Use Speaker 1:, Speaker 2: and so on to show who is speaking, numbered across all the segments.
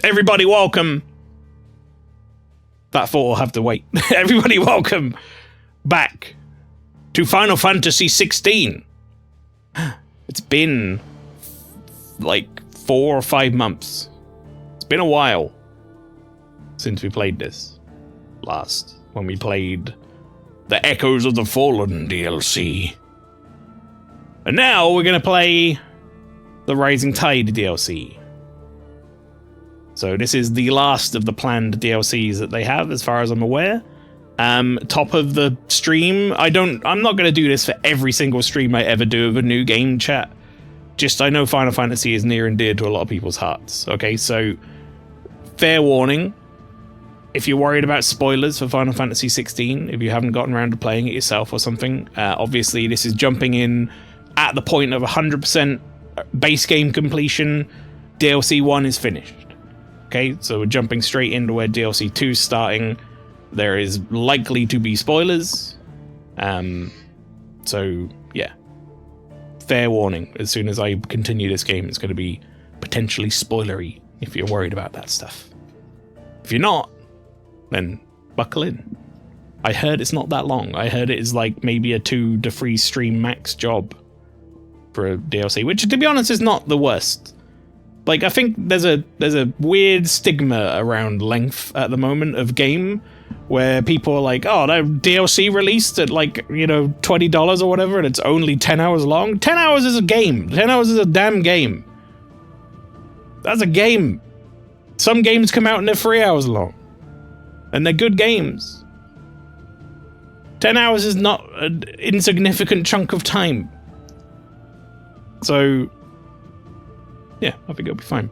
Speaker 1: Everybody welcome. That thought will have to wait. Everybody welcome back to Final Fantasy XVI. It's been like 4 or 5 months. It's been a while since we played this last, when we played the Echoes of the Fallen DLC. And now we're going to play the Rising Tide DLC. So this is the last of the planned DLCs that they have, as far as I'm aware. Top of the stream. I'm not going to do this for every single stream I ever do of a new game, chat. Just, I know Final Fantasy is near and dear to a lot of people's hearts. Okay, so fair warning. If you're worried about spoilers for Final Fantasy XVI, if you haven't gotten around to playing it yourself or something, obviously this is jumping in at the point of 100% base game completion. DLC 1 is finished. Okay, so we're jumping straight into where DLC 2 is starting. There is likely to be spoilers. So, yeah. Fair warning. As soon as I continue this game, it's going to be potentially spoilery if you're worried about that stuff. If you're not, then buckle in. I heard it's not that long. I heard it is like maybe a 2 to 3 stream max job for a DLC, which, to be honest, is not the worst. Like, I think there's a weird stigma around length at the moment of game, where people are like, oh, that DLC released at, like, you know, $20 or whatever, and it's only 10 hours long. 10 hours is a game. 10 hours is a damn game. That's a game. Some games come out and they're 3 hours long. And they're good games. 10 hours is not an insignificant chunk of time. So, yeah, I think it'll be fine.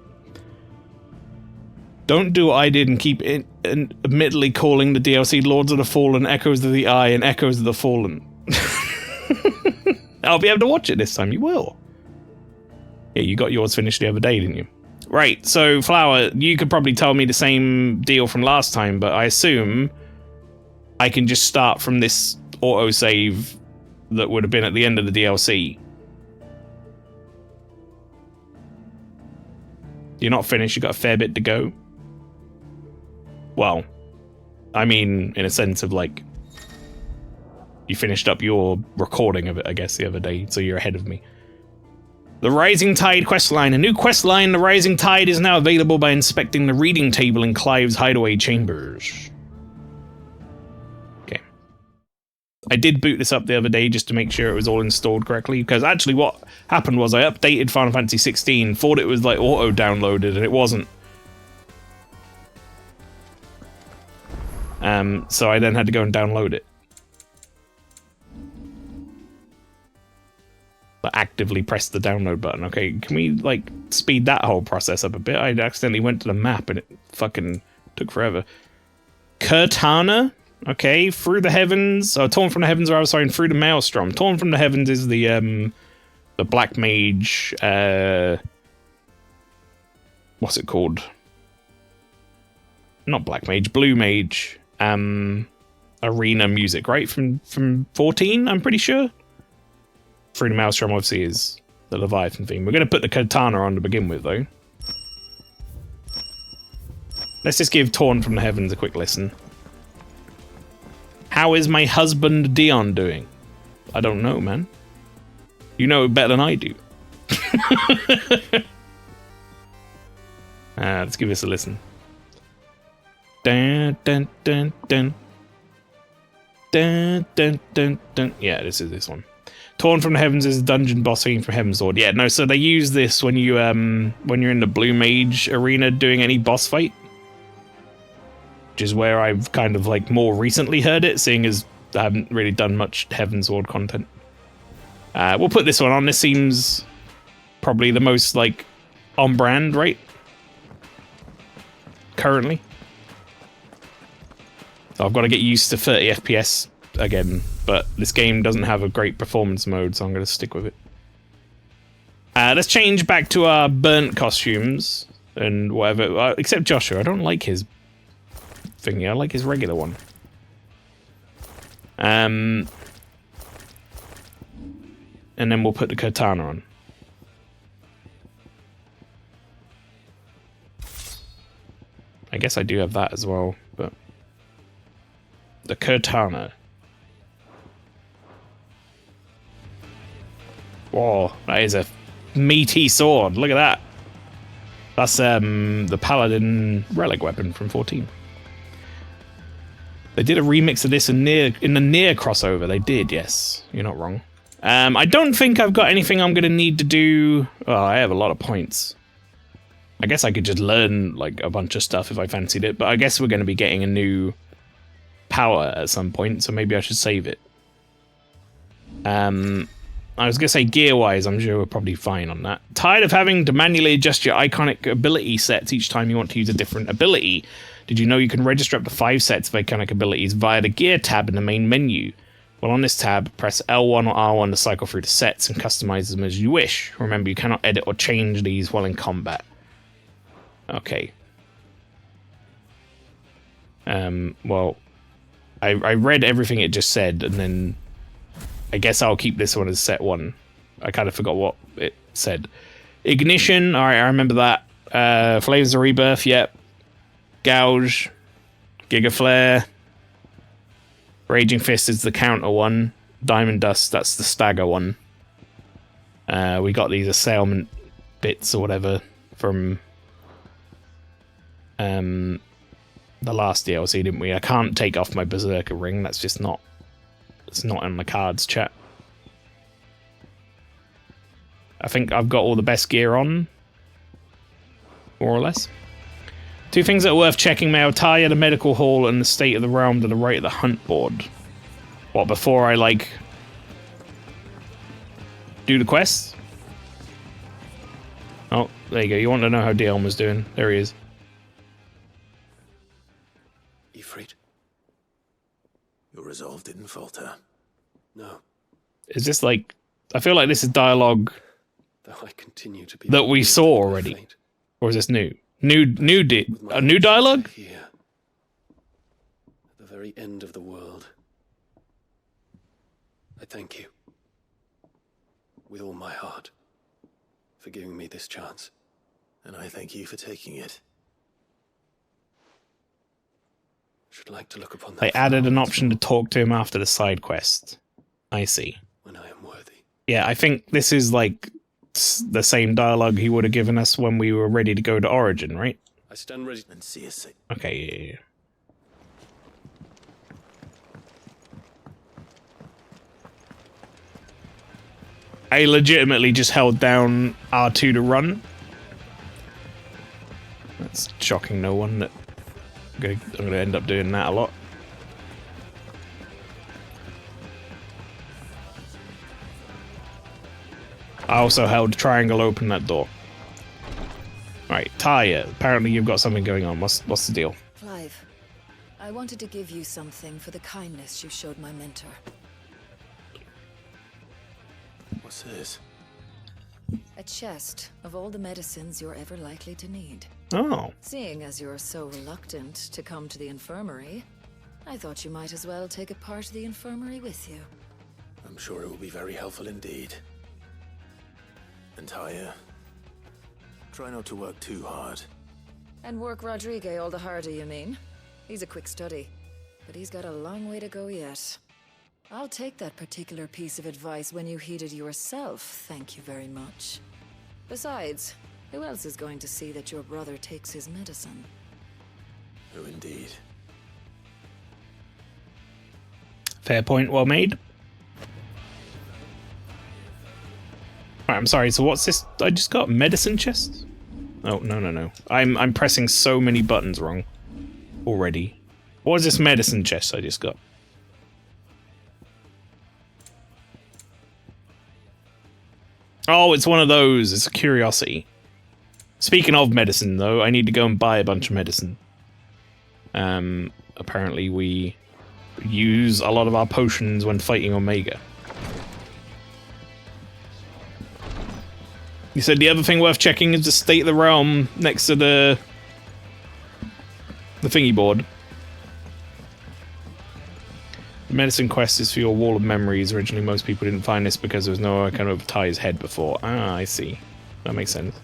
Speaker 1: Don't do what I did and keep it, and admittedly calling the DLC Lords of the Fallen, Echoes of the Eye, and Echoes of the Fallen. I'll be able to watch it this time. You will. Yeah, you got yours finished the other day, didn't you? Right, so Flower, you could probably tell me the same deal from last time, but I assume I can just start from this autosave that would have been at the end of the DLC. You're not finished, you've got a fair bit to go. Well, I mean, in a sense of, like, you finished up your recording of it, I guess, the other day, so you're ahead of me. The Rising Tide questline. A new questline, The Rising Tide, is now available by inspecting the reading table in Clive's hideaway chambers. Okay. I did boot this up the other day just to make sure it was all installed correctly, because actually what happened was I updated Final Fantasy XVI, thought it was like auto-downloaded, and it wasn't. So I then had to go and download it. I actively pressed the download button. Okay, can we, like, speed that whole process up a bit? I accidentally went to the map and it fucking took forever. Cortana? Okay, Through the Heavens. Oh, Torn from the Heavens, or I was sorry, Through the Maelstrom. Torn from the Heavens is the Black Mage, what's it called? Not Black Mage, Blue Mage, arena music, right? From 14, I'm pretty sure. Through the Maelstrom, obviously, is the Leviathan theme. We're going to put the Katana on to begin with, though. Let's just give Torn from the Heavens a quick listen. How is my husband Dion doing? I don't know, man. You know it better than I do. Let's give this a listen. Dun, dun, dun, dun. Dun, dun, dun, dun. Yeah, this is this one. Torn from the Heavens is a dungeon boss theme from Heaven's Sword. Yeah, no, so they use this when you when you're in the Blue Mage arena doing any boss fight. Which is where I've kind of like more recently heard it, seeing as I haven't really done much Heaven's Sword content. We'll put this one on. This seems probably the most like on brand, right? Currently. So I've got to get used to 30 FPS again, but this game doesn't have a great performance mode, so I'm going to stick with it. Let's change back to our burnt costumes and whatever, except Joshua. I don't like his thingy. I like his regular one. And then we'll put the katana on. I guess I do have that as well, but... The Kurtana. Whoa, that is a meaty sword. Look at that. That's the Paladin relic weapon from 14. They did a remix of this in the Nier crossover. They did, yes. You're not wrong. I don't think I've got anything I'm going to need to do. Oh, I have a lot of points. I guess I could just learn like a bunch of stuff if I fancied it, but I guess we're going to be getting a new power at some point, so maybe I should save it. I was going to say gear-wise, I'm sure we're probably fine on that. Tired of having to manually adjust your iconic ability sets each time you want to use a different ability? Did you know you can register up to 5 sets of iconic abilities via the gear tab in the main menu? Well, on this tab, press L1 or R1 to cycle through the sets and customize them as you wish. Remember, you cannot edit or change these while in combat. Okay. Well, I read everything it just said, and then I guess I'll keep this one as set 1. I kind of forgot what it said. Ignition, alright, I remember that. Flames of Rebirth, yep. Gouge. Giga Flare. Raging Fist is the counter one. Diamond Dust, that's the stagger one. We got these assailment bits or whatever from the last DLC, didn't we? I can't take off my Berserker ring, that's just not... It's not in the cards, chat. I think I've got all the best gear on. More or less. 2 things that are worth checking, Mail. Talia, the medical hall, and the state of the realm to the right of the hunt board. What, before I, like... do the quest? Oh, there you go. You want to know how Dion was doing. There he is.
Speaker 2: Ifrit. Your resolve didn't falter. No.
Speaker 1: Is this like... I feel like this is dialogue
Speaker 2: Though I continue to be
Speaker 1: that we saw already.
Speaker 2: fate.
Speaker 1: Or is this new? New dialogue?
Speaker 2: Here, at the very end of the world. I thank you. With all my heart. For giving me this chance. And I thank you for taking it. Should like to look upon that.
Speaker 1: They added an option to talk to him after the side quest. I see.
Speaker 2: When I am worthy.
Speaker 1: Yeah, I think this is like the same dialogue he would have given us when we were ready to go to Origin, right?
Speaker 2: I stand ready and see us.
Speaker 1: Okay, yeah. I legitimately just held down R2 to run. That's shocking no one that I'm gonna end up doing that a lot. I also held triangle open that door. Right, Talia, apparently you've got something going on. What's the deal?
Speaker 3: Clive, I wanted to give you something for the kindness you showed my mentor.
Speaker 2: What's this?
Speaker 3: A chest of all the medicines you're ever likely to need.
Speaker 1: Oh.
Speaker 3: Seeing as you're so reluctant to come to the infirmary, I thought you might as well take a part of the infirmary with you.
Speaker 2: I'm sure it will be very helpful indeed. And Talia, try not to work too hard.
Speaker 3: And work Rodrigue all the harder, you mean? He's a quick study, but he's got a long way to go yet. I'll take that particular piece of advice when you heed it yourself, thank you very much. Besides, who else is going to see that your brother takes his medicine?
Speaker 2: Oh, indeed.
Speaker 1: Fair point, well made. Right, I'm sorry, so what's this? I just got medicine chest? Oh, no. I'm pressing so many buttons wrong already. What is this medicine chest I just got? Oh, it's one of those. It's a curiosity. Speaking of medicine, though, I need to go and buy a bunch of medicine. Apparently we use a lot of our potions when fighting Omega. You said the other thing worth checking is the state of the realm next to the thingy board. The medicine quest is for your wall of memories. Originally, most people didn't find this because there was no kind of tie his head before. Ah, I see. That makes sense.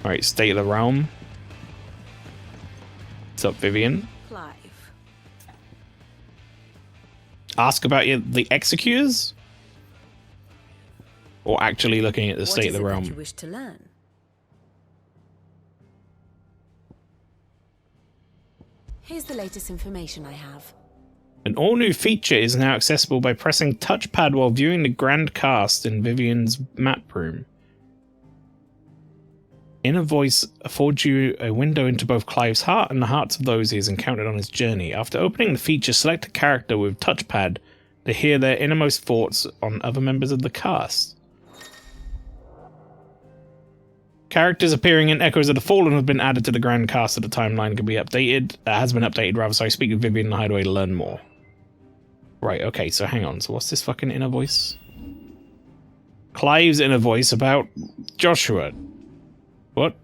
Speaker 1: Alright, state of the realm. What's up, Vivian?
Speaker 4: Clive.
Speaker 1: Ask about the executors? Or actually looking at the state of the realm?
Speaker 4: What is it that you wish to learn? Here's the latest information I have.
Speaker 1: An all-new feature is now accessible by pressing touchpad while viewing the grand cast in Vivian's map room. Inner voice affords you a window into both Clive's heart and the hearts of those he has encountered on his journey. After opening the feature, select a character with touchpad to hear their innermost thoughts on other members of the cast. Characters appearing in Echoes of the Fallen have been added to the grand cast, so the timeline can be updated. Has been updated, rather, so I speak with Vivian in the Hideaway to learn more. Right, okay, so hang on. So what's this fucking inner voice? Clive's inner voice about Joshua. What?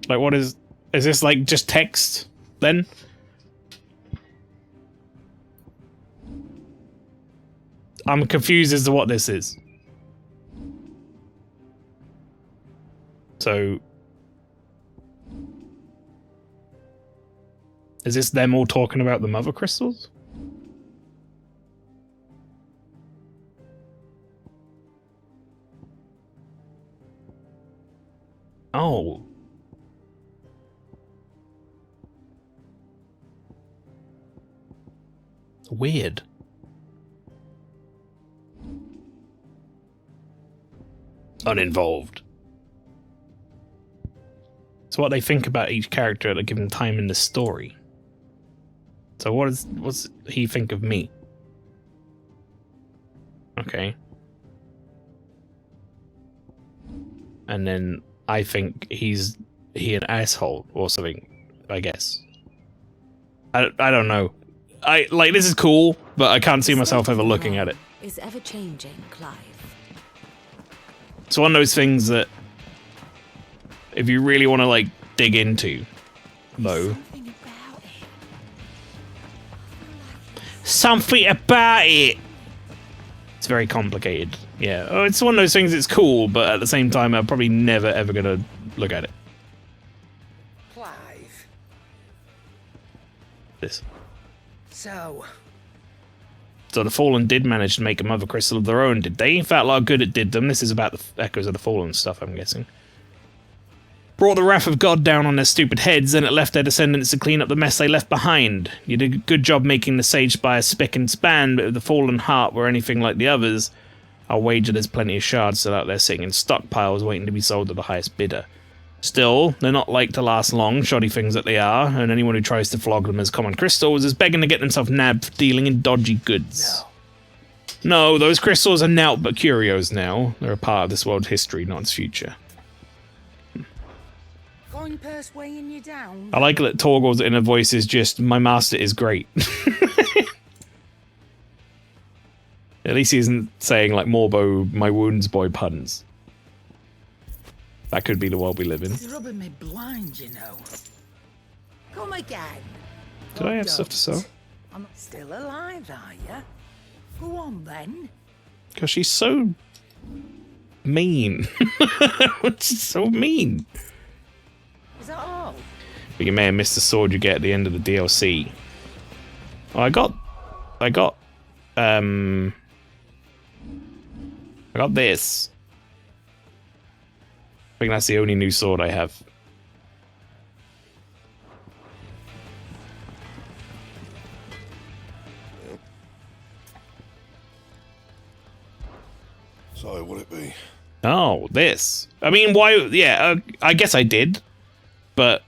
Speaker 1: Like, what is this, like, just text, then? I'm confused as to what this is. So... is this them all talking about the mother crystals? Oh. Weird. Uninvolved. So what they think about each character at a given time in the story. So what's he think of me? Okay. And then I think he an asshole or something, I guess. I don't know. This is cool, but I can't see myself ever looking at it.
Speaker 4: Is ever changing, Clive.
Speaker 1: It's one of those things that if you really want to like dig into, though. Something about it. It's very complicated. Yeah. Oh, it's one of those things. It's cool, but at the same time, I'm probably never ever gonna look at it.
Speaker 5: Clive.
Speaker 1: This.
Speaker 5: So
Speaker 1: the Fallen did manage to make a mother crystal of their own, did they? In fact, a lot of good it did them. This is about the Echoes of the Fallen stuff, I'm guessing. Brought the wrath of God down on their stupid heads, and it left their descendants to clean up the mess they left behind. You did a good job making the Sage Spire spick and span, but if the Fallen Heart were anything like the others, I'll wager there's plenty of shards still out there sitting in stockpiles waiting to be sold to the highest bidder. Still, they're not like to last long, shoddy things that they are, and anyone who tries to flog them as common crystals is begging to get themselves nabbed for dealing in dodgy goods. No, those crystals are naught but curios now. They're a part of this world's history, not its future.
Speaker 5: going persuading you down.
Speaker 1: I like that Torgal's inner voice is just, my master is great. At least he isn't saying like Morbo, my wounds boy puns. That could be the world we live in.
Speaker 5: It's rubbing me blind, you know. Come again.
Speaker 1: Did I have stuff to sell?
Speaker 5: I'm still alive, are you? Go on then.
Speaker 1: Because she's so mean. She's so mean.
Speaker 5: Is that all?
Speaker 1: But you may have missed the sword you get at the end of the DLC. Oh, I got this. I think that's the only new sword I have.
Speaker 6: So, would it be?
Speaker 1: Oh, this. I mean, why? Yeah, I guess I did. But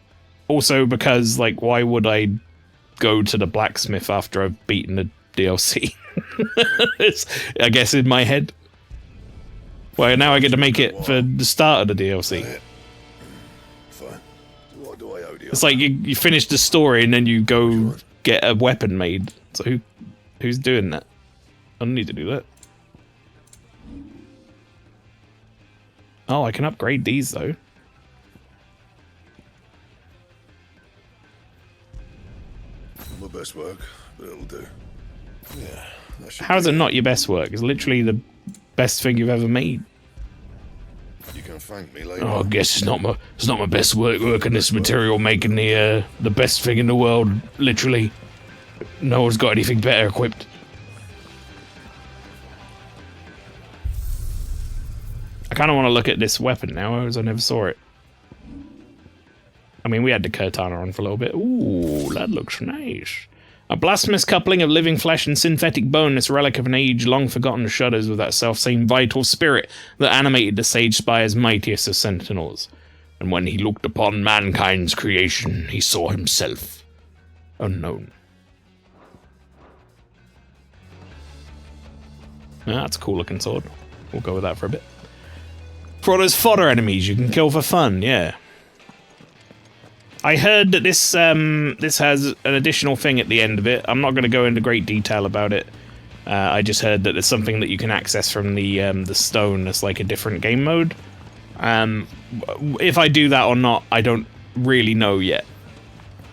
Speaker 1: also because, like, why would I go to the blacksmith after I've beaten the DLC? It's, I guess, in my head. Well, now I get to make it for the start of the DLC.
Speaker 6: Fine. What do I owe you?
Speaker 1: It's like you finish the story and then you go get a weapon made. So who's doing that? I don't need to do that. Oh, I can upgrade these though.
Speaker 6: My best work, but it'll do. Yeah. That should
Speaker 1: How is
Speaker 6: be
Speaker 1: it not your best work? It's literally the best thing you've ever made.
Speaker 6: You can can thank me later.
Speaker 1: Oh, I guess it's not my best working this material, making the best thing in the world. Literally, no one's got anything better equipped. I kind of want to look at this weapon now, as I never saw it. I mean, we had the Kurtana on for a little bit. Ooh, that looks nice. A blasphemous coupling of living flesh and synthetic bone, this relic of an age long forgotten shudders with that self-same vital spirit that animated the Sage Spire's mightiest of sentinels. And when he looked upon mankind's creation, he saw himself unknown. Yeah, that's a cool looking sword. We'll go with that for a bit. Frodo's fodder enemies you can kill for fun, yeah. I heard that this has an additional thing at the end of it. I'm not going to go into great detail about it. I just heard that there's something that you can access from the stone that's like a different game mode. If I do that or not, I don't really know yet.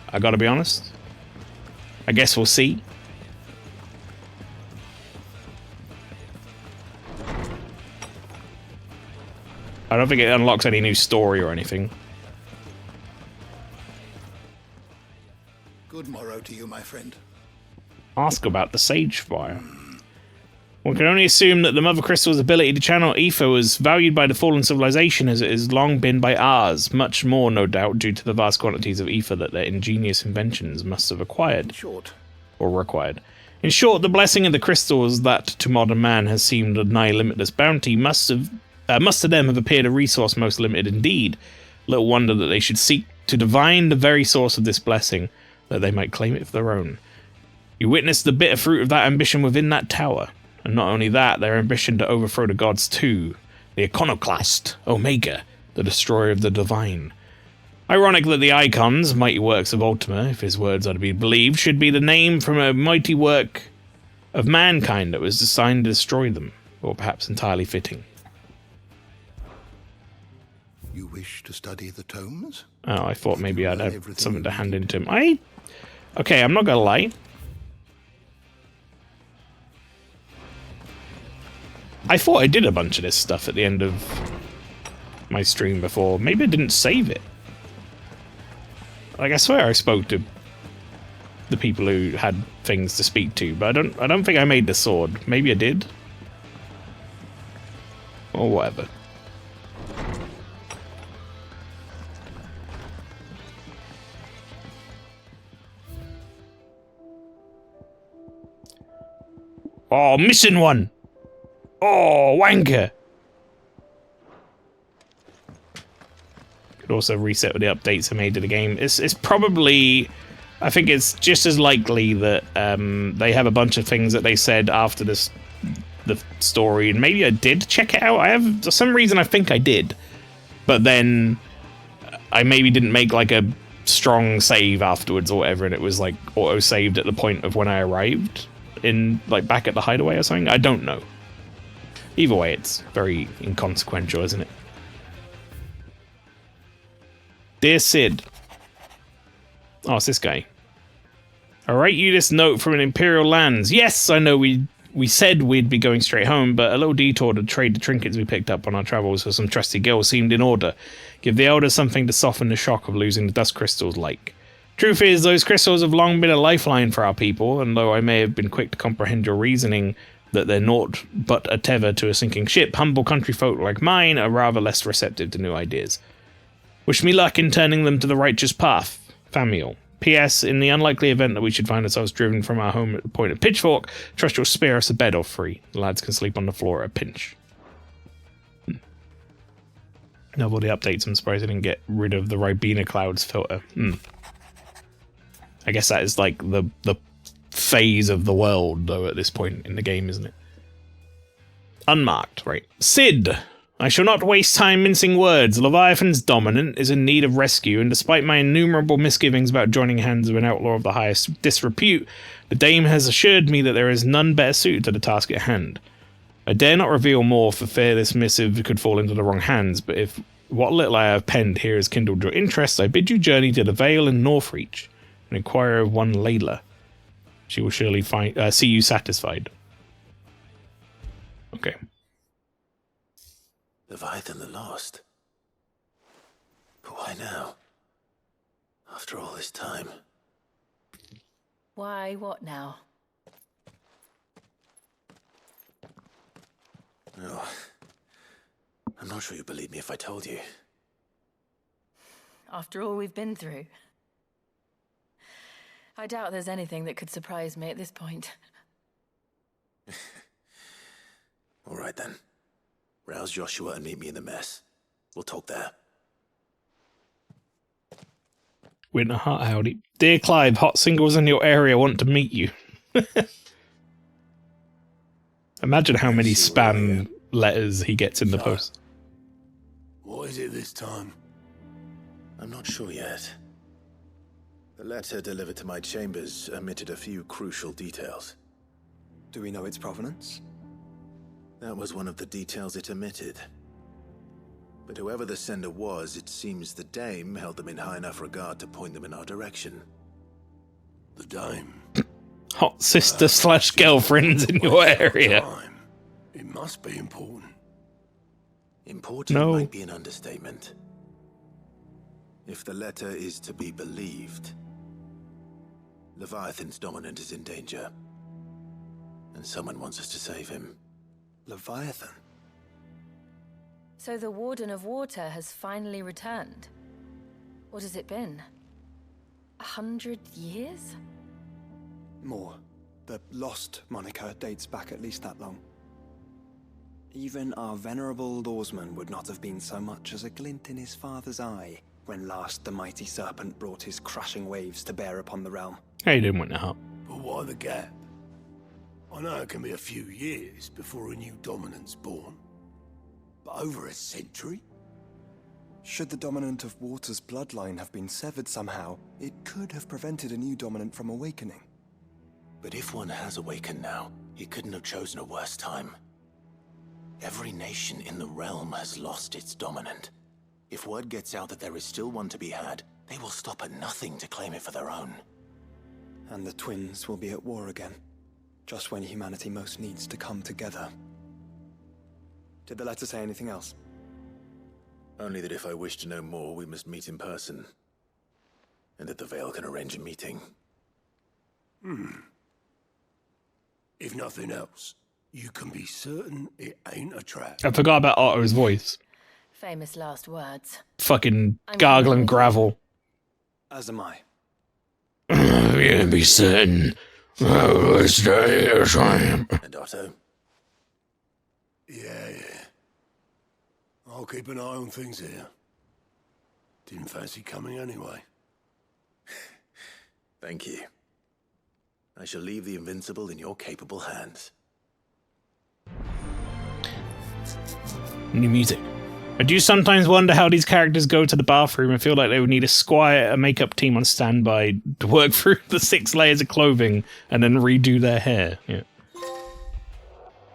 Speaker 1: I gotta be honest. I guess we'll see. I don't think it unlocks any new story or anything.
Speaker 7: Good morrow to you, my friend.
Speaker 1: Ask about the Sage Spire. One can only assume that the Mother Crystal's ability to channel ether was valued by the fallen civilization as it has long been by ours, much more, no doubt, due to the vast quantities of ether that their ingenious inventions must have acquired. Or required. In short, the blessing of the crystals that, to modern man, has seemed a nigh limitless bounty must to them have appeared a resource most limited indeed. Little wonder that they should seek to divine the very source of this blessing, that they might claim it for their own. You witnessed the bitter fruit of that ambition within that tower. And not only that, their ambition to overthrow the gods too. The iconoclast, Omega, the destroyer of the divine. Ironic that the icons, mighty works of Ultima, if his words are to be believed, should be the name from a mighty work of mankind that was designed to destroy them, or perhaps entirely fitting.
Speaker 7: You wish to study the tomes?
Speaker 1: Oh, I thought maybe I'd have something to hand into him. Okay, I'm not gonna lie. I thought I did a bunch of this stuff at the end of my stream before. Maybe I didn't save it. Like, I swear I spoke to the people who had things to speak to, but I don't think I made the sword. Maybe I did. Or whatever. Oh, missing one! Oh, wanker! Could also reset with the updates I made to the game. It's probably... I think it's just as likely that they have a bunch of things that they said after the story, and maybe I did check it out. For some reason I think I did. But then I maybe didn't make like a strong save afterwards or whatever, and it was like auto-saved at the point of when I arrived in, like, back at the hideaway or something. I don't know. Either way, it's very inconsequential, isn't it? Dear Sid. Oh, it's this guy. I write you this note from an Imperial lands. Yes, I know we said we'd be going straight home, but a little detour to trade the trinkets we picked up on our travels for some trusty gil seemed in order. Give the elders something to soften the shock of losing the dust crystals like. Truth is, those crystals have long been a lifeline for our people, and though I may have been quick to comprehend your reasoning that they're naught but a tether to a sinking ship, humble country folk like mine are rather less receptive to new ideas. Wish me luck in turning them to the righteous path. Famiel. P.S. In the unlikely event that we should find ourselves driven from our home at the point of pitchfork, trust you'll spare us a bed or three. The lads can sleep on the floor at a pinch. Of all the updates, I'm surprised I didn't get rid of the Ribena clouds filter. I guess that is like the phase of the world, though, at this point in the game, isn't it? Unmarked, right. Sid! I shall not waste time mincing words. Leviathan's dominant is in need of rescue, and despite my innumerable misgivings about joining hands with an outlaw of the highest disrepute, the dame has assured me that there is none better suited to the task at hand. I dare not reveal more for fear this missive could fall into the wrong hands, but if what little I have penned here has kindled your interest, I bid you journey to the Vale in Northreach and inquire of one Layla. She will surely see you satisfied. Okay.
Speaker 2: Leviathan the Lost. Why now? After all this time.
Speaker 3: Why, what now?
Speaker 2: Oh, I'm not sure you'd believe me if I told you.
Speaker 3: After all we've been through. I doubt there's anything that could surprise me at this point.
Speaker 2: All right then. Rouse Joshua and meet me in the mess. We'll talk there.
Speaker 1: Winter Heart howdy. Dear Clive, hot singles in your area want to meet you. Imagine how many spam letters he gets in the post.
Speaker 6: What is it this time?
Speaker 2: I'm not sure yet. The letter delivered to my chambers omitted a few crucial details.
Speaker 8: Do we know its provenance?
Speaker 2: That was one of the details it omitted. But whoever the sender was, it seems the dame held them in high enough regard to point them in our direction.
Speaker 6: The dame.
Speaker 1: Hot sister slash girlfriends in your area.
Speaker 6: Time. It must be important.
Speaker 2: Important
Speaker 1: No.
Speaker 2: might be an understatement. If the letter is to be believed, Leviathan's dominant is in danger. And someone wants us to save him.
Speaker 8: Leviathan?
Speaker 3: So the Warden of Water has finally returned. What has it been? 100 years?
Speaker 8: More. The Lost moniker dates back at least that long. Even our venerable lawsman would not have been so much as a glint in his father's eye when last the mighty serpent brought his crushing waves to bear upon the realm.
Speaker 1: How you doing, Winter Heart?
Speaker 6: But why the gap? I know it can be a few years before a new dominant's born. But over a century?
Speaker 8: Should the dominant of Water's bloodline have been severed somehow, it could have prevented a new dominant from awakening.
Speaker 2: But if one has awakened now, he couldn't have chosen a worse time. Every nation in the realm has lost its dominant. If word gets out that there is still one to be had, they will stop at nothing to claim it for their own.
Speaker 8: And the twins will be at war again, just when humanity most needs to come together. Did the letter say anything else?
Speaker 2: Only that if I wish to know more, we must meet in person. And that the Veil can arrange a meeting.
Speaker 6: If nothing else, you can be certain it ain't a trap.
Speaker 1: I forgot about Otto's voice.
Speaker 3: Famous last words.
Speaker 1: Fucking gargling gravel.
Speaker 8: As am I.
Speaker 1: You can be certain.
Speaker 2: And Otto?
Speaker 6: Yeah. I'll keep an eye on things here. Didn't fancy coming anyway.
Speaker 2: Thank you. I shall leave the Invincible in your capable hands.
Speaker 1: New music. I do sometimes wonder how these characters go to the bathroom. I feel like they would need a makeup team on standby to work through the 6 layers of clothing and then redo their hair. Yeah.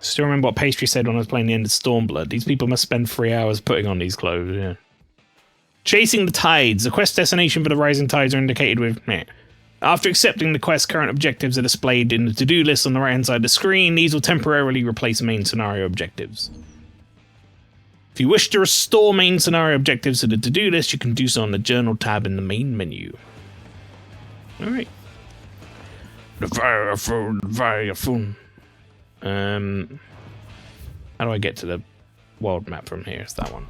Speaker 1: Still remember what Pastry said when I was playing the end of Stormblood. These people must spend 3 hours putting on these clothes, yeah. Chasing the Tides. The quest destination for the Rising Tides are indicated with meh. After accepting the quest, current objectives are displayed in the to-do list on the right-hand side of the screen. These will temporarily replace main scenario objectives. If you wish to restore main scenario objectives to the to-do list, you can do so on the Journal tab in the main menu. Alright. How do I get to the world map from here? It's that one.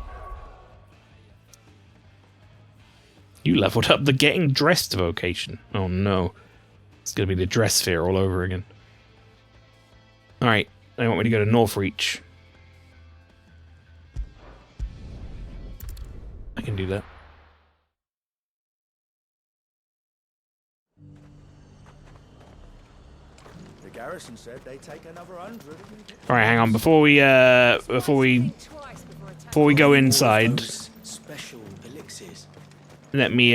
Speaker 1: You leveled up the getting dressed vocation. Oh no. It's gonna be the dress sphere all over again. Alright, they want me to go to Northreach. I can do that.
Speaker 9: The garrison said they take another 100.
Speaker 1: Alright, hang on, before we go inside,
Speaker 2: Special elixirs.
Speaker 1: let me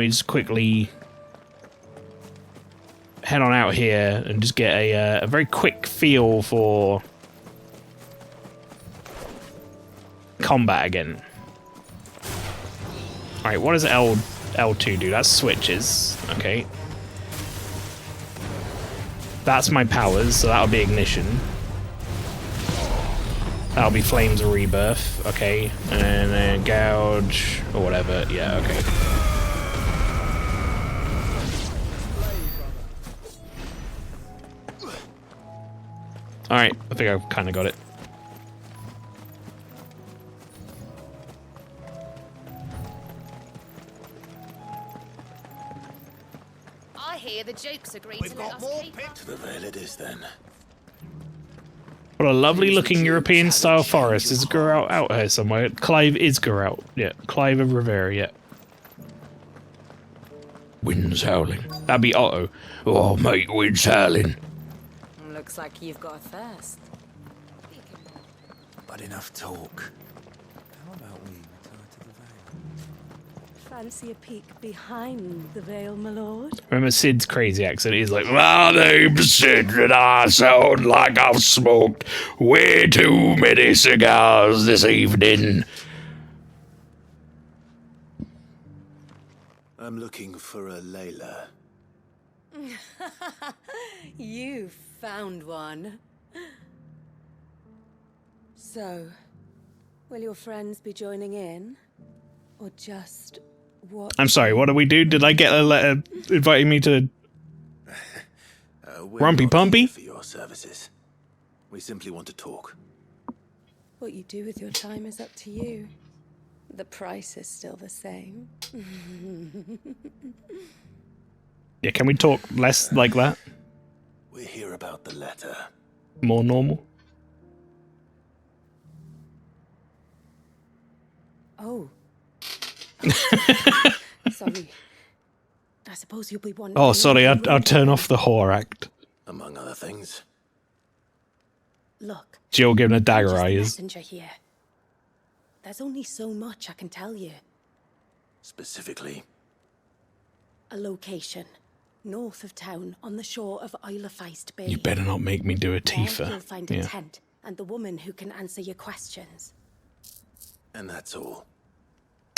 Speaker 1: just quickly head on out here and just get a very quick feel for combat again. Alright, what does L2 do? That's switches. Okay. That's my powers, so that'll be ignition. That'll be Flames of Rebirth, okay. And then Gouge, or whatever, yeah, okay. Alright, I think I've kind of got it.
Speaker 10: I hear the Dukes agreed to let us keep
Speaker 2: To the Vale it is then.
Speaker 1: What a lovely looking European style forest. Is Geralt out here somewhere? Clive is Geralt, yeah. Clive of Rivera, yeah. Wind's howling. That'd be Otto. Oh, mate, wind's howling.
Speaker 4: Looks like you've got a thirst.
Speaker 8: But enough talk. How about we retire to the Vale?
Speaker 11: Fancy a peek behind the veil, my lord?
Speaker 1: Remember Sid's crazy accent? He's like, my name's Sid and I sound like I've smoked way too many cigars this evening.
Speaker 2: I'm looking for a Layla.
Speaker 11: You found one. So, will your friends be joining in? Or just what?
Speaker 1: I'm sorry, what do we do? Did I get a letter inviting me to
Speaker 2: We're
Speaker 1: Rumpy
Speaker 2: not
Speaker 1: Pumpy?
Speaker 2: here for your services. We simply want to talk.
Speaker 11: What you do with your time is up to you. The price is still the same.
Speaker 1: Yeah, can we talk less like that?
Speaker 2: We're here about the letter.
Speaker 1: More normal?
Speaker 11: Oh. Sorry. I suppose you'll be wanting.
Speaker 1: Oh, sorry, I'll turn off the whore act.
Speaker 2: Among other things.
Speaker 11: Look.
Speaker 1: Jill giving a
Speaker 11: I'm
Speaker 1: dagger
Speaker 11: just the
Speaker 1: eyes.
Speaker 11: messenger here. There's only so much I can tell you.
Speaker 2: Specifically.
Speaker 11: A location. North of town, on the shore of Isle of Feist Bay.
Speaker 1: You better not make me do a
Speaker 11: There
Speaker 1: Tifa.
Speaker 11: you'll find a
Speaker 1: Yeah.
Speaker 11: tent and the woman who can answer your questions.
Speaker 2: And that's all.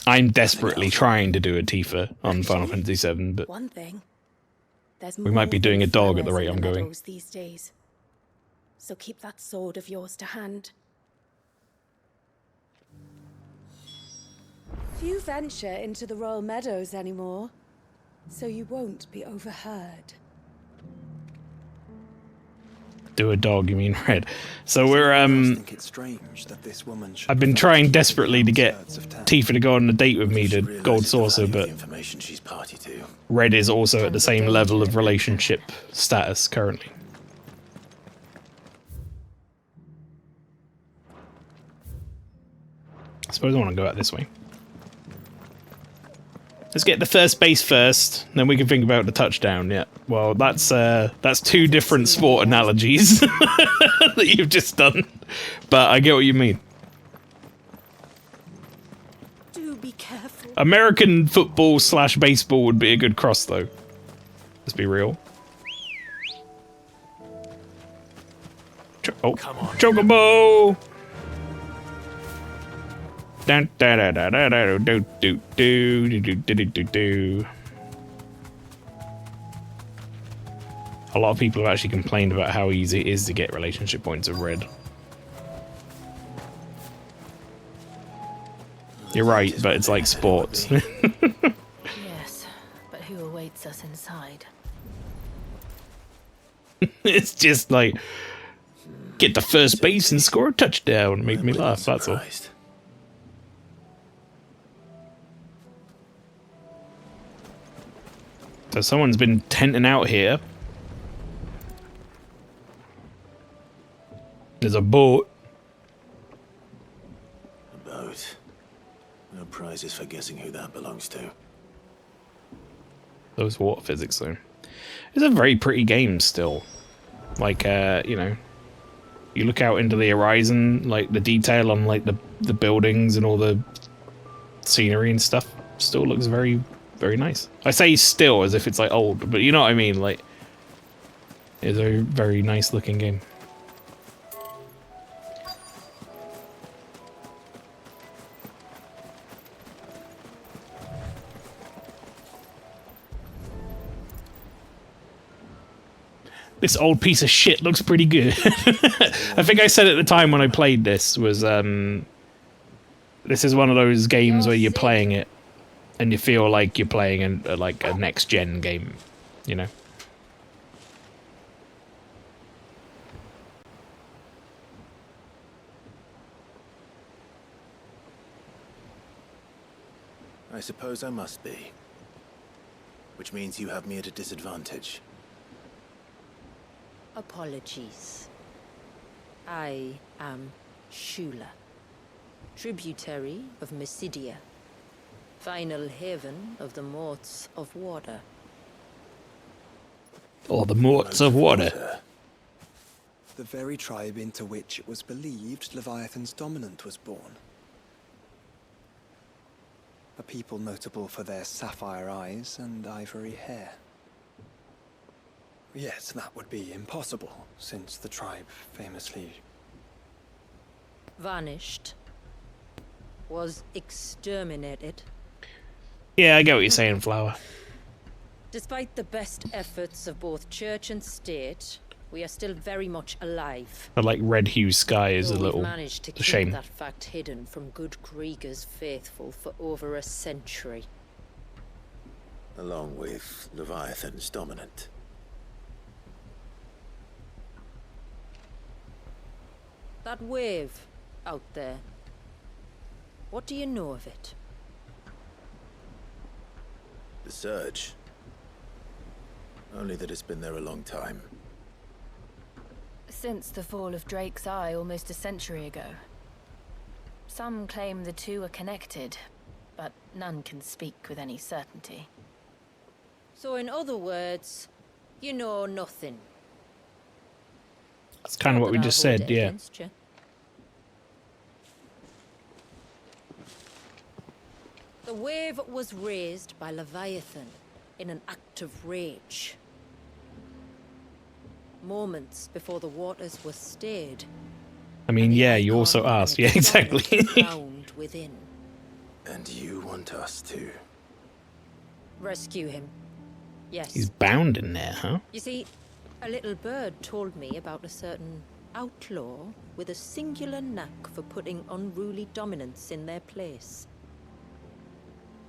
Speaker 1: I'm desperately trying to do a Tifa on Final Fantasy VII, but
Speaker 11: One thing. There's
Speaker 1: we might be
Speaker 11: more
Speaker 1: doing a
Speaker 11: than
Speaker 1: dog at the
Speaker 11: flowers
Speaker 1: rate
Speaker 11: in
Speaker 1: I'm going.
Speaker 11: meadows these days. So keep that sword of yours to hand. Few venture into the Royal Meadows anymore, so you won't be overheard.
Speaker 1: Do a dog, you mean Red. So we're,
Speaker 8: I think it's strange that this woman should
Speaker 1: I've been
Speaker 8: prefer
Speaker 1: trying
Speaker 8: to keep
Speaker 1: desperately to get
Speaker 8: outskirts of town.
Speaker 1: Tifa to go on a date with me to
Speaker 2: Realises
Speaker 1: Gold
Speaker 2: the
Speaker 1: Saucer,
Speaker 2: value of
Speaker 1: but
Speaker 2: the information she's party to.
Speaker 1: Red is also at the same level of relationship status currently. I suppose I want to go out this way. Let's get the first base first, then we can think about the touchdown. Yeah. Well, that's two different sport analogies that you've just done, but I get what you mean.
Speaker 11: Do be careful.
Speaker 1: American football / baseball would be a good cross, though. Let's be real. Oh, Chocobo! Dun, da, da, da, da, da, do, do, do, do, do, do, do, do. A lot of people have actually complained about how easy it is to get relationship points with Red. You're right, but it's like sports.
Speaker 4: Yes, but who awaits us inside?
Speaker 1: It's just like, get the first base and score a touchdown. Make me laugh, that's all. So someone's been tenting out here. There's a boat.
Speaker 2: A boat. No prizes for guessing who that belongs to.
Speaker 1: Those water physics, though. It's a very pretty game still. Like, you know, you look out into the horizon, like the detail on like the buildings and all the scenery and stuff still looks very, very nice. I say still as if it's like old, but you know what I mean. Like, it's a very nice looking game. This old piece of shit looks pretty good. I think I said at the time when I played this was, this is one of those games where you're playing it and you feel like you're playing like a next-gen game, you know?
Speaker 2: I suppose I must be. Which means you have me at a disadvantage.
Speaker 4: Apologies. I am Shula, tributary of Mysidia, final haven of the Moats of Water.
Speaker 1: Or the Moats of Water.
Speaker 8: The very tribe into which it was believed Leviathan's dominant was born. A people notable for their sapphire eyes and ivory hair. Yet that would be impossible, since the tribe famously
Speaker 4: vanished, was exterminated.
Speaker 1: Yeah, I get what you're saying, Flower.
Speaker 4: Despite the best efforts of both church and state, we are still very much alive.
Speaker 1: The like red hue sky is a little
Speaker 4: managed to keep
Speaker 1: shame.
Speaker 4: that fact hidden from good Krieger's faithful for over a century.
Speaker 2: Along with Leviathan's dominant.
Speaker 4: That wave out there. What do you know of it?
Speaker 2: The surge. Only that it's been there a long time.
Speaker 12: Since the fall of Drake's Eye almost a century ago. Some claim the two are connected, but none can speak with any certainty.
Speaker 4: So in other words, you know nothing.
Speaker 1: That's kind of what we just said, yeah.
Speaker 4: The wave was raised by Leviathan in an act of rage. Moments before the waters were stayed.
Speaker 1: I mean, yeah, you also asked. Yeah, exactly.
Speaker 4: Within.
Speaker 2: And you want us to
Speaker 4: rescue him? Yes.
Speaker 1: He's bound in there, huh?
Speaker 4: You see, a little bird told me about a certain outlaw with a singular knack for putting unruly dominants in their place.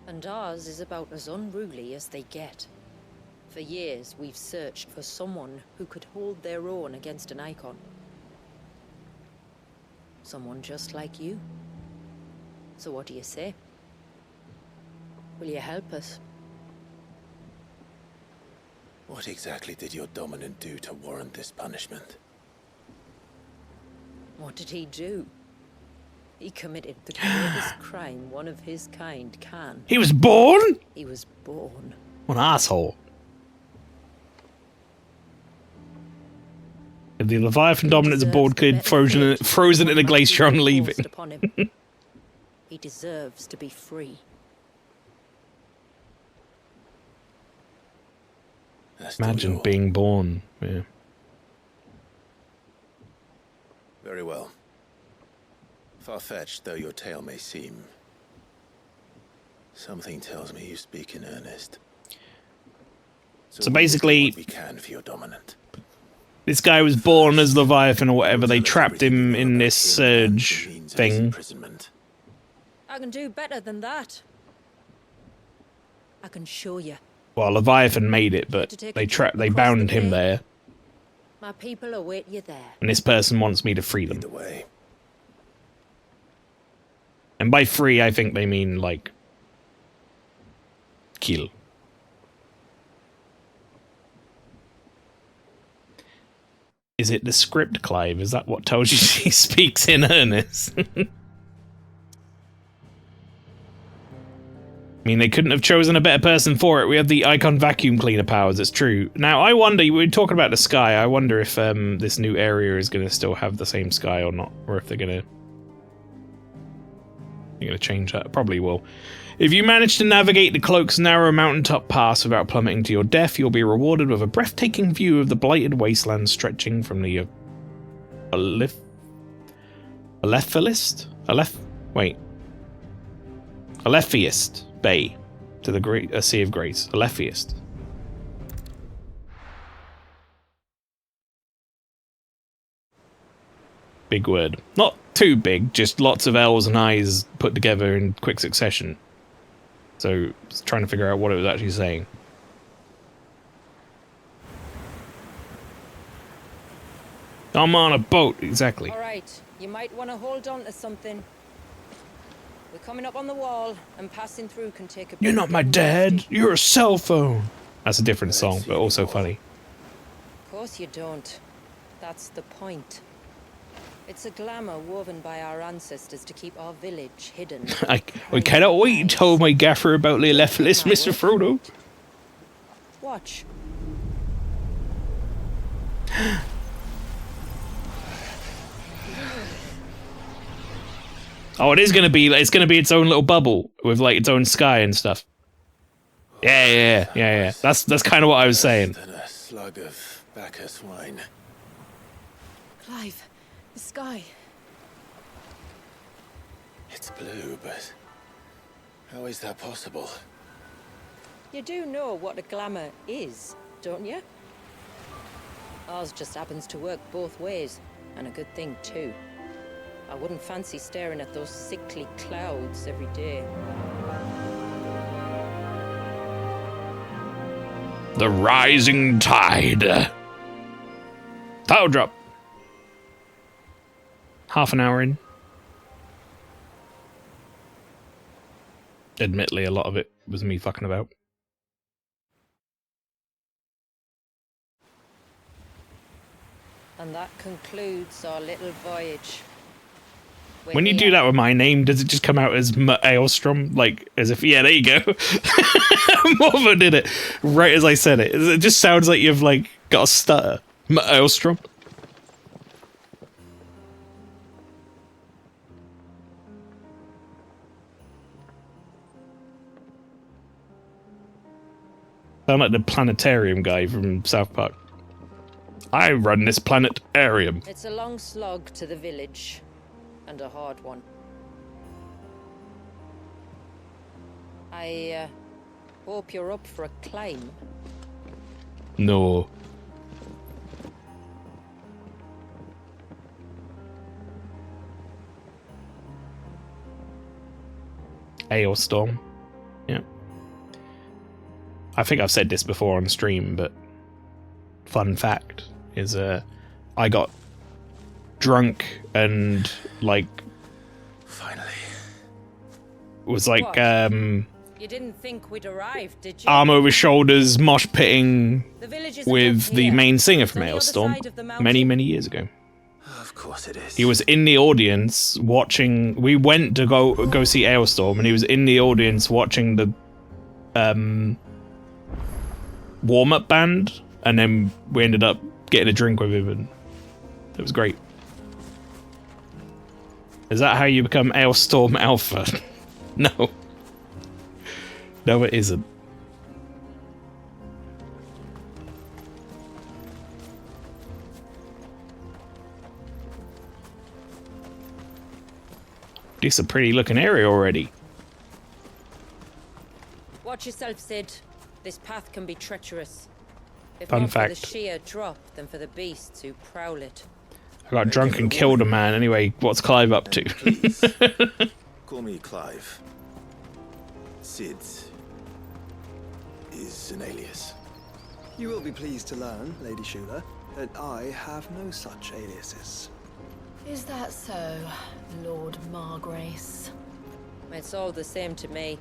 Speaker 4: And ours is about as unruly as they get. For years, we've searched for someone who could hold their own against an icon. Someone just like you. So what do you say? Will you help us?
Speaker 2: What exactly did your dominant do to warrant this punishment?
Speaker 4: What did he do? He committed the greatest crime one of his kind can.
Speaker 1: He was born?
Speaker 4: He was born.
Speaker 1: What an asshole. If the Leviathan dominant's aboard, kid frozen in a glacier on leaving.
Speaker 4: He deserves to be free.
Speaker 1: Imagine being born. Yeah.
Speaker 2: Very well. Far-fetched though your tale may seem, something tells me you speak in earnest.
Speaker 1: So basically,
Speaker 2: we can for your dominant.
Speaker 1: This guy was born as Leviathan or whatever. They trapped him in this surge thing.
Speaker 4: I can do better than that. I can show you.
Speaker 1: Well, Leviathan made it, but they bound him there.
Speaker 4: My people await you there.
Speaker 1: And this person wants me to free them.
Speaker 2: Either way.
Speaker 1: And by free, I think they mean, like, kill. Is it the script, Clive? Is that what tells you she speaks in earnest? I mean, they couldn't have chosen a better person for it. We have the icon vacuum cleaner powers, it's true. Now, I wonder, we were talking about the sky, I wonder if this new area is going to still have the same sky or not, or if they're going to change that. Probably will. If you manage to navigate the cloak's narrow mountaintop pass without plummeting to your death, you'll be rewarded with a breathtaking view of the blighted wasteland stretching from the Alephiest Bay to the Sea of Grace. Alephiest. big word. Not too big, just lots of L's and I's put together in quick succession. So, I was trying to figure out what it was actually saying. I'm on a boat, exactly.
Speaker 4: All right, you might want to hold on to something. We're coming up on the wall, and passing through can take a...
Speaker 1: You're not my dad, you're a cell phone. That's a different song, but also funny.
Speaker 4: Of course you don't. That's the point. It's a glamour woven by our ancestors to keep our village hidden.
Speaker 1: I cannot wait to tell my gaffer about the lefthless Mr. Frodo.
Speaker 4: Watch.
Speaker 1: Oh, it's gonna be its own little bubble with like its own sky and stuff. Yeah. That's kind of what I was saying.
Speaker 2: Than a slug of Bacchus wine.
Speaker 3: Clive, the sky.
Speaker 2: It's blue, but how is that possible?
Speaker 4: You do know what a glamour is, don't you? Ours just happens to work both ways, and a good thing too. I wouldn't fancy staring at those sickly clouds every day.
Speaker 1: The rising tide. Title drop. Half an hour in. Admittedly, a lot of it was me fucking about.
Speaker 4: And that concludes our little voyage.
Speaker 1: When you do that with my name, does it just come out as Maelstrom? Like, as if, yeah, there you go. Morva did it right as I said it. It just sounds like you've, like, got a stutter. Maelstrom. Sound like the planetarium guy from South Park. I run this planetarium.
Speaker 4: It's a long slog to the village. And a hard one. I hope you're up for a climb.
Speaker 1: No. Hailstorm. Yeah. I think I've said this before on stream, but fun fact is I got drunk and like
Speaker 2: finally
Speaker 1: was like
Speaker 4: what? You didn't think we'd arrived, did you?
Speaker 1: Arm over shoulders mosh pitting
Speaker 4: the
Speaker 1: with the main singer from
Speaker 4: on the other
Speaker 1: Hailstorm
Speaker 4: side of the
Speaker 1: many years ago.
Speaker 2: Of course it is.
Speaker 1: He was in the audience watching. We went to go see Hailstorm, and he was in the audience watching the warm-up band, and then we ended up getting a drink with him, and it was great. Is that how you become MaelstromALPHA? No. No, it isn't. This is a pretty looking area already.
Speaker 4: Watch yourself, Sid. This path can be treacherous. If
Speaker 1: Fun
Speaker 4: not
Speaker 1: fact.
Speaker 4: for the sheer drop, then for the beasts who prowl it.
Speaker 1: I got drunk and killed a man. Anyway, what's Clive up to?
Speaker 2: Call me Clive. Sid is an alias.
Speaker 8: You will be pleased to learn, Lady Shula, that I have no such aliases.
Speaker 12: Is that so, Lord Margrace?
Speaker 4: It's all the same to me.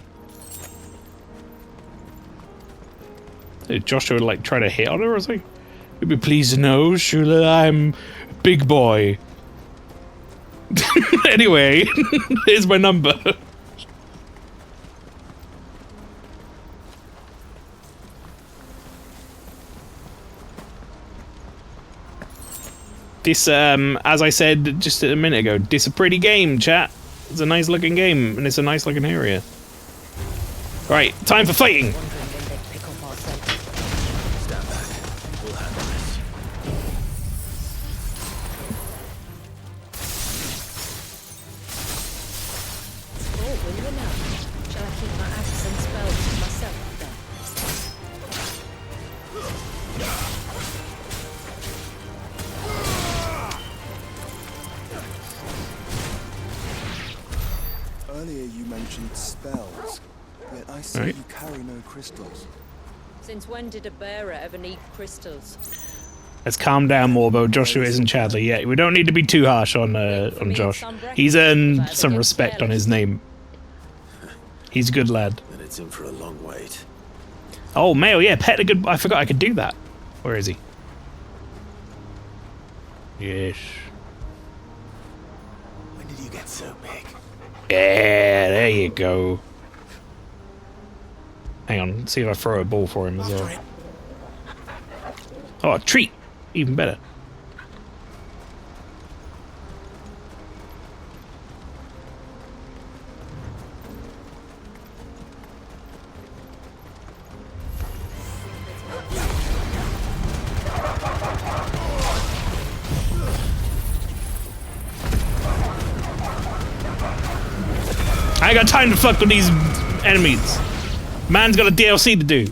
Speaker 1: Did Joshua like try to hit on her or something? You'd be pleased to know, Shula, I'm a big boy. Anyway, here's my number. This, as I said just a minute ago, this a pretty game, chat. It's a nice looking game, and it's a nice looking area. Right, time for fighting!
Speaker 2: Stand back. We'll handle this.
Speaker 4: Oh, will you now? Shall I keep my axe and spells to myself then?
Speaker 8: I see
Speaker 1: Right.
Speaker 8: you carry no crystals.
Speaker 4: Since when did a bearer ever need crystals?
Speaker 1: Let's calm down more, though. Joshua isn't Chadley yet. We don't need to be too harsh on Josh. He's earned some respect on his name. He's a good lad.
Speaker 2: Then it's in for a long wait.
Speaker 1: Oh, Mael, yeah, pet a good... I forgot I could do that. Where is he? Yes.
Speaker 2: When did you get so big?
Speaker 1: Yeah, there you go. Hang on, let's see if I throw a ball for him as well. Oh, a treat! Even better. I ain't got time to fuck with these enemies. Man's got a DLC to do.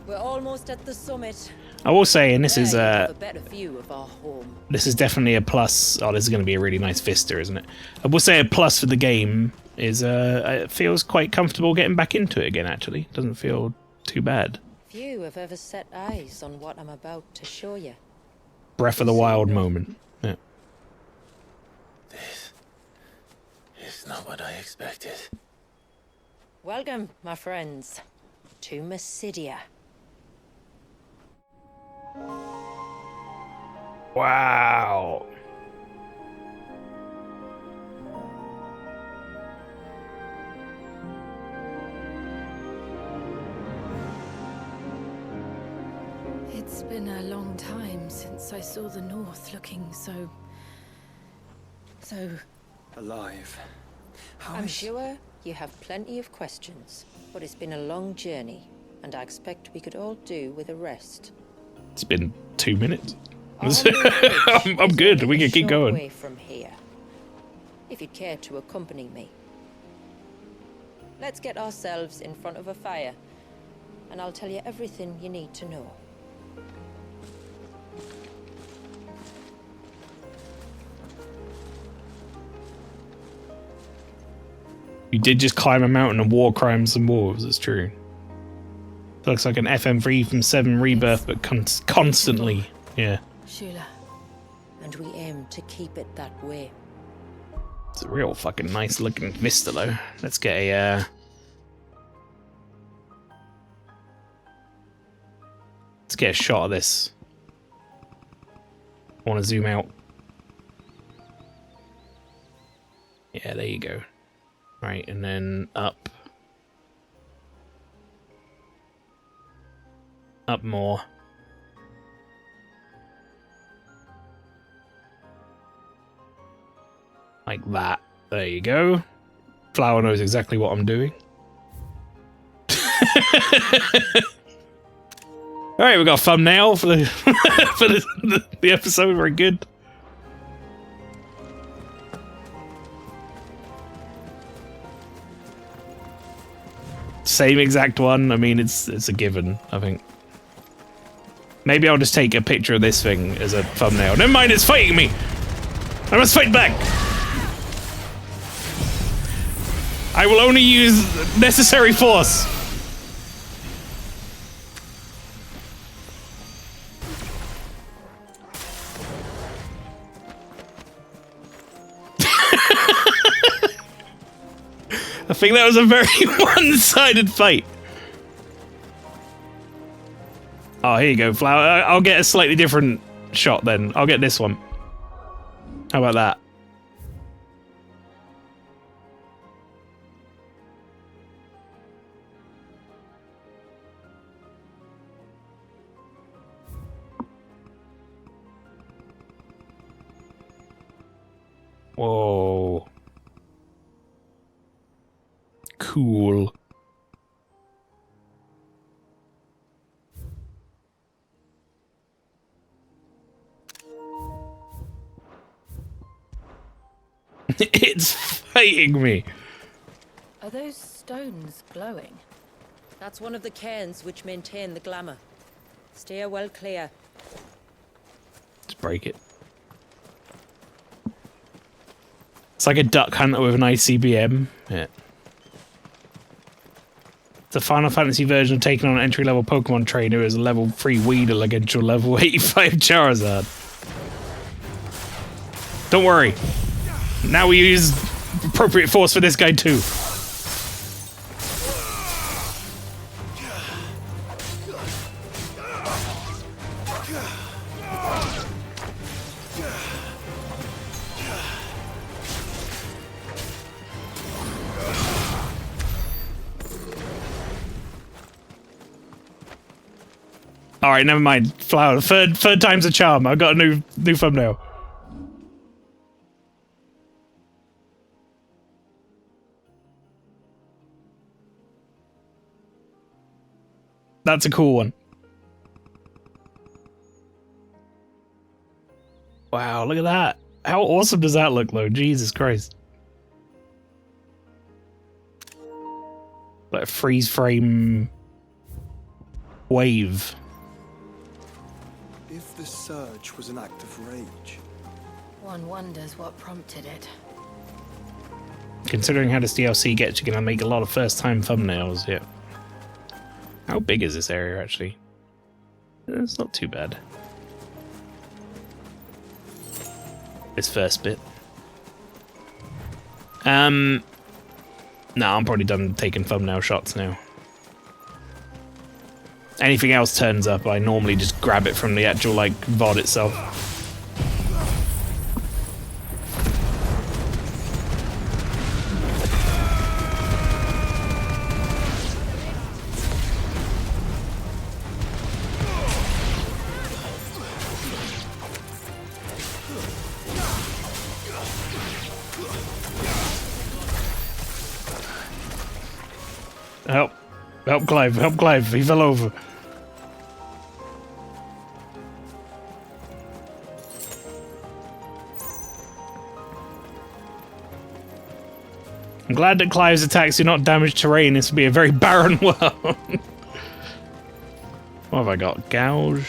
Speaker 4: We're almost at the summit.
Speaker 1: I will say, and this is
Speaker 4: There you have a better view of our home.
Speaker 1: this is definitely a plus. Oh, this is going to be a really nice vista, isn't it? I will say a plus for the game is it feels quite comfortable getting back into it again. Actually, doesn't feel too bad.
Speaker 4: Few have ever set eyes on what I'm about to show you.
Speaker 1: Breath of the Wild moment. Yeah.
Speaker 2: This is not what I expected.
Speaker 4: Welcome, my friends, to Mysidia.
Speaker 1: Wow.
Speaker 12: It's been a long time since I saw the North looking so
Speaker 8: Alive.
Speaker 4: I'm sure you have plenty of questions, but it's been a long journey, and I expect we could all do with a rest.
Speaker 1: It's been 2 minutes.
Speaker 4: On the bridge
Speaker 1: I'm
Speaker 4: is
Speaker 1: good.
Speaker 4: only
Speaker 1: We
Speaker 4: a
Speaker 1: can keep
Speaker 4: short
Speaker 1: going.
Speaker 4: way from here, if you'd care to accompany me. Let's get ourselves in front of a fire, and I'll tell you everything you need to know.
Speaker 1: You did just climb a mountain and war crimes and wolves. It's true. Looks like an FM3 from 7 Rebirth, but constantly. Yeah.
Speaker 12: Shula.
Speaker 4: And we aim to keep it that way.
Speaker 1: It's a real fucking nice looking vista, though. Let's get a. Let's get a shot of this. I want to zoom out. Yeah, there you go. Right, and then up. Up more. Like that. There you go. Flower knows exactly what I'm doing. Alright, we got a thumbnail for the for the episode. Very good. Same exact one. I mean, it's a given, I think. Maybe I'll just take a picture of this thing as a thumbnail. Never mind, it's fighting me! I must fight back! I will only use necessary force! I think that was a very one-sided fight. Oh, here you go, Flower. I'll get a slightly different shot then. I'll get this one. How about that? Whoa. Cool. It's fighting me.
Speaker 12: Are those stones glowing?
Speaker 4: That's one of the cairns which maintain the glamour. Steer well clear.
Speaker 1: Just break it. It's like a duck hunter with an ICBM. Yeah. The Final Fantasy version of taking on an entry-level Pokemon trainer as a level 3 Weedle against your level 85 Charizard. Don't worry. Now we use appropriate force for this guy too. All right, never mind. Flower. Third time's a charm. I got a new thumbnail. That's a cool one. Wow, look at that. How awesome does that look, though? Jesus Christ. Like a freeze frame wave.
Speaker 8: If the surge was an act of rage,
Speaker 12: one wonders what prompted it.
Speaker 1: Considering how this DLC gets, you're gonna make a lot of first-time thumbnails. Yeah. How big is this area actually? It's not too bad. This first bit. No, I'm probably done taking thumbnail shots now. Anything else turns up, I normally just grab it from the actual, like, VOD itself. Help Clive, help Clive, he fell over. I'm glad that Clive's attacks do not damage terrain. This would be a very barren world. What have I got? Gouge?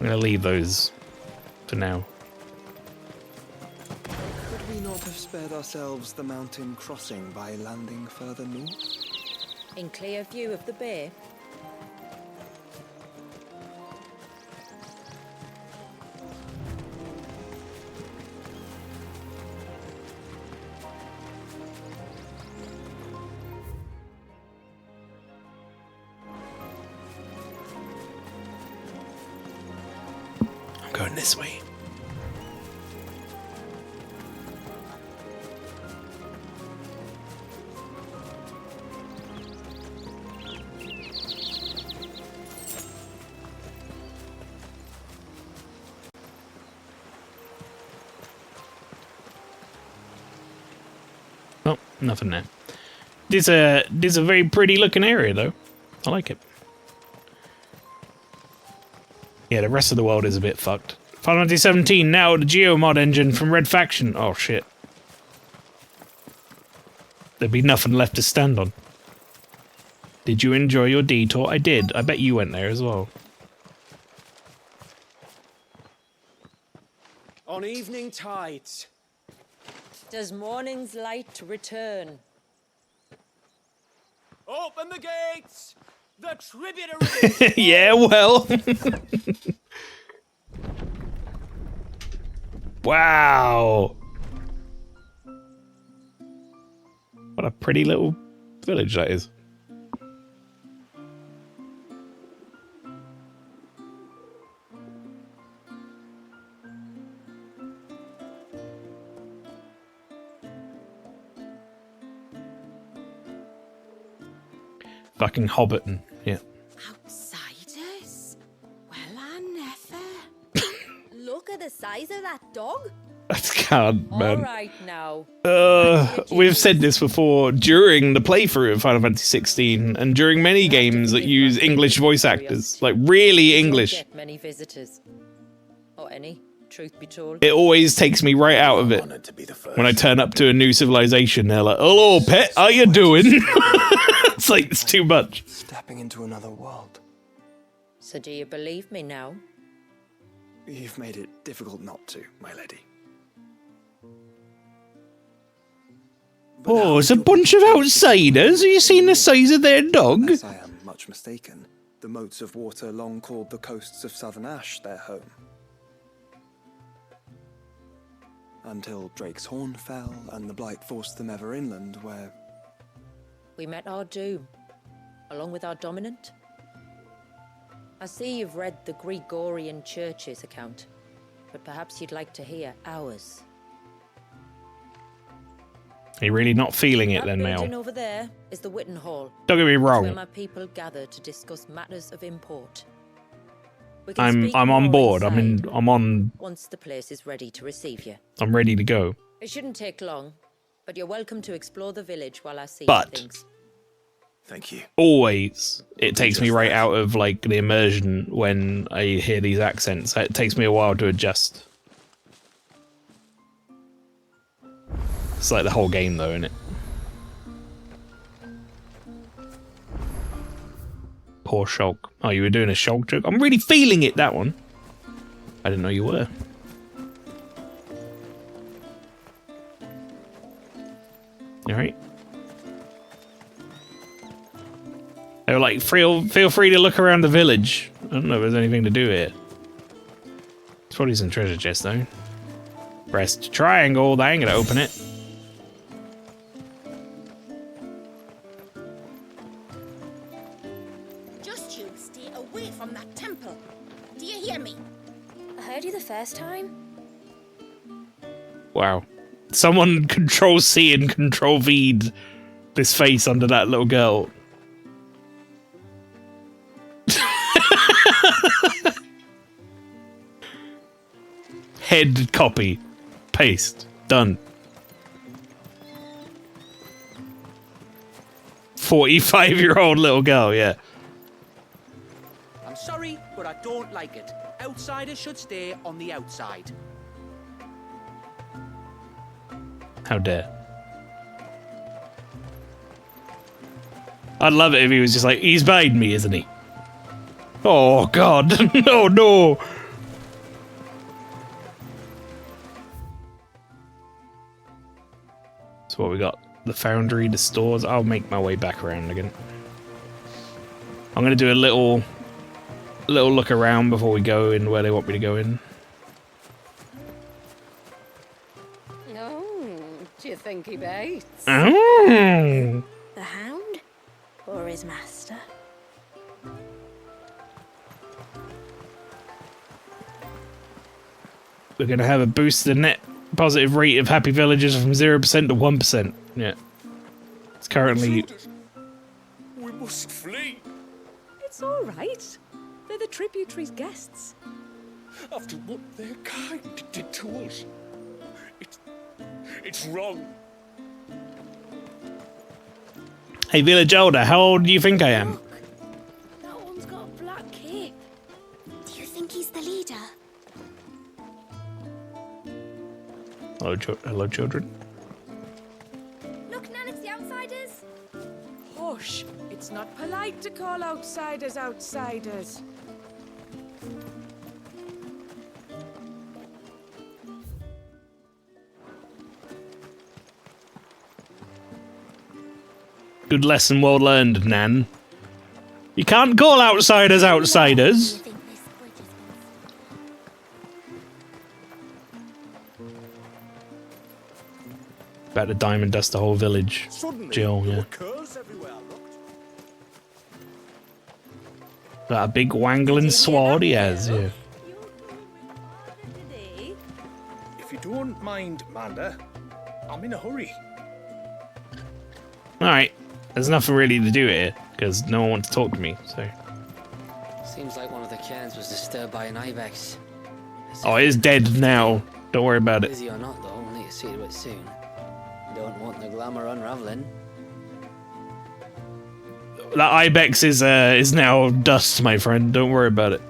Speaker 1: I'm going to leave those for now.
Speaker 8: could we not have spared ourselves the mountain crossing by landing further north?
Speaker 4: In clear view of the bay.
Speaker 1: I'm going this way. Oh, nothing there. This a very pretty looking area though. I like it. Yeah, the rest of the world is a bit fucked. Final Fantasy 17 now the Geomod engine from Red Faction. Oh shit. There'd be nothing left to stand on. Did you enjoy your detour? I did. I bet you went there as well.
Speaker 13: On evening tides.
Speaker 4: Does morning's light return?
Speaker 13: Open the gates! The tributary!
Speaker 1: Yeah, well. Wow. What a pretty little village that is. Fucking Hobbiton, yeah.
Speaker 11: Outsiders? Well, I never. Look at the size of that dog.
Speaker 1: That's can't, man.
Speaker 4: All right now.
Speaker 1: We've said this before during the playthrough of Final Fantasy 16 and during many games that use English voice actors, like really English.
Speaker 4: Don't get many visitors, or any. truth be told.
Speaker 1: It always takes me right out of it. When I turn up to a new civilization, they're like, "Hello, pet, how you doing?" It's like, it's too much.
Speaker 8: Stepping into another world.
Speaker 4: So do you believe me now?
Speaker 8: You've made it difficult not to, my lady.
Speaker 1: Oh, it's a bunch of outsiders. Have you seen the size of their dog?
Speaker 8: Unless I am much mistaken, the moats of water long called the coasts of Southern Ash their home. Until Drake's Horn fell and the Blight forced them ever inland, where...
Speaker 4: We met our doom, along with our dominant. I see you've read the Gregorian Church's account, but perhaps you'd like to hear ours.
Speaker 1: Are you really not feeling it then,
Speaker 4: That
Speaker 1: Mael?
Speaker 4: building over there is the Witten Hall.
Speaker 1: Don't get me
Speaker 4: It's
Speaker 1: wrong.
Speaker 4: where my people gather to discuss matters of import. We can speak
Speaker 1: I'm on
Speaker 4: more
Speaker 1: board.
Speaker 4: inside
Speaker 1: I'm
Speaker 4: once the place is ready to receive you.
Speaker 1: I'm ready to go.
Speaker 4: It shouldn't take long, but you're welcome to explore the village while I see
Speaker 1: But-
Speaker 4: things.
Speaker 2: Thank you.
Speaker 1: Always, it takes me right out of like the immersion when I hear these accents. It takes me a while to adjust. It's like the whole game, though, isn't it? Poor Shulk. Oh, you were doing a Shulk joke? I'm really feeling it, that one. I didn't know you were. You alright? They were like, feel free to look around the village. I don't know if there's anything to do here. There's probably some treasure chest, though. Press triangle, they ain't gonna open it.
Speaker 10: Just you stay away from that temple. Do you hear me?
Speaker 12: I heard you the first time.
Speaker 1: Wow. Someone Control C and Control V'd this face under that little girl. Head copy. Paste. Done. 45-year-old little girl, yeah.
Speaker 13: I'm sorry, but I don't like it. Outsiders should stay on the outside.
Speaker 1: How dare. I'd love it if he was just like, he's made me, isn't he? Oh, God. Oh, no. So what we got? The foundry, the stores. I'll make my way back around again. I'm going to do a little look around before we go in where they want me to go in.
Speaker 11: Oh, do you think he baits?
Speaker 1: Oh.
Speaker 12: The Hound? Or his master?
Speaker 1: We're going to have a boosted net positive rate of happy villagers from 0% to 1%. Yeah. It's currently...
Speaker 6: We must flee.
Speaker 11: It's all right. They're the tributaries' guests.
Speaker 6: After what their kind did to us. It's wrong.
Speaker 1: Hey, village elder, how old do you think I am?
Speaker 12: That one's got a black cape. Do you think he's the leader?
Speaker 1: Hello, children.
Speaker 10: Look, Nan, it's the outsiders.
Speaker 11: Hush. It's not polite to call outsiders outsiders.
Speaker 1: Good lesson well learned, Nan. You can't call outsiders outsiders. About to diamond dust the whole village. Jill, yeah. That a big wangling sword he has, yeah.
Speaker 6: If you don't mind, Manda, I'm in a hurry.
Speaker 1: Alright, there's nothing really to do here, because no one wants to talk to me, so...
Speaker 14: Seems like one of the cairns was disturbed by an ibex.
Speaker 1: Oh, it is dead now. Don't worry about it.
Speaker 14: Busy or not, though, we'll need to see to it soon. Don't want the glamour unraveling.
Speaker 1: That ibex is now dust, my friend. Don't worry about it.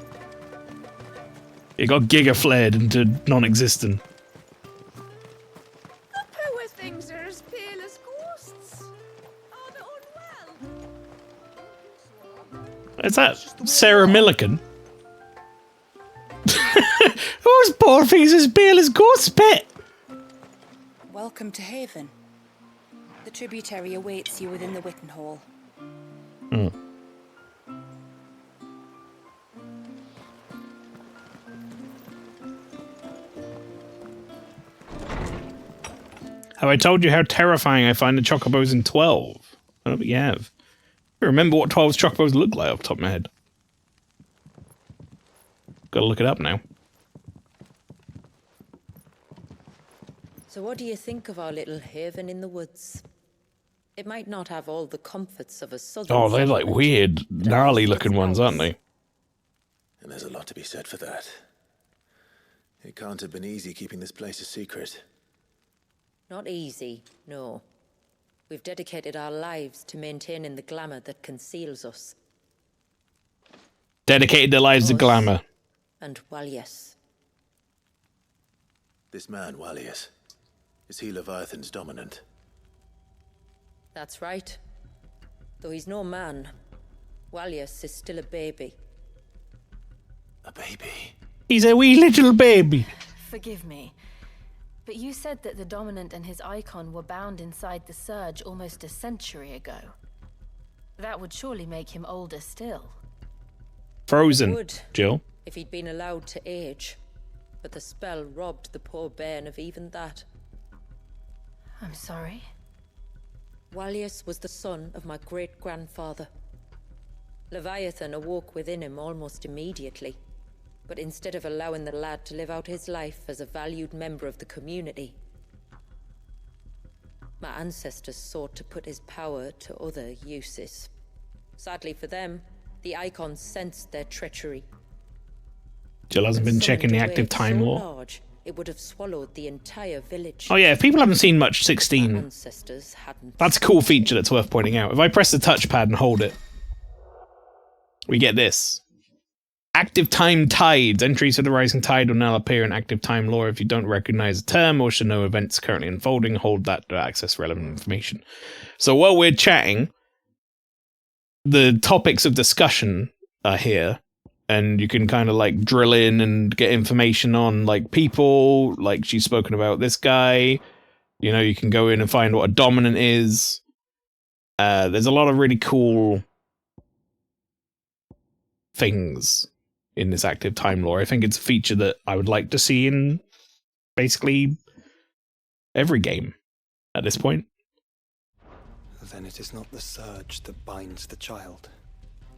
Speaker 1: It got giga flared into non-existent.
Speaker 10: The poor things are as pale as ghosts. Oh, they're unwell.
Speaker 1: Is that Sarah Millican? Those poor things as pale as ghosts, pet.
Speaker 11: Welcome to Haven. The tributary awaits you within the Witten Hall.
Speaker 1: Have I told you how terrifying I find the chocobos in 12? I don't think you have. I remember what 12's chocobos look like off the top of my head. Gotta look it up now.
Speaker 4: So what do you think of our little haven in the woods? It might not have all the comforts of a southern...
Speaker 1: Oh, they're like weird, gnarly looking ones, aren't they?
Speaker 2: And there's a lot to be said for that. It can't have been easy keeping this place a secret.
Speaker 4: Not easy, no. We've dedicated our lives to maintaining the glamour that conceals us.
Speaker 1: Dedicated their lives to glamour.
Speaker 4: And Walyas.
Speaker 2: This man, Walyas, is he Leviathan's dominant?
Speaker 4: That's right. Though he's no man, Walyas is still a baby.
Speaker 2: A baby?
Speaker 1: He's a wee little baby.
Speaker 12: Forgive me, but you said that the Dominant and his icon were bound inside the Surge almost a century ago. That would surely make him older still.
Speaker 1: Frozen,
Speaker 4: Would,
Speaker 1: Jill.
Speaker 4: if he'd been allowed to age. But the spell robbed the poor bairn of even that.
Speaker 12: I'm sorry.
Speaker 4: Walyas was the son of my great-grandfather. Leviathan awoke within him almost immediately. But instead of allowing the lad to live out his life as a valued member of the community, my ancestors sought to put his power to other uses. Sadly for them, the icons sensed their treachery.
Speaker 1: Jill hasn't been checking the active time law.
Speaker 4: Large, it would have swallowed the entire village.
Speaker 1: Oh yeah, if people haven't seen much 16, that's a cool feature that's worth pointing out. If I press the touchpad and hold it, we get this. Active time tides. Entries for the rising tide will now appear in active time lore. If you don't recognize a term or should know events currently unfolding, hold that to access relevant information. So while we're chatting, the topics of discussion are here. And you can kind of like drill in and get information on like people, like she's spoken about this guy. You know, you can go in and find what a dominant is. There's a lot of really cool things in this active time lore. I think it's a feature that I would like to see in basically every game at this point.
Speaker 8: Then it is not the surge that binds the child,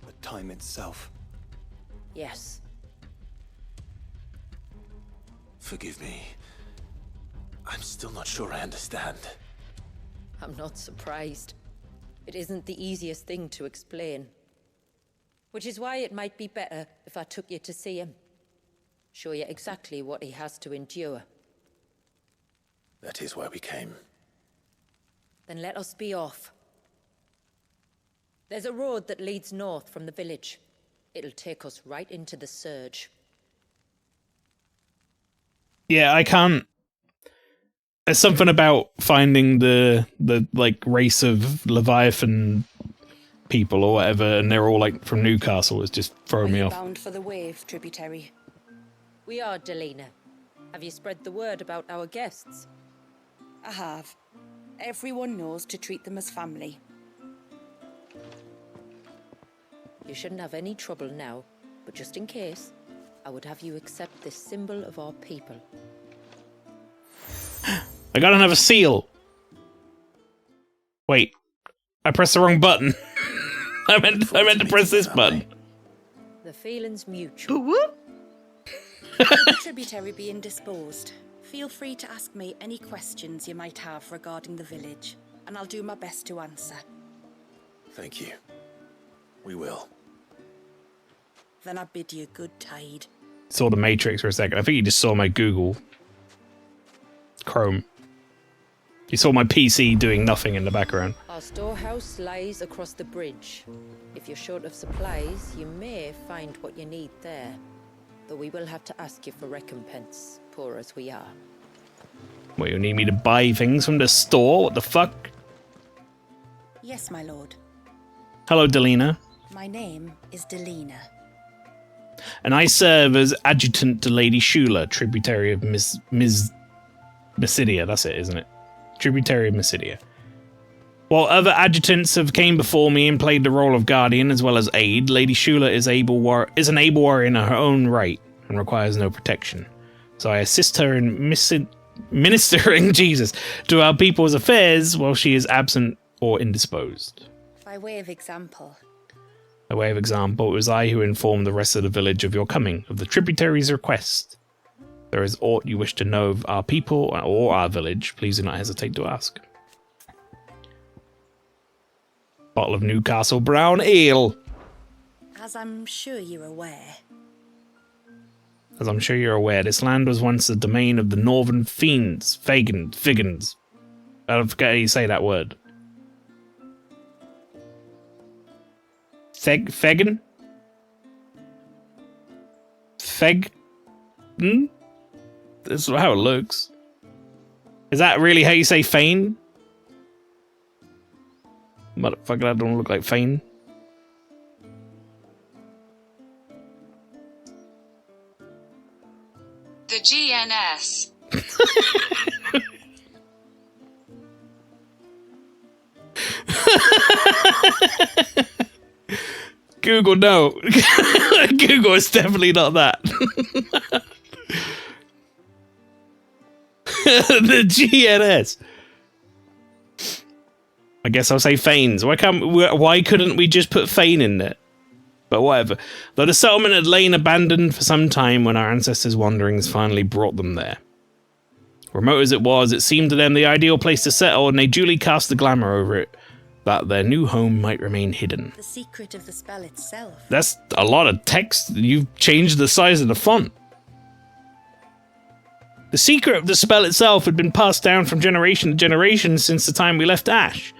Speaker 8: but time itself.
Speaker 4: Yes.
Speaker 2: Forgive me. I'm still not sure I understand.
Speaker 4: I'm not surprised. It isn't the easiest thing to explain. Which is why it might be better if I took you to see him. Show you exactly what he has to endure.
Speaker 2: That is why we came.
Speaker 4: Then let us be off. There's a road that leads north from the village. It'll take us right into the Surge.
Speaker 1: Yeah, I can't. There's something about finding the like race of Leviathan people or whatever, and they're all like from Newcastle. It's just throwing me off.
Speaker 11: Bound for the wave tributary.
Speaker 4: We are, Delina. Have you spread the word about our guests?
Speaker 11: I have. Everyone knows to treat them as family.
Speaker 4: You shouldn't have any trouble now, but just in case, I would have you accept this symbol of our people.
Speaker 1: I got another seal. Wait, I pressed the wrong button. I meant to press this button.
Speaker 4: The feeling's mutual.
Speaker 11: The tributary being disposed, feel free to ask me any questions you might have regarding the village, and I'll do my best to answer.
Speaker 2: Thank you. We will.
Speaker 11: Then I bid you good tide.
Speaker 1: Saw the Matrix for a second. I think you just saw my Google Chrome. You saw my PC doing nothing in the background.
Speaker 4: Our storehouse lies across the bridge. If you're short of supplies, you may find what you need there. though we will have to ask you for recompense, poor as we are.
Speaker 1: What, you need me to buy things from the store? What the fuck?
Speaker 11: Yes, my lord.
Speaker 1: Hello, Delina.
Speaker 11: My name is Delina.
Speaker 1: And I serve as adjutant to Lady Shula, tributary of Miss Mysidia. That's it, isn't it? Tributary of Mysidia. While other adjutants have came before me and played the role of guardian as well as aid, Lady Shula is an able warrior in her own right and requires no protection. So I assist her in ministering Jesus to our people's affairs while she is absent or indisposed.
Speaker 11: By way of example.
Speaker 1: By way of example, it was I who informed the rest of the village of your coming, of the tributary's request. If there is aught you wish to know of our people or our village, please do not hesitate to ask. Bottle of Newcastle Brown Ale.
Speaker 11: As I'm sure you're aware.
Speaker 1: As I'm sure you're aware, this land was once the domain of the northern fiends, Fagans. I don't forget how you say that word. Fagin? That's how it looks. Is that really how you say Fane? Motherfucker, that don't look like Fane.
Speaker 15: The GNS.
Speaker 1: Google, no. Google is definitely not that. The GNS. I guess I'll say Fanes. Why couldn't we just put Fane in there? But whatever. Though the settlement had lain abandoned for some time when our ancestors' wanderings finally brought them there. Remote as it was, it seemed to them the ideal place to settle, and they duly cast the glamour over it, that their new home might remain hidden.
Speaker 11: The secret of the spell itself.
Speaker 1: That's a lot of text. You've changed the size of the font. The secret of the spell itself had been passed down from generation to generation since the time we left Ash.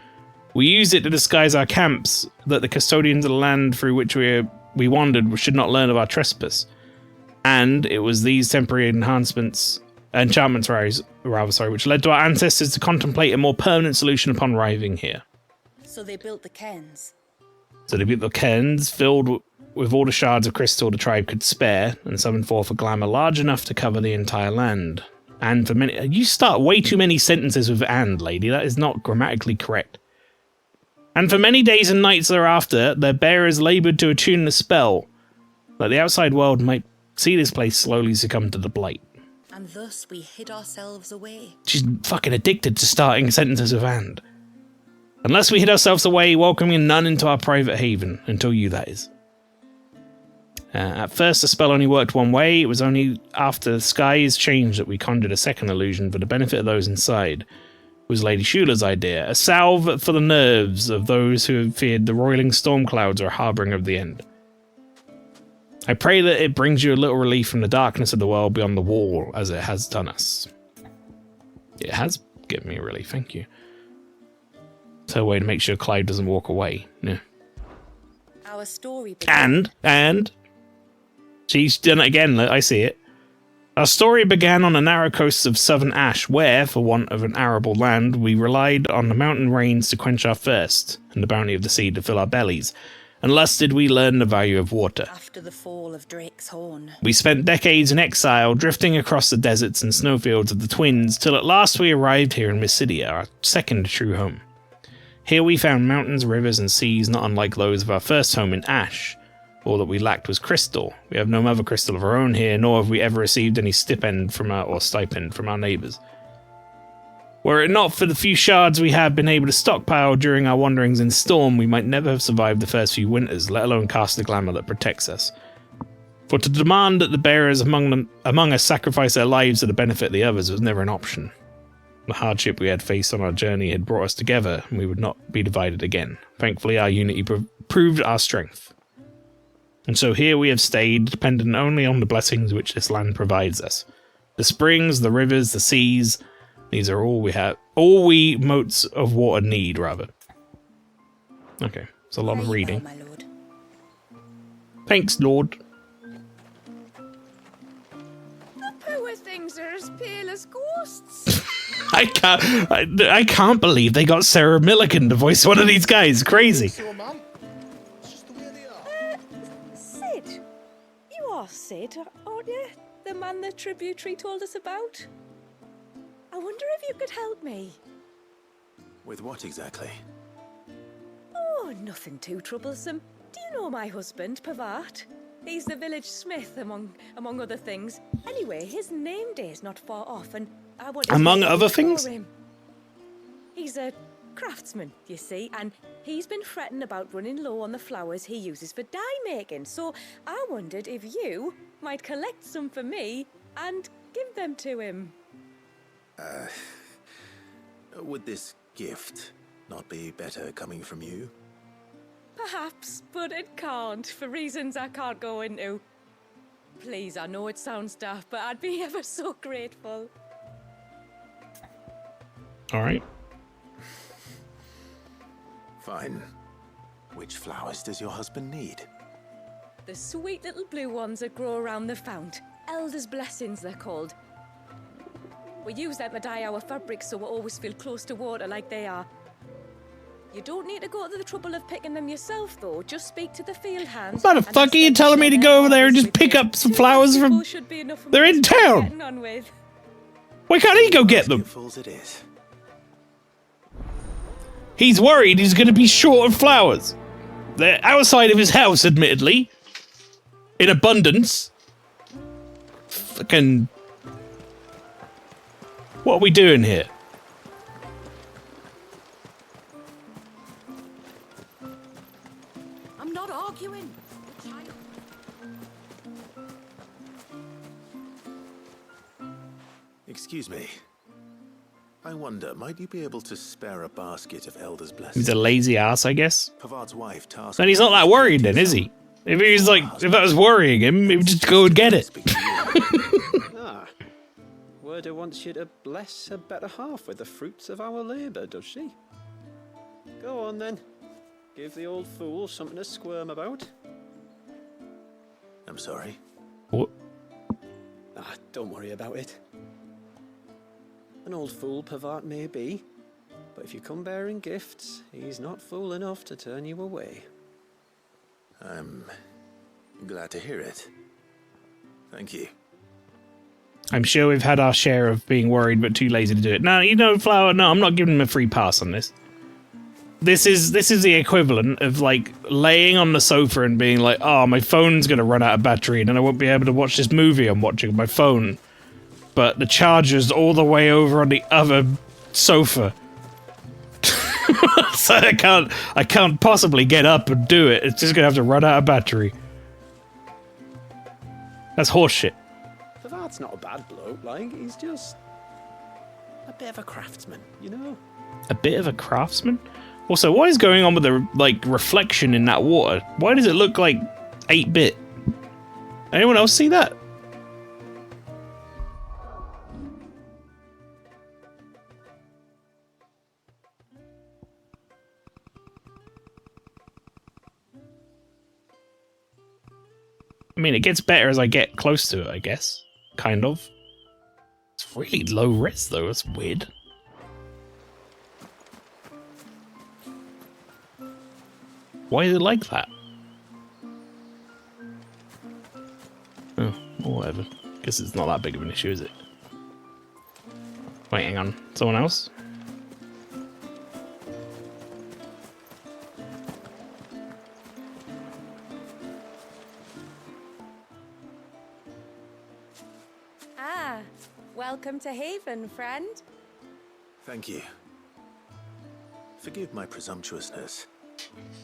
Speaker 1: We used it to disguise our camps, that the custodians of the land through which we wandered should not learn of our trespass. And it was these temporary enchantments, which led to our ancestors to contemplate a more permanent solution upon arriving here.
Speaker 11: So they built the cairns.
Speaker 1: So they built the cairns, filled with all the shards of crystal the tribe could spare, and summoned forth a glamour large enough to cover the entire land. And for many... You start way too many sentences with "and", lady. That is not grammatically correct. And for many days and nights thereafter, their bearers laboured to attune the spell, that the outside world might see this place slowly succumb to the blight.
Speaker 11: And thus we hid ourselves away.
Speaker 1: She's fucking addicted to starting sentences with "and". Unless we hid ourselves away, welcoming none into our private haven, until you, that is. At first, the spell only worked one way. It was only after the skies changed that we conjured a second illusion for the benefit of those inside. It was Lady Shula's idea, a salve for the nerves of those who have feared the roiling storm clouds or harbouring of the end. I pray that it brings you a little relief from the darkness of the world beyond the wall, as it has done us. It has given me a relief, thank you. It's her way to make sure Clive doesn't walk away. Yeah.
Speaker 11: Our story began.
Speaker 1: And she's done it again. I see it. Our story began on the narrow coasts of southern Ash, where, for want of an arable land, we relied on the mountain rains to quench our thirst, and the bounty of the sea to fill our bellies. And thus did we learn the value of water.
Speaker 11: After the fall of Drake's Horn.
Speaker 1: We spent decades in exile, drifting across the deserts and snowfields of the Twins, till at last we arrived here in Mysidia, our second true home. Here we found mountains, rivers, and seas not unlike those of our first home in Ash. All that we lacked was crystal. We have no mother crystal of our own here, nor have we ever received any stipend from our neighbours. Were it not for the few shards we have been able to stockpile during our wanderings in storm, we might never have survived the first few winters, let alone cast the glamour that protects us. For to demand that the bearers among us sacrifice their lives to the benefit of the others was never an option. The hardship we had faced on our journey had brought us together, and we would not be divided again. Thankfully, our unity proved our strength. And so here we have stayed, dependent only on the blessings which this land provides us. The springs, the rivers, the seas, these are all we have. All we motes of water need, rather. Okay, it's a lot of reading.
Speaker 11: My lord.
Speaker 1: Thanks, Lord.
Speaker 10: ghosts.
Speaker 1: I can't believe they got Sarah Millican to voice one of these guys. Crazy.
Speaker 11: Sid, you are Sid, aren't you? The man the tributary told us about. I wonder if you could help me.
Speaker 2: With what exactly?
Speaker 11: Oh, nothing too troublesome. Do you know my husband, Pavat? He's the village smith, among other things. Anyway, his name day's not far off, and I want to
Speaker 1: among other things?
Speaker 11: him. He's a craftsman, you see, and he's been fretting about running low on the flowers he uses for dye making. So I wondered if you might collect some for me and give them to him.
Speaker 2: Would this gift not be better coming from you?
Speaker 11: Perhaps, but it can't, for reasons I can't go into. Please, I know it sounds daft, but I'd be ever so grateful.
Speaker 1: All right.
Speaker 2: Fine. Which flowers does your husband need?
Speaker 11: The sweet little blue ones that grow around the fount. Elder's blessings, they're called. We use them to dye our fabrics so we always feel close to water like they are. You don't need to go to the trouble of picking them yourself, though. Just speak to the field hands.
Speaker 1: Why the fuck are you telling me to go over there and just pick up some flowers from... They're in town! Why can't he go get them? He's worried he's going to be short of flowers. They're outside of his house, admittedly. In abundance. Fucking... What are we doing here?
Speaker 10: I'm not arguing.
Speaker 2: Excuse me. I wonder, might you be able to spare a basket of Elder's blessings?
Speaker 1: He's a lazy ass, I guess.
Speaker 2: Pavar's wife tasked.
Speaker 1: Then he's not that worried then, is he? If he was like, if that was worrying him, he would just go and get it.
Speaker 8: Werda wants you to bless her better half with the fruits of our labour, does she? Go on then. Give the old fool something to squirm about.
Speaker 2: I'm sorry.
Speaker 1: What?
Speaker 8: Don't worry about it. An old fool Pavat may be, but if you come bearing gifts, he's not fool enough to turn you away.
Speaker 2: I'm glad to hear it. Thank you.
Speaker 1: I'm sure we've had our share of being worried but too lazy to do it. No, you know, Flower, no, I'm not giving him a free pass on this. This is the equivalent of, like, laying on the sofa and being like, oh, my phone's gonna run out of battery and then I won't be able to watch this movie I'm watching on my phone. But the charger's all the way over on the other sofa. So I can't possibly get up and do it. It's just gonna have to run out of battery. That's horseshit.
Speaker 8: Pavat's not a bad bloke, like, he's just a bit of a craftsman, you know?
Speaker 1: A bit of a craftsman? Also, what is going on with the, like, reflection in that water? Why does it look like 8-bit? Anyone else see that? I mean, it gets better as I get close to it, I guess. Kind of. It's really low res, though. It's weird. Why is it like that? Oh, well, whatever. Guess it's not that big of an issue, is it? Wait, hang on. Someone else?
Speaker 11: Welcome to Haven, friend.
Speaker 2: Thank you. Forgive my presumptuousness,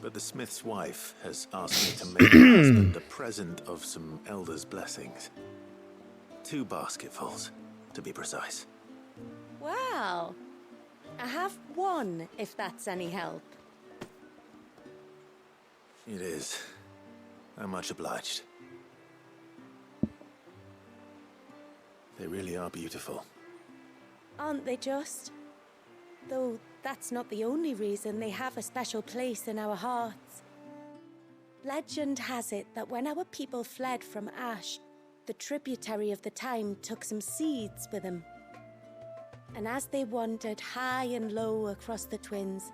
Speaker 2: but the smith's wife has asked me to make her husband a present of some Elder's blessings. 2 basketfuls, to be precise.
Speaker 11: Well, I have 1, if that's any help.
Speaker 2: It is. I'm much obliged. They really are beautiful.
Speaker 11: Aren't they just? Though that's not the only reason they have a special place in our hearts. Legend has it that when our people fled from Ash, the tributary of the time took some seeds with them.
Speaker 16: And as they wandered high and low across the Twins,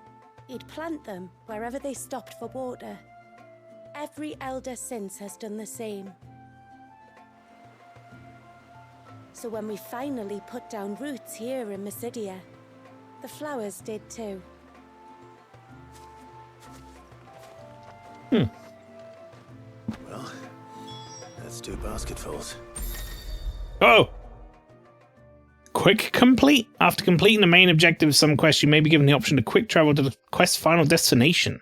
Speaker 16: he'd plant them wherever they stopped for water. Every elder since has done the same. So when we finally put down roots here in Mysidia, the flowers did too.
Speaker 2: Well, that's 2 basketfuls.
Speaker 1: Oh! Quick complete. After completing the main objective of some quest, you may be given the option to quick travel to the quest's final destination.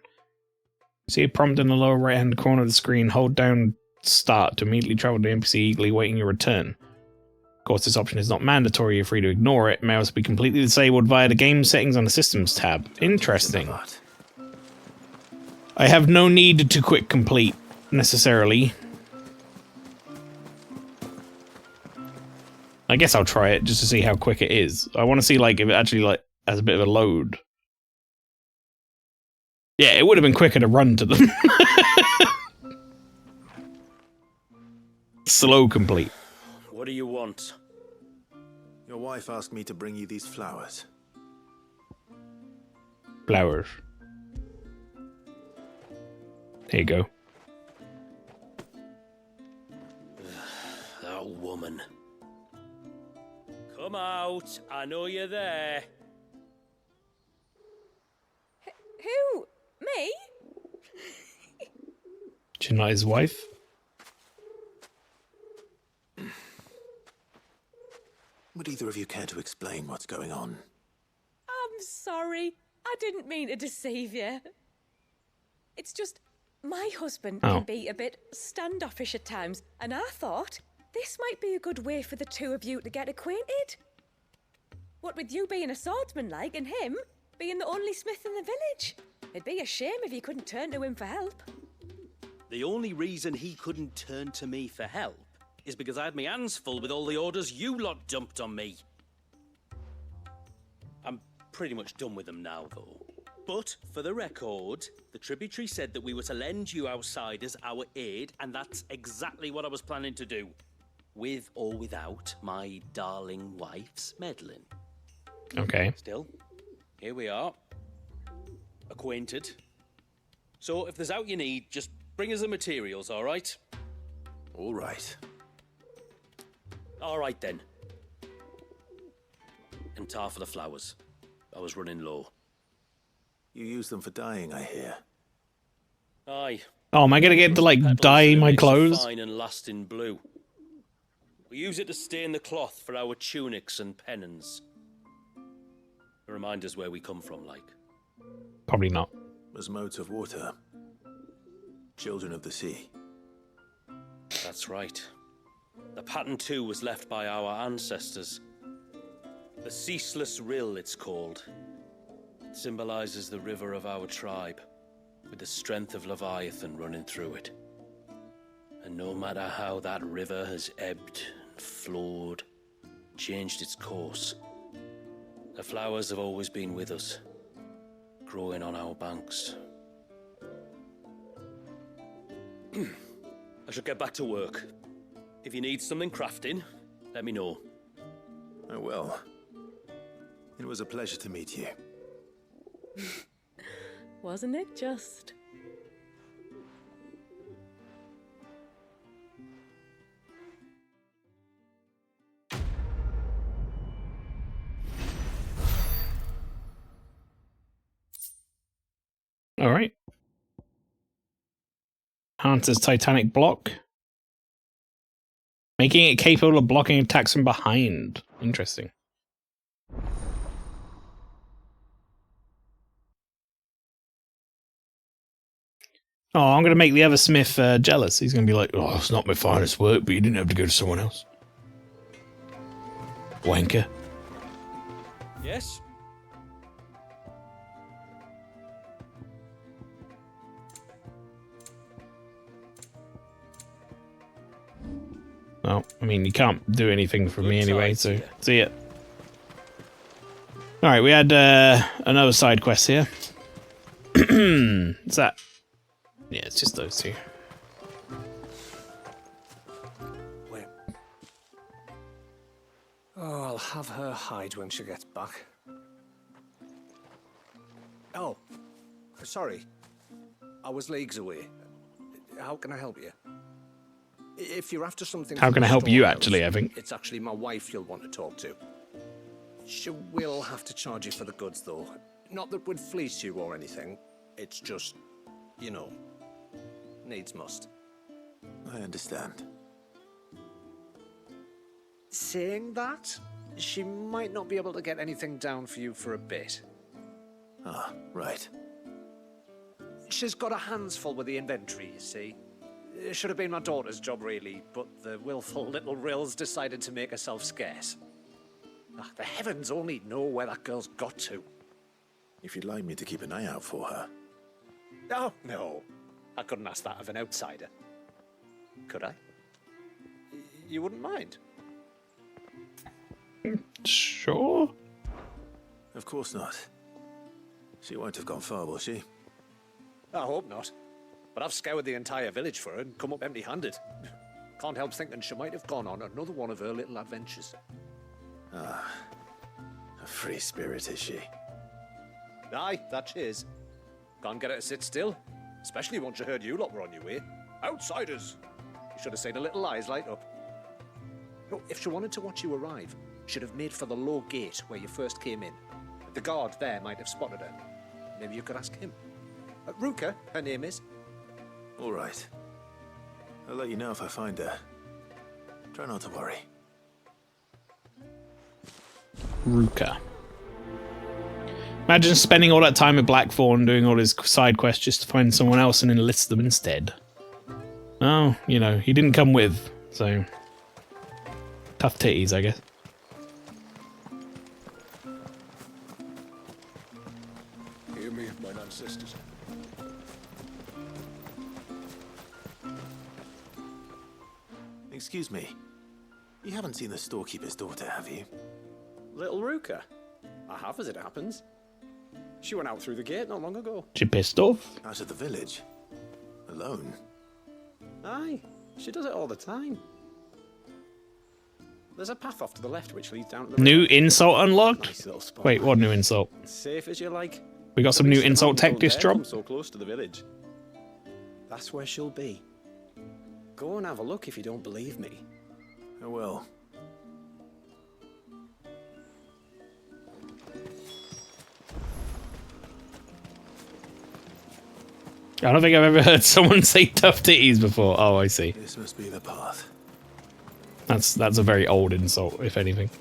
Speaker 1: See a prompt in the lower right-hand corner of the screen. Hold down start to immediately travel to the NPC eagerly waiting your return. Of course, this option is not mandatory. You're free to ignore it. It may also be completely disabled via the game settings on the systems tab. Interesting. I have no need to quick complete, necessarily. I guess I'll try it just to see how quick it is. I want to see like if it actually like has a bit of a load. Yeah, it would have been quicker to run to them. Slow complete.
Speaker 9: What do you want?
Speaker 2: Your wife asked me to bring you these flowers.
Speaker 1: Flowers. There you go.
Speaker 9: That woman. Come out. I know you're there.
Speaker 11: Who? Me?
Speaker 1: She's not his wife?
Speaker 2: Would either of you care to explain what's going on?
Speaker 11: I'm sorry. I didn't mean to deceive you. It's just my husband can be a bit standoffish at times, and I thought this might be a good way for the two of you to get acquainted. What with you being a swordsman like, and him being the only smith in the village. It'd be a shame if you couldn't turn to him for help.
Speaker 13: The only reason he couldn't turn to me for help is because I had my hands full with all the orders you lot dumped on me. I'm pretty much done with them now, though. But, for the record, the tributary said that we were to lend you outsiders our aid, and that's exactly what I was planning to do. With or without my darling wife's meddling.
Speaker 1: Okay.
Speaker 13: Still, here we are. Acquainted. So, if there's out you need, just bring us the materials, all right?
Speaker 2: All right.
Speaker 13: All right, then. And tar for the flowers. I was running low.
Speaker 2: You use them for dyeing, I hear.
Speaker 13: Aye.
Speaker 1: Oh, am I gonna get to like dye my clothes?
Speaker 13: Fine and lasting blue. We use it to stain the cloth for our tunics and pennons. To remind us where we come from, like.
Speaker 1: Probably not.
Speaker 2: As modes of water. Children of the sea.
Speaker 13: That's right. The pattern too was left by our ancestors. The Ceaseless Rill, it's called. It symbolizes the river of our tribe, with the strength of Leviathan running through it. And no matter how that river has ebbed and flowed, changed its course, the flowers have always been with us, growing on our banks. I should get back to work. If you need something crafting, let me know.
Speaker 2: Oh, well. It was a pleasure to meet you.
Speaker 11: Wasn't it just?
Speaker 1: All right. Hunter's Titanic block. Making it capable of blocking attacks from behind. Interesting. Oh, I'm going to make the other smith jealous. He's going to be like, oh, it's not my finest work, but you didn't have to go to someone else. Wanker.
Speaker 13: Yes?
Speaker 1: Well, I mean, you can't do anything for me anyway, so see ya. Alright, we had another side quest here. What's that? Yeah, it's just those two.
Speaker 8: Where? Oh, I'll
Speaker 17: have her hide when she gets back. Oh, sorry. I was leagues away. How can I help you? If you're after something...
Speaker 1: How can I help you, actually, I think?
Speaker 17: It's actually my wife you'll want to talk to. She will have to charge you for the goods, though. Not that we'd fleece you or anything. It's just, you know, needs must.
Speaker 2: I understand.
Speaker 17: Saying that, she might not be able to get anything down for you for a bit.
Speaker 2: Ah, right.
Speaker 17: She's got her hands full with the inventory, you see. It should have been my daughter's job, really, but the willful little Rills decided to make herself scarce. The heavens only know where that girl's got to.
Speaker 2: If you'd like me to keep an eye out for her.
Speaker 17: Oh, no. I couldn't ask that of an outsider. Could I? You wouldn't mind?
Speaker 1: Sure.
Speaker 2: Of course not. She won't have gone far, will she?
Speaker 17: I hope not. But I've scoured the entire village for her and come up empty-handed. Can't help thinking she might have gone on another one of her little adventures.
Speaker 2: Ah, a free spirit is she?
Speaker 17: Aye, that she is. Can't get her to sit still, especially once she heard you lot were on your way. Outsiders! You should have seen her little eyes light up. No, if she wanted to watch you arrive, she'd have made for the low gate where you first came in. The guard there might have spotted her. Maybe you could ask him. Ruka, her name is.
Speaker 2: All right. I'll let you know if I find her. Try not to worry.
Speaker 1: Ruka. Imagine spending all that time at Blackthorn doing all his side quests just to find someone else and enlist them instead. Oh, you know, he didn't come with, so... Tough titties, I guess.
Speaker 6: Hear me, mine ancestors.
Speaker 2: Excuse me. You haven't seen the storekeeper's daughter, have you?
Speaker 18: Little Ruka? I have, as it happens. She went out through the gate not long ago.
Speaker 1: She pissed off?
Speaker 2: Out of the village? Alone?
Speaker 18: Aye, she does it all the time. There's a path off to the left which leads down to the
Speaker 1: New
Speaker 18: river.
Speaker 1: insult unlocked?
Speaker 18: Nice little spot.
Speaker 1: Wait, what new insult?
Speaker 18: Safe as you like.
Speaker 1: We got some new insult tech this job?
Speaker 18: So close to the village. That's where she'll be. Go and have a look if you don't believe me.
Speaker 2: I will.
Speaker 1: I don't think I've ever heard someone say tough titties before. Oh, I see.
Speaker 2: This must be the path.
Speaker 1: That's a very old insult, if anything.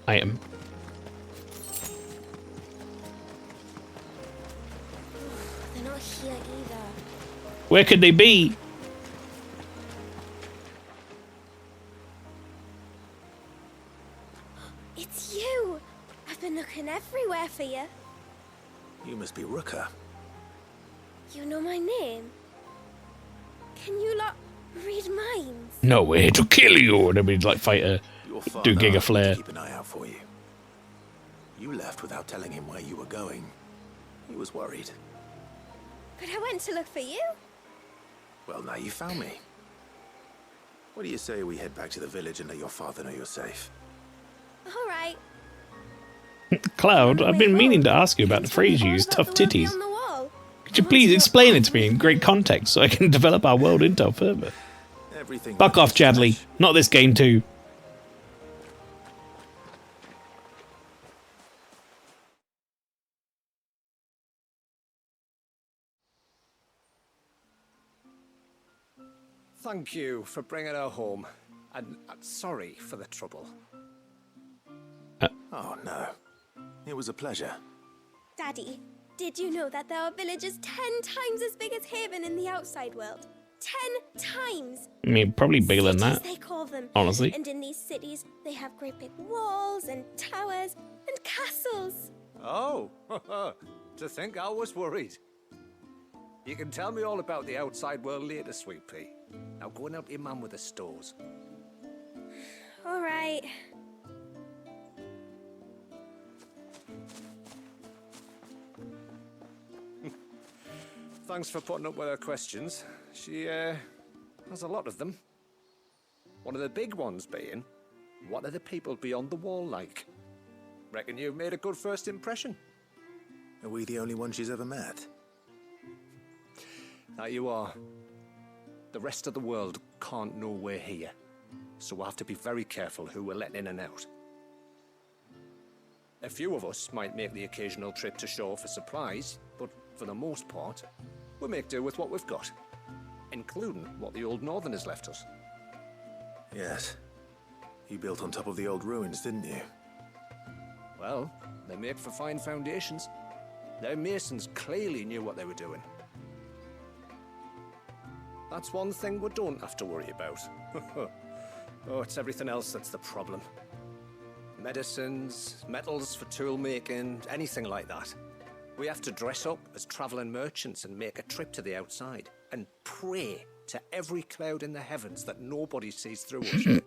Speaker 1: Item.
Speaker 16: They're not here either.
Speaker 1: Where could they be?
Speaker 16: It's you! I've been looking everywhere for you.
Speaker 2: You must be Ruka.
Speaker 16: You know my name? Can you lot read minds?
Speaker 1: No way to kill you! And then we'd like fight a
Speaker 2: Your
Speaker 1: do
Speaker 2: father
Speaker 1: Giga
Speaker 2: asked me
Speaker 1: Flare.
Speaker 2: to keep an eye out for you. You left without telling him where you were going. He was worried.
Speaker 16: But I went to look for you.
Speaker 2: Well, now you found me. What do you say we head back to the village and let your father know you're safe?
Speaker 16: All right.
Speaker 1: Cloud, I've been meaning to ask you about the phrase you used, tough titties. Could you please explain it to me in great context so I can develop our world intel further?
Speaker 2: Everything.
Speaker 1: Buck off, Chadley. Not this game too.
Speaker 17: Thank you for bringing her home. And sorry for the trouble.
Speaker 2: Oh, no. It was a pleasure.
Speaker 16: Daddy, did you know that there are villages 10 times as big as Haven in the outside world? 10 times!
Speaker 1: I mean, probably bigger than that.
Speaker 16: They call them.
Speaker 1: Honestly.
Speaker 16: And in these cities, they have great big walls and towers and castles.
Speaker 17: Oh, to think I was worried. You can tell me all about the outside world later, Sweet Pea. Now go and help your mum with the stores.
Speaker 16: All right.
Speaker 17: thanks for putting up with her questions. She, has a lot of them. One of the big ones being, what are the people beyond the wall like? Reckon you've made a good first impression.
Speaker 2: Are we the only one she's ever met?
Speaker 17: That you are. The rest of the world can't know we're here, so we'll have to be very careful who we're letting in and out. A few of us might make the occasional trip to shore for supplies, but for the most part, we'll make do with what we've got, including what the old Northerners left us.
Speaker 2: Yes. You built on top of the old ruins, didn't you?
Speaker 17: Well, they make for fine foundations. Their masons clearly knew what they were doing. That's one thing we don't have to worry about. Oh, it's everything else that's the problem. Medicines, metals for tool making, anything like that. We have to dress up as traveling merchants and make a trip to the outside and pray to every cloud in the heavens that nobody sees through us.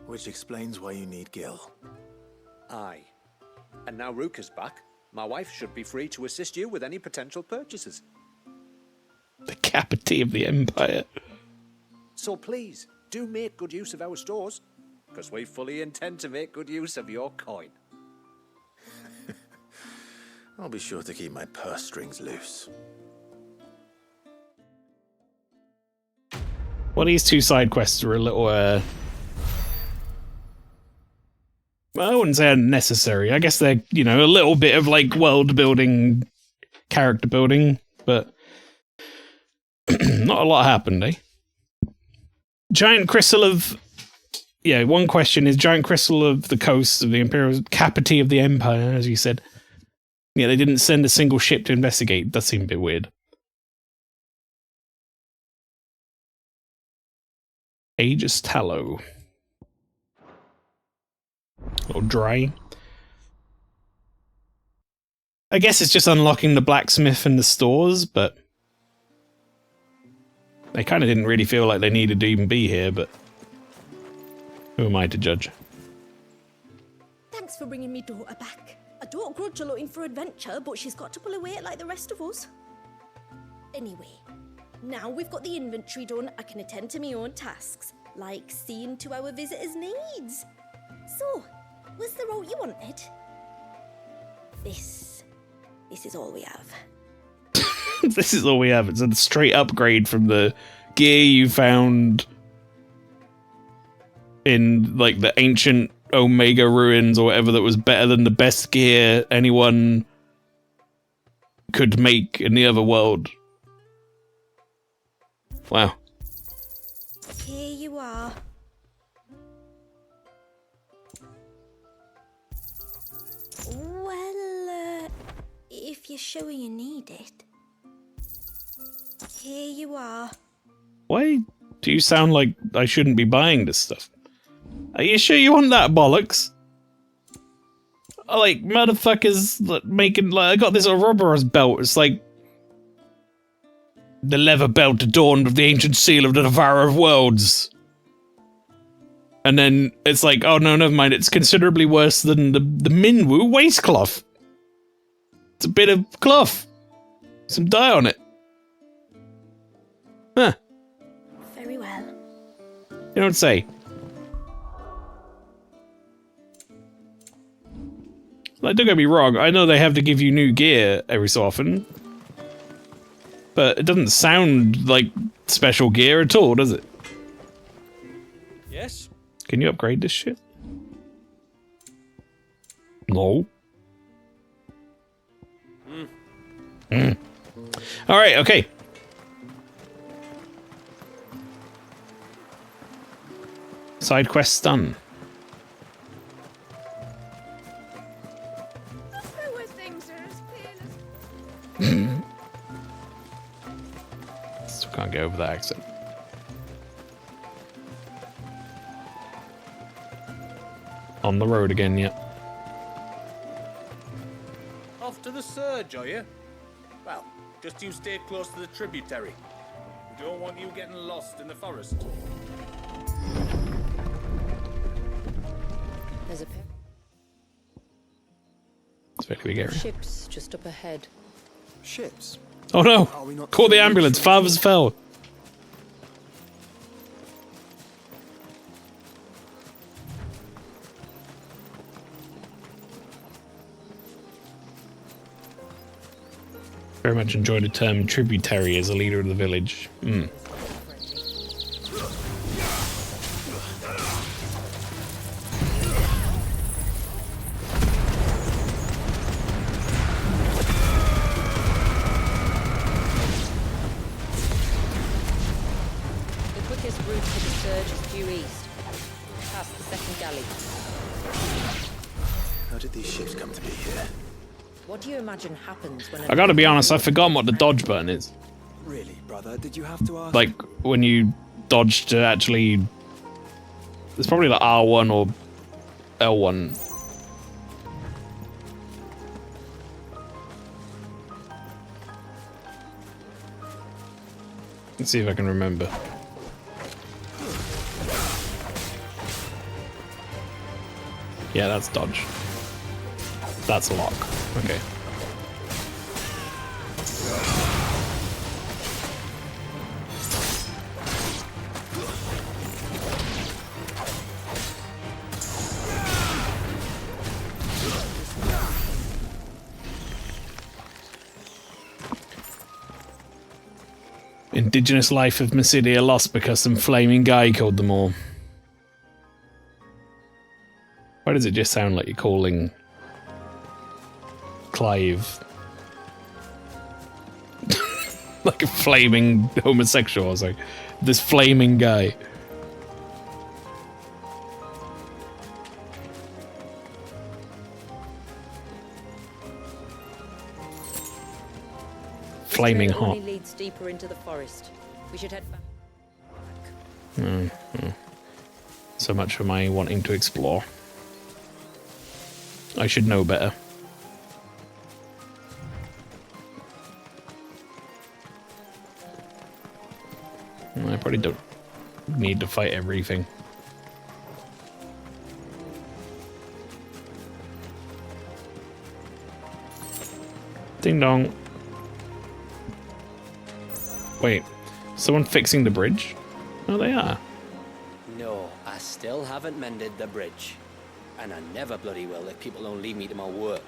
Speaker 2: Which explains why you need Gil.
Speaker 17: Aye. And now Rook is back, my wife should be free to assist you with any potential purchases.
Speaker 1: The capital of the Empire.
Speaker 17: So please, do make good use of our stores, because we fully intend to make good use of your coin.
Speaker 2: I'll be sure to keep my purse strings loose.
Speaker 1: Well, these two side quests are a little, well, I wouldn't say unnecessary. I guess they're, you know, a little bit of, like, world building, character building, but not a lot happened, eh? Giant crystal of... Yeah, one question is giant crystal of the coast of the Imperial capital of the Empire, as you said. Yeah, they didn't send a single ship to investigate. That seemed a bit weird. Aegis Tallow. A little dry. I guess it's just unlocking the blacksmith and the stores, but they kind of didn't really feel like they needed to even be here, but who am I to judge?
Speaker 19: Thanks for bringing me daughter back. I don't grudge her looking for adventure, but she's got to pull her weight like the rest of us. Anyway, now we've got the inventory done, I can attend to my own tasks, like seeing to our visitors' needs. So, was the route you wanted? This is all we have.
Speaker 1: This is all we have. It's a straight upgrade from the gear you found in, like, the ancient Omega ruins or whatever that was better than the best gear anyone could make in the other world. Wow.
Speaker 19: Here you are. Well, if you're sure you need it. Here you are.
Speaker 1: Why do you sound like I shouldn't be buying this stuff? Are you sure you want that bollocks? Like, motherfuckers making, like, I got this Ouroboros belt. It's like the leather belt adorned with the ancient seal of the Devourer of Worlds. And then it's like, oh no, never mind, it's considerably worse than the Minwu waistcloth. It's a bit of cloth. Some dye on it. Huh.
Speaker 19: Very well.
Speaker 1: You don't say. Like, don't get me wrong, I know they have to give you new gear every so often. But it doesn't sound like special gear at all, does it?
Speaker 13: Yes?
Speaker 1: Can you upgrade this shit? No. Alright, okay. Side quests done. Still can't get over that accent. On the road again, yeah.
Speaker 13: Off to the surge, are you? Well, just you stay close to the tributary. We don't want you getting lost in the forest.
Speaker 4: There's a pair
Speaker 1: It's a very big area.
Speaker 4: of ships just up ahead.
Speaker 8: Ships.
Speaker 1: Oh no!
Speaker 8: Are we not
Speaker 1: Call the
Speaker 8: still
Speaker 1: ambulance.
Speaker 8: reaching?
Speaker 1: Father's fell. Very much enjoyed the term tributary as a leader of the village. Hmm.
Speaker 4: The quickest route to the surge is due east, past the second galley.
Speaker 2: How did these ships come to be here?
Speaker 4: What do you imagine happens when
Speaker 1: I gotta be honest, I've forgotten what the dodge button is.
Speaker 8: Really, brother? Did you have to ask?
Speaker 1: Like, when you dodge to actually... It's probably like R1 or L1. Let's see if I can remember. Yeah, that's dodge. That's lock. Okay. Indigenous life of Mysidia lost because some flaming guy killed them all. Why does it just sound like you're calling Clive like a flaming homosexual? I was like, this flaming guy. Flaming
Speaker 4: This trail
Speaker 1: hot.
Speaker 4: only leads deeper into the forest. We should head back.
Speaker 1: So much for my wanting to explore. I should know better. I probably don't need to fight everything. Ding dong. Wait, someone fixing the bridge? Oh, they are.
Speaker 14: No, I still haven't mended the bridge. And I never bloody will if people don't leave me to my work.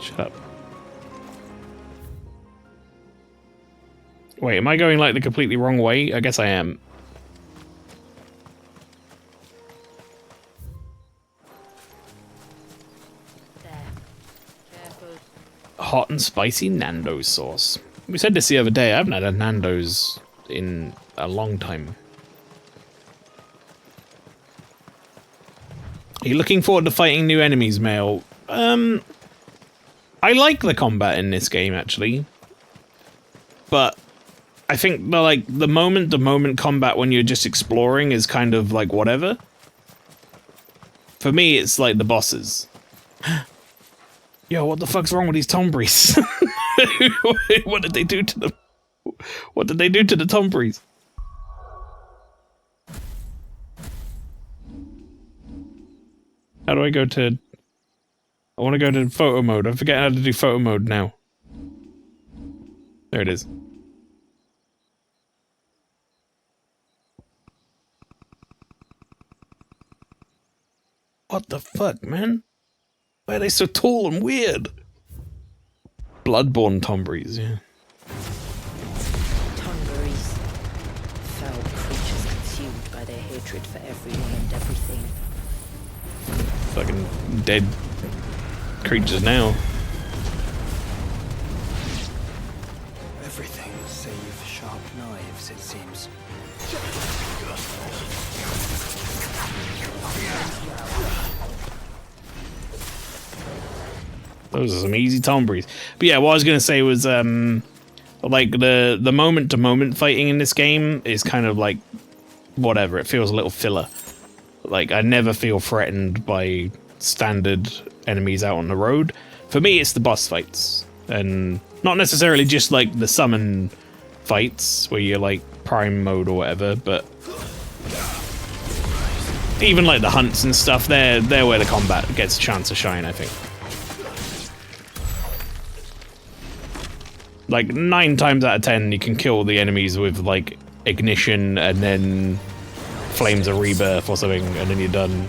Speaker 1: Shut up. Wait, am I going like the completely wrong way? I guess I am. Hot and spicy Nando's sauce. We said this the other day. I haven't had a Nando's in a long time. Are you looking forward to fighting new enemies, Mael? I like the combat in this game, actually. But I think the moment-to-moment combat when you're just exploring is kind of like whatever. For me, it's like the bosses. Yo, what the fuck's wrong with these Tombries? What did they do to them? What did they do to the Tombries? How do I go to... I want to go to photo mode. I forget how to do photo mode now. There it is. What the fuck, man? Why are they so tall and weird? Bloodborne Tombries, yeah.
Speaker 4: Tonberries. Foul creatures consumed by their hatred for everyone and everything.
Speaker 1: Fucking dead creatures now.
Speaker 8: Everything save sharp knives, it seems.
Speaker 1: Those are some easy Tombries. But yeah, what I was gonna say was like the moment to moment fighting in this game is kind of like whatever, it feels a little filler. Like I never feel threatened by standard enemies out on the road. For me it's the boss fights. And not necessarily just like the summon fights where you're like prime mode or whatever, but even like the hunts and stuff, they're where the combat gets a chance to shine, I think. Like 9 times out of 10, you can kill the enemies with like ignition and then flames of rebirth or something, and then you're done.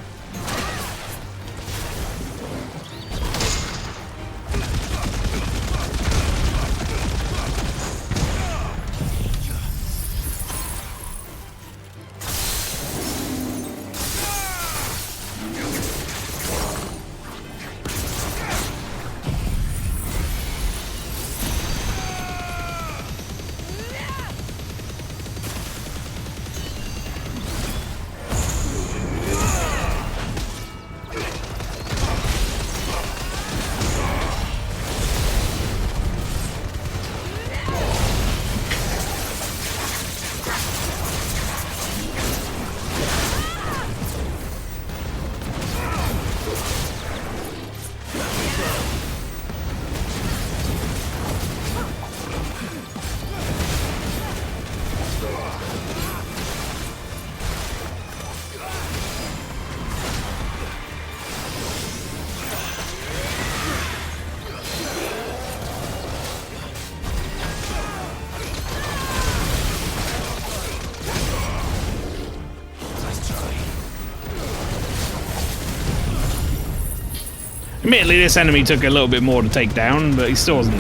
Speaker 1: Admittedly, this enemy took a little bit more to take down, but he still wasn't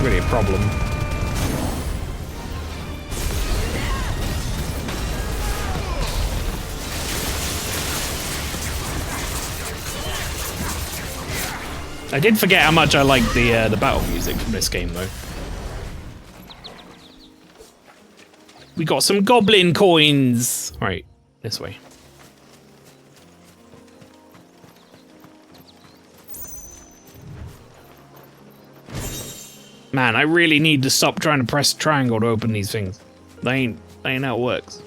Speaker 1: really a problem. I did forget how much I liked the battle music from this game, though. We got some goblin coins! Right, this way. Man, I really need to stop trying to press triangle to open these things. That ain't how it works.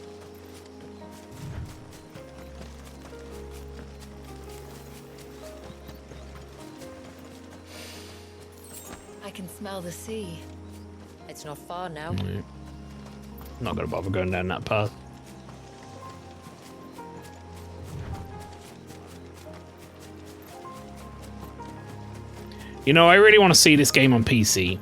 Speaker 12: I can smell the sea.
Speaker 4: It's not far now.
Speaker 1: Right. Not gonna bother going down that path. You know, I really want to see this game on PC.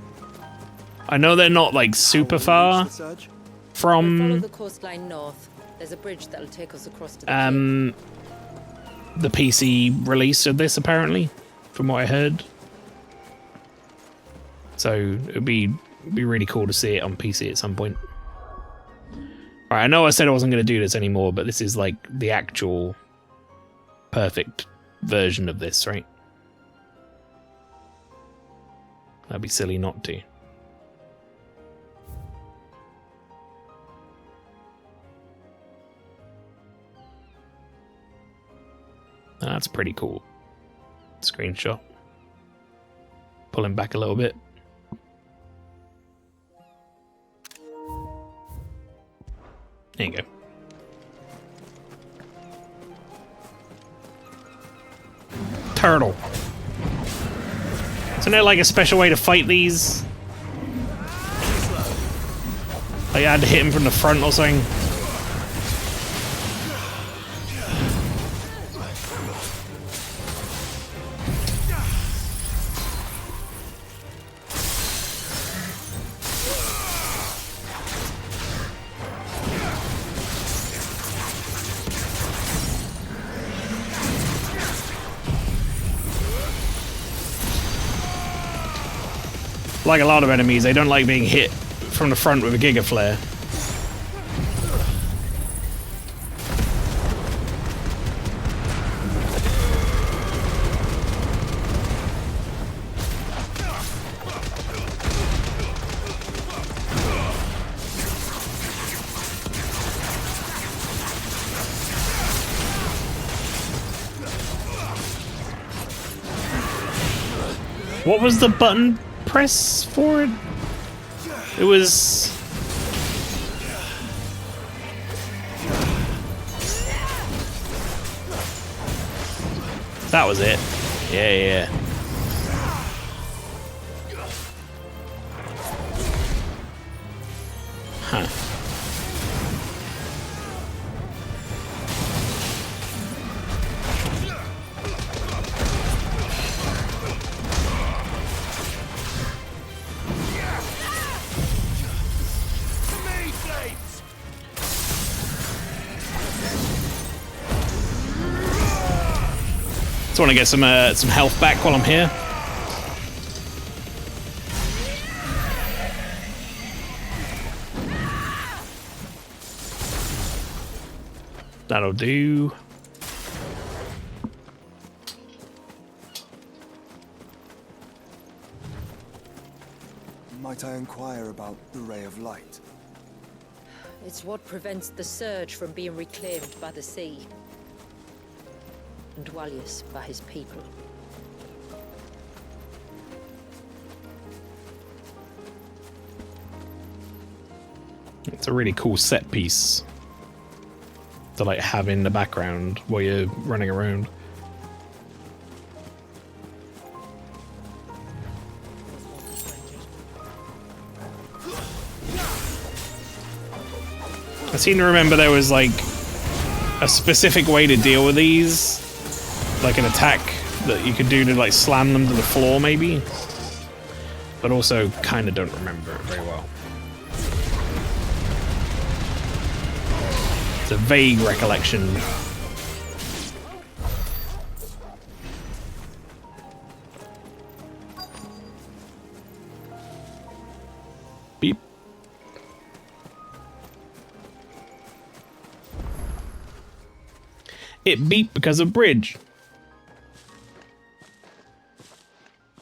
Speaker 1: I know they're not like super far from
Speaker 4: Follow the coastline north. There's a bridge that'll take us across to the
Speaker 1: the PC release of this, apparently, from what I heard. So it'd be really cool to see it on PC at some point. Alright, I know I said I wasn't going to do this anymore, but this is like the actual perfect version of this, right? That'd be silly not to. That's pretty cool. Screenshot. Pulling back a little bit. There you go. Turtle. Isn't there like a special way to fight these? Like I had to hit him from the front or something? Like a lot of enemies, they don't like being hit from the front with a Giga Flare. What was the button press for it? It was... That was it. Yeah. Huh. Just want to get some health back while I'm here. That'll do.
Speaker 8: Might I inquire about the ray of light?
Speaker 4: It's what prevents the surge from being reclaimed by the sea. And Dwalius by his people.
Speaker 1: It's a really cool set piece to like have in the background while you're running around. I seem to remember there was like a specific way to deal with these, like an attack that you could do to like slam them to the floor maybe, but also kind of don't remember it very well. It's a vague recollection. Beep. It beeped because of bridge.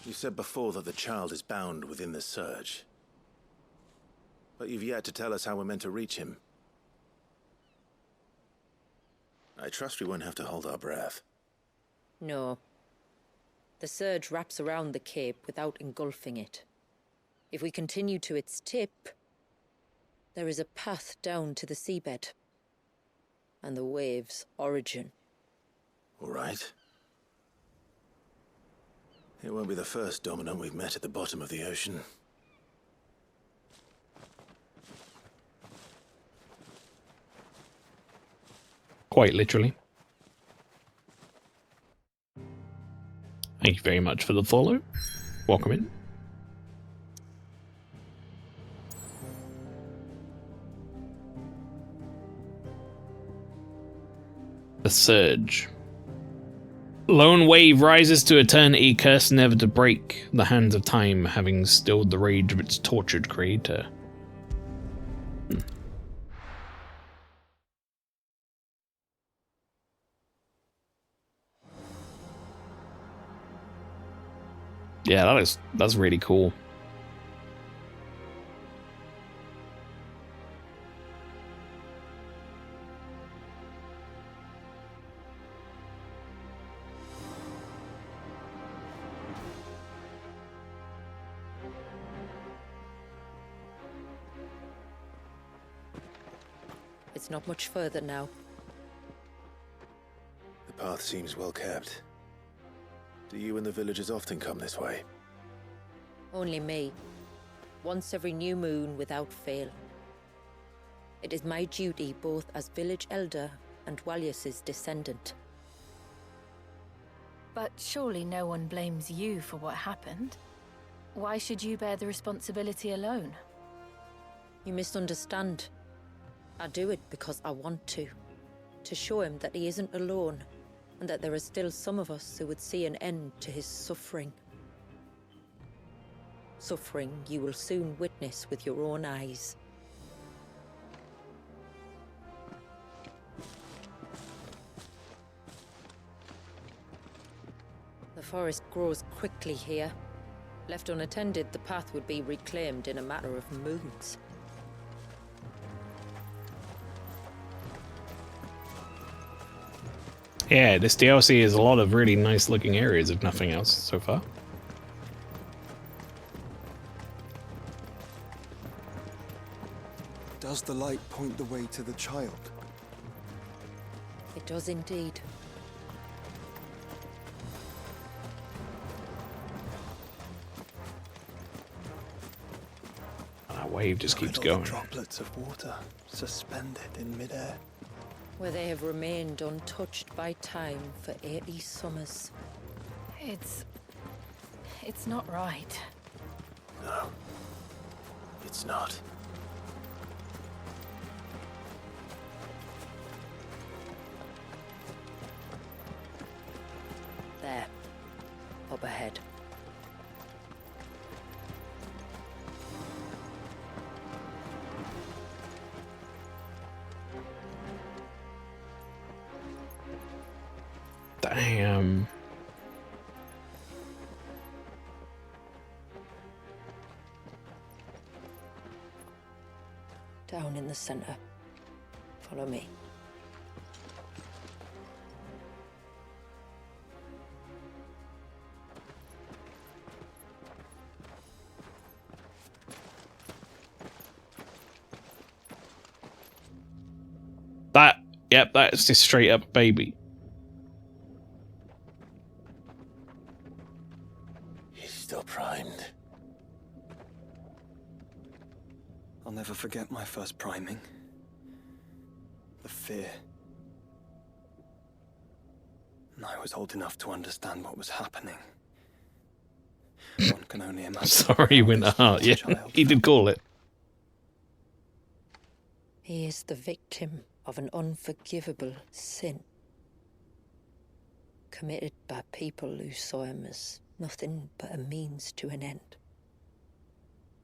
Speaker 2: You said before that the child is bound within the surge. But you've yet to tell us how we're meant to reach him. I trust we won't have to hold our breath.
Speaker 4: No. The surge wraps around the cape without engulfing it. If we continue to its tip, there is a path down to the seabed. And the wave's origin.
Speaker 2: All right. It won't be the first dominant we've met at the bottom of the ocean.
Speaker 1: Quite literally. Thank you very much for the follow. Welcome in. The surge. Lone wave rises to eternity, curse never to break. The hands of time having stilled the rage of its tortured creator. Yeah, that's really cool.
Speaker 4: It's not much further now.
Speaker 2: The path seems well kept. Do you and the villagers often come this way?
Speaker 4: Only me. Once every new moon without fail. It is my duty both as village elder and Dwalius's descendant.
Speaker 12: But surely no one blames you for what happened. Why should you bear the responsibility alone?
Speaker 4: You misunderstand. I do it because I want to. To show him that he isn't alone, and that there are still some of us who would see an end to his suffering. Suffering you will soon witness with your own eyes. The forest grows quickly here. Left unattended, the path would be reclaimed in a matter of moons.
Speaker 1: Yeah, this DLC is a lot of really nice looking areas, if nothing else, so far.
Speaker 8: Does the light point the way to the child?
Speaker 4: It does indeed.
Speaker 1: That wave just keeps
Speaker 8: Little
Speaker 1: going.
Speaker 8: droplets of water suspended in midair.
Speaker 4: Where they have remained untouched by time for 80 summers.
Speaker 12: It's not right.
Speaker 2: No. It's not.
Speaker 4: There. Up ahead.
Speaker 1: Damn.
Speaker 4: Down in the center. Follow me.
Speaker 1: Yep, that's just straight up baby.
Speaker 2: He's still primed.
Speaker 8: I'll never forget my first priming. The fear. And I was old enough to understand what was happening. One can only imagine.
Speaker 1: Sorry, Winterheart. Yeah, he did call it.
Speaker 4: He is the victim of an unforgivable sin, committed by people who saw him as nothing but a means to an end.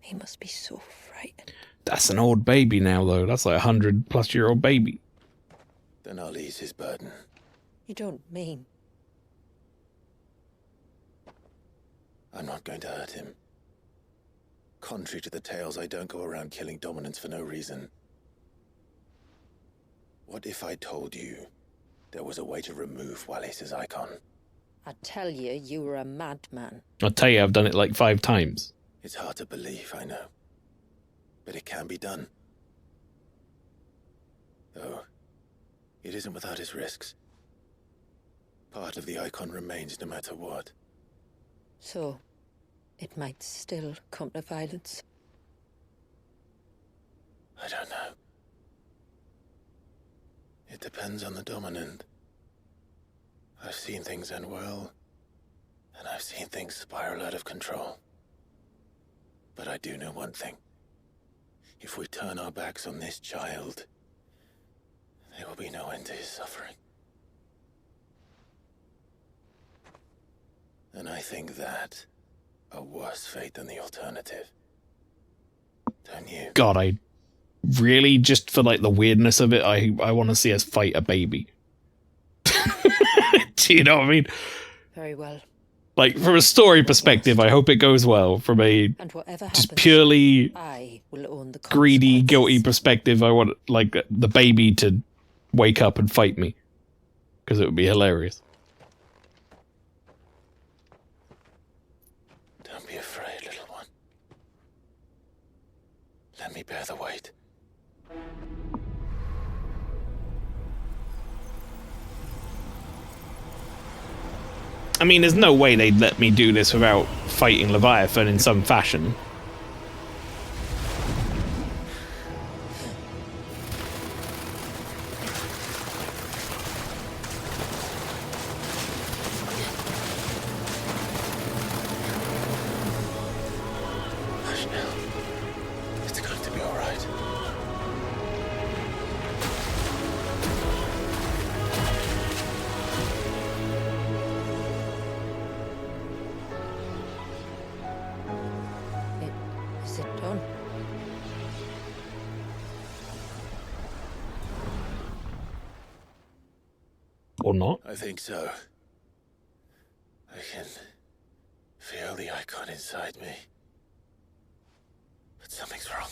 Speaker 4: He must be so frightened.
Speaker 1: That's an old baby now, though. That's like 100-plus-year-old baby.
Speaker 2: Then I'll ease his burden.
Speaker 4: You don't mean?
Speaker 2: I'm not going to hurt him. Contrary to the tales, I don't go around killing dominants for no reason. What if I told you there was a way to remove Wallace's icon?
Speaker 4: I tell you, you were a madman.
Speaker 1: I'll tell you, I've done it like 5 times.
Speaker 2: It's hard to believe, I know. But it can be done. Though, it isn't without its risks. Part of the icon remains no matter what.
Speaker 4: So, it might still come to violence.
Speaker 2: I don't know. It depends on the dominant. I've seen things end well, and I've seen things spiral out of control. But I do know one thing. If we turn our backs on this child, there will be no end to his suffering. And I think that a worse fate than the alternative. Don't you?
Speaker 1: God, I really, just for like the weirdness of it, I want to see us fight a baby. Do you know what I mean?
Speaker 4: Very well.
Speaker 1: Like, from a story perspective, I hope it goes well. From a just purely greedy, guilty perspective, I want, like, the baby to wake up and fight me. Because it would be hilarious.
Speaker 2: Don't be afraid, little one. Let me bear the weight.
Speaker 1: I mean, there's no way they'd let me do this without fighting Leviathan in some fashion.
Speaker 2: Hush now. It's going to be all right.
Speaker 4: Is it done?
Speaker 1: Or not?
Speaker 2: I think so. I can feel the icon inside me. But something's wrong.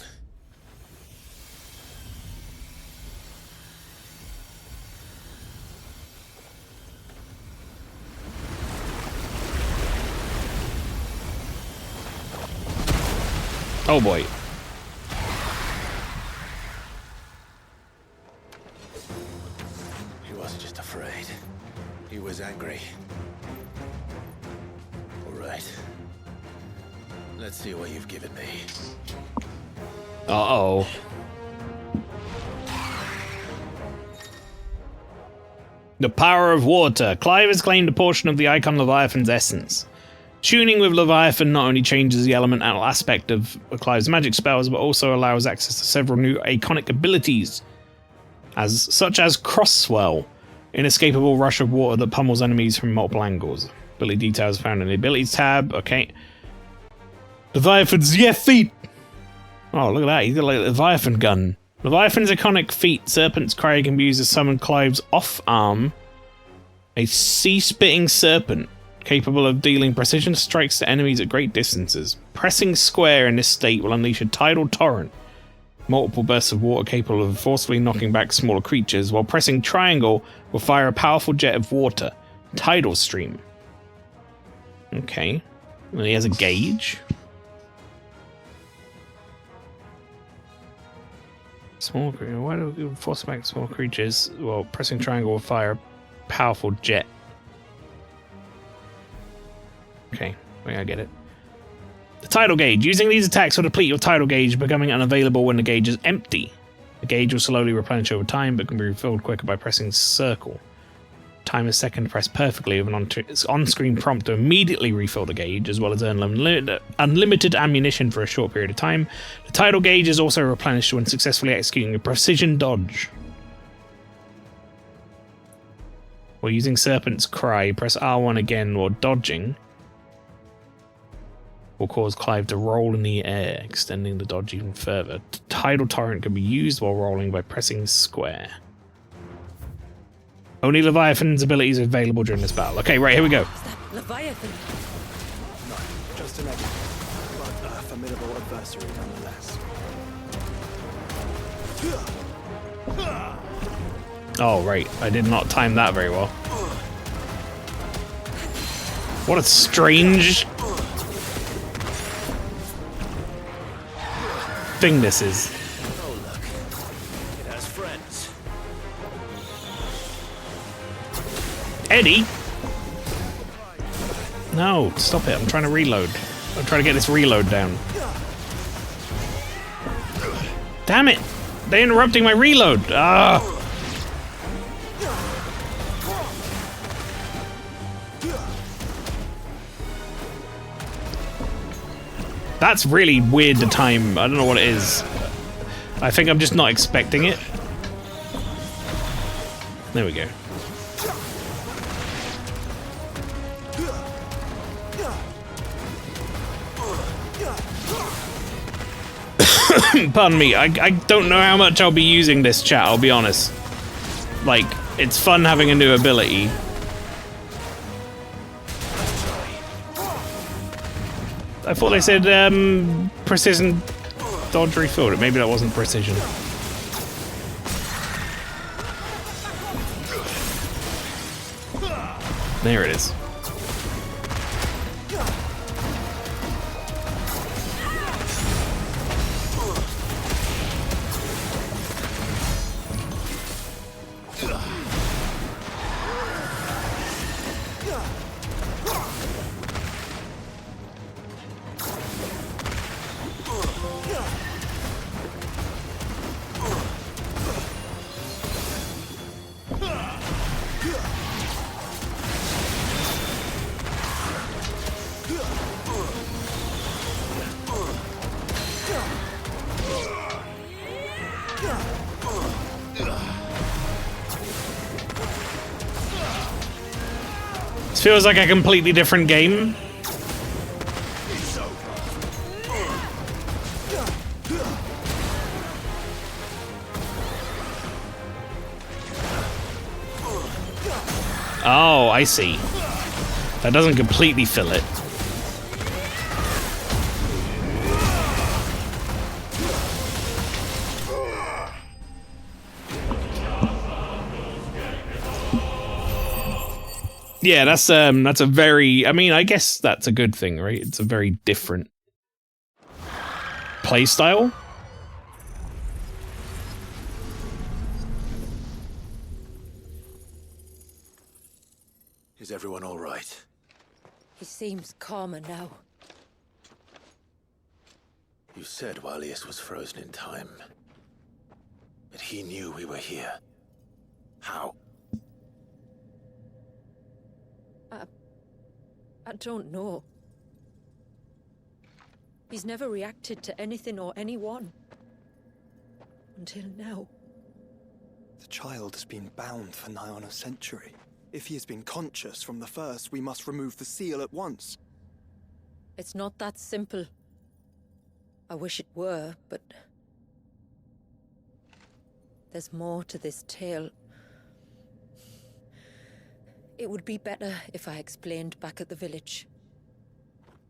Speaker 1: Oh boy.
Speaker 2: He wasn't just afraid. He was angry. All right. Let's see what you've given me.
Speaker 1: Uh-oh. The power of water. Clive has claimed a portion of the Icon Leviathan's essence. Tuning with Leviathan not only changes the elemental aspect of Clive's magic spells, but also allows access to several new iconic abilities, such as Cross Swell, Inescapable rush of water that pummels enemies from multiple angles. Ability details found in the abilities tab. Okay. Leviathan's feet. Oh, look at that. He's got like a Leviathan gun. Leviathan's iconic feat, Serpent's Cry, can be used to summon Clive's off-arm, a sea-spitting serpent capable of dealing precision strikes to enemies at great distances. Pressing square in this state will unleash a tidal torrent, multiple bursts of water capable of forcefully knocking back smaller creatures, while pressing triangle will fire a powerful jet of water, tidal stream. Okay. And he has a gauge. Small creature. Why do we force back small creatures? Well, pressing triangle will fire a powerful jet. Okay, I get it. The tidal gauge. Using these attacks will deplete your tidal gauge, becoming unavailable when the gauge is empty. The gauge will slowly replenish over time, but can be refilled quicker by pressing circle. Time a second to press perfectly with an on-screen prompt to immediately refill the gauge, as well as earn unlimited ammunition for a short period of time. The tidal gauge is also replenished when successfully executing a precision dodge. While using Serpent's Cry, press R1 again while dodging will cause Clive to roll in the air, extending the dodge even further. The tidal torrent can be used while rolling by pressing square. Only Leviathan's abilities are available during this battle. Okay, right, here we go.
Speaker 4: Leviathan?
Speaker 8: No, just an enemy, but a formidable adversary nonetheless.
Speaker 1: Oh, right. I did not time that very well. What a strange thing this is.
Speaker 13: Oh, look. It has friends.
Speaker 1: Eddie? No, stop it. I'm trying to reload. I'm trying to get this reload down. Damn it! They're interrupting my reload! Ah! That's really weird to time. I don't know what it is. I think I'm just not expecting it. There we go. Pardon me, I don't know how much I'll be using this chat, I'll be honest. Like, it's fun having a new ability. I thought they said precision dodge refilled it. Maybe that wasn't precision. There it is. This feels like a completely different game. Oh, I see. That doesn't completely fill it. Yeah, that's a very, I mean, I guess that's a good thing, right? It's a very different playstyle.
Speaker 2: Is everyone all right?
Speaker 4: He seems calmer now.
Speaker 2: You said Walius was frozen in time. But he knew we were here. How?
Speaker 4: I don't know. He's never reacted to anything or anyone. Until now.
Speaker 8: The child has been bound for nigh on a century. If he has been conscious from the first, we must remove the seal at once.
Speaker 4: It's not that simple. I wish it were, but... there's more to this tale. It would be better if I explained back at the village.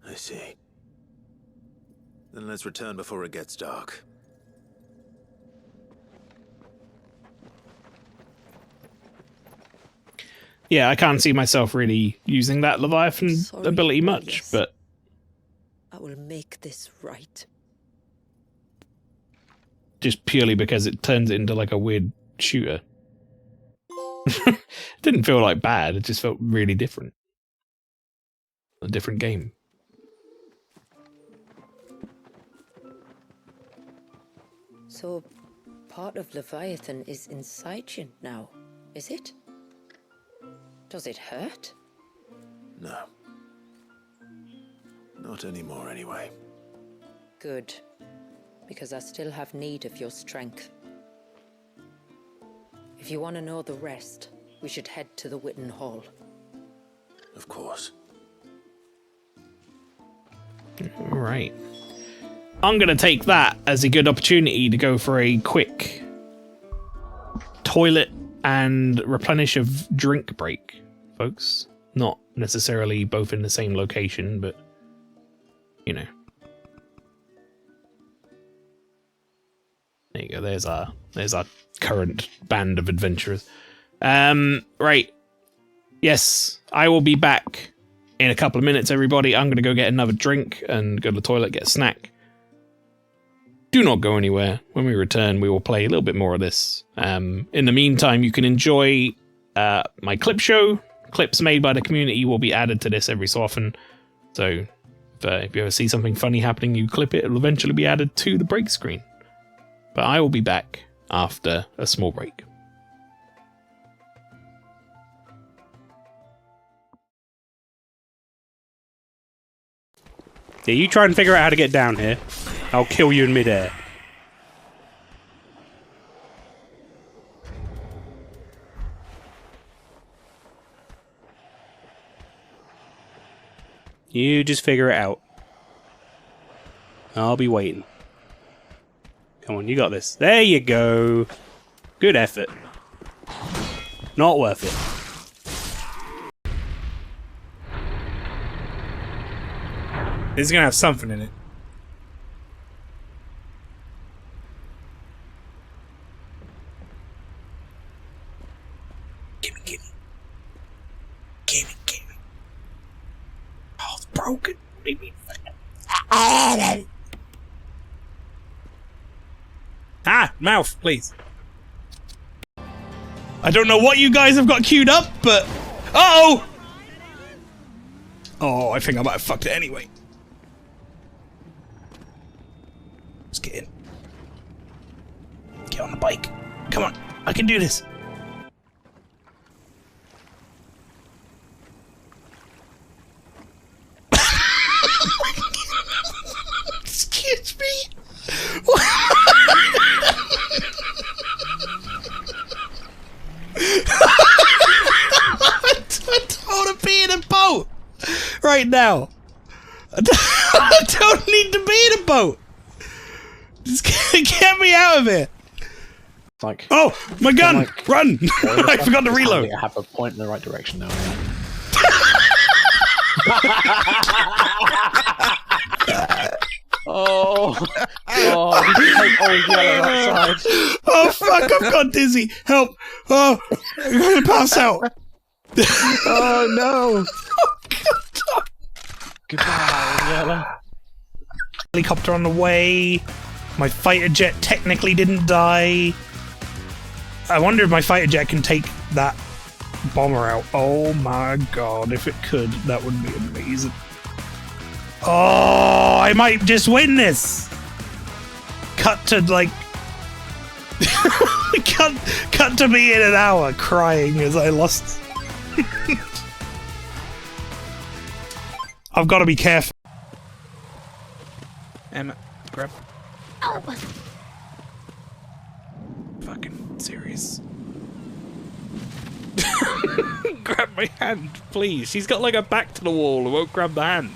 Speaker 2: I see. Then let's return before it gets dark.
Speaker 1: Yeah, I can't see myself really using that Leviathan ability much, but...
Speaker 4: I will make this right.
Speaker 1: Just purely because it turns it into like a weird shooter. It didn't feel like bad, it just felt really different. A different game.
Speaker 4: So, part of Leviathan is inside you now, is it? Does it hurt?
Speaker 2: No. Not anymore, anyway.
Speaker 4: Good. Because I still have need of your strength. If you want to know the rest, we should head to the Witten Hall.
Speaker 2: Of course.
Speaker 1: Alright. I'm going to take that as a good opportunity to go for a quick toilet and replenish of drink break, folks. Not necessarily both in the same location, but, you know. There you go, there's our current band of adventurers. Right. Yes, I will be back in a couple of minutes, everybody. I'm going to go get another drink and go to the toilet, get a snack. Do not go anywhere. When we return, we will play a little bit more of this. In the meantime, you can enjoy my clip show. Clips made by the community will be added to this every so often. So if you ever see something funny happening, you clip it. It'll eventually be added to the break screen. But I will be back after a small break.
Speaker 20: Yeah, you try and figure out how to get down here. I'll kill you in midair. You just figure it out. I'll be waiting. Come on, you got this. There you go. Good effort. Not worth it.
Speaker 21: This is gonna have something in it. Gimme. Oh, it's broken. What do you mean? Mouth, please.
Speaker 1: I don't know what you guys have got queued up, but... Uh-oh! Oh, I think I might have fucked it anyway. Let's get in. Get on the bike. Come on, I can do this. Excuse me? I don't want to be in a boat right now. I don't need to be in a boat. Just get me out of here.
Speaker 22: Like,
Speaker 1: oh, my gun!
Speaker 22: Like,
Speaker 1: run! I forgot to reload.
Speaker 22: I have a point in the right direction now. Oh, did you take old yellow outside?
Speaker 1: Oh fuck, I've got dizzy. Help. Oh, I'm gonna pass out.
Speaker 22: Oh no.
Speaker 1: Oh, God.
Speaker 22: Goodbye, yellow.
Speaker 1: Helicopter on the way. My fighter jet technically didn't die. I wonder if my fighter jet can take that bomber out. Oh my god, if it could, that would be amazing. Oh, I might just win this. Cut to like cut to me in an hour crying as I lost. I've got to be careful. Emma, grab.
Speaker 19: Oh.
Speaker 1: Fucking serious. Grab my hand, please. She's got like her back to the wall and won't grab the hand.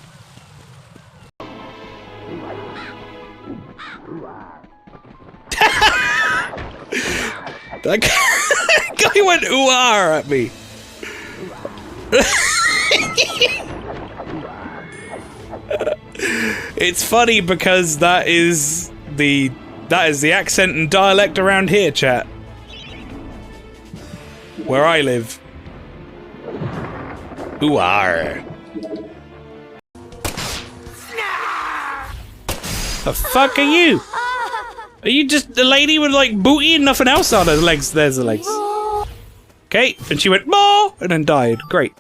Speaker 1: That guy went ooh-ah at me. It's funny because that is the accent and dialect around here, chat. Where I live. Ooh-ah. The fuck are you? Are you just a lady with like booty and nothing else on her legs? There's the legs. Okay, and she went more and then died. Great.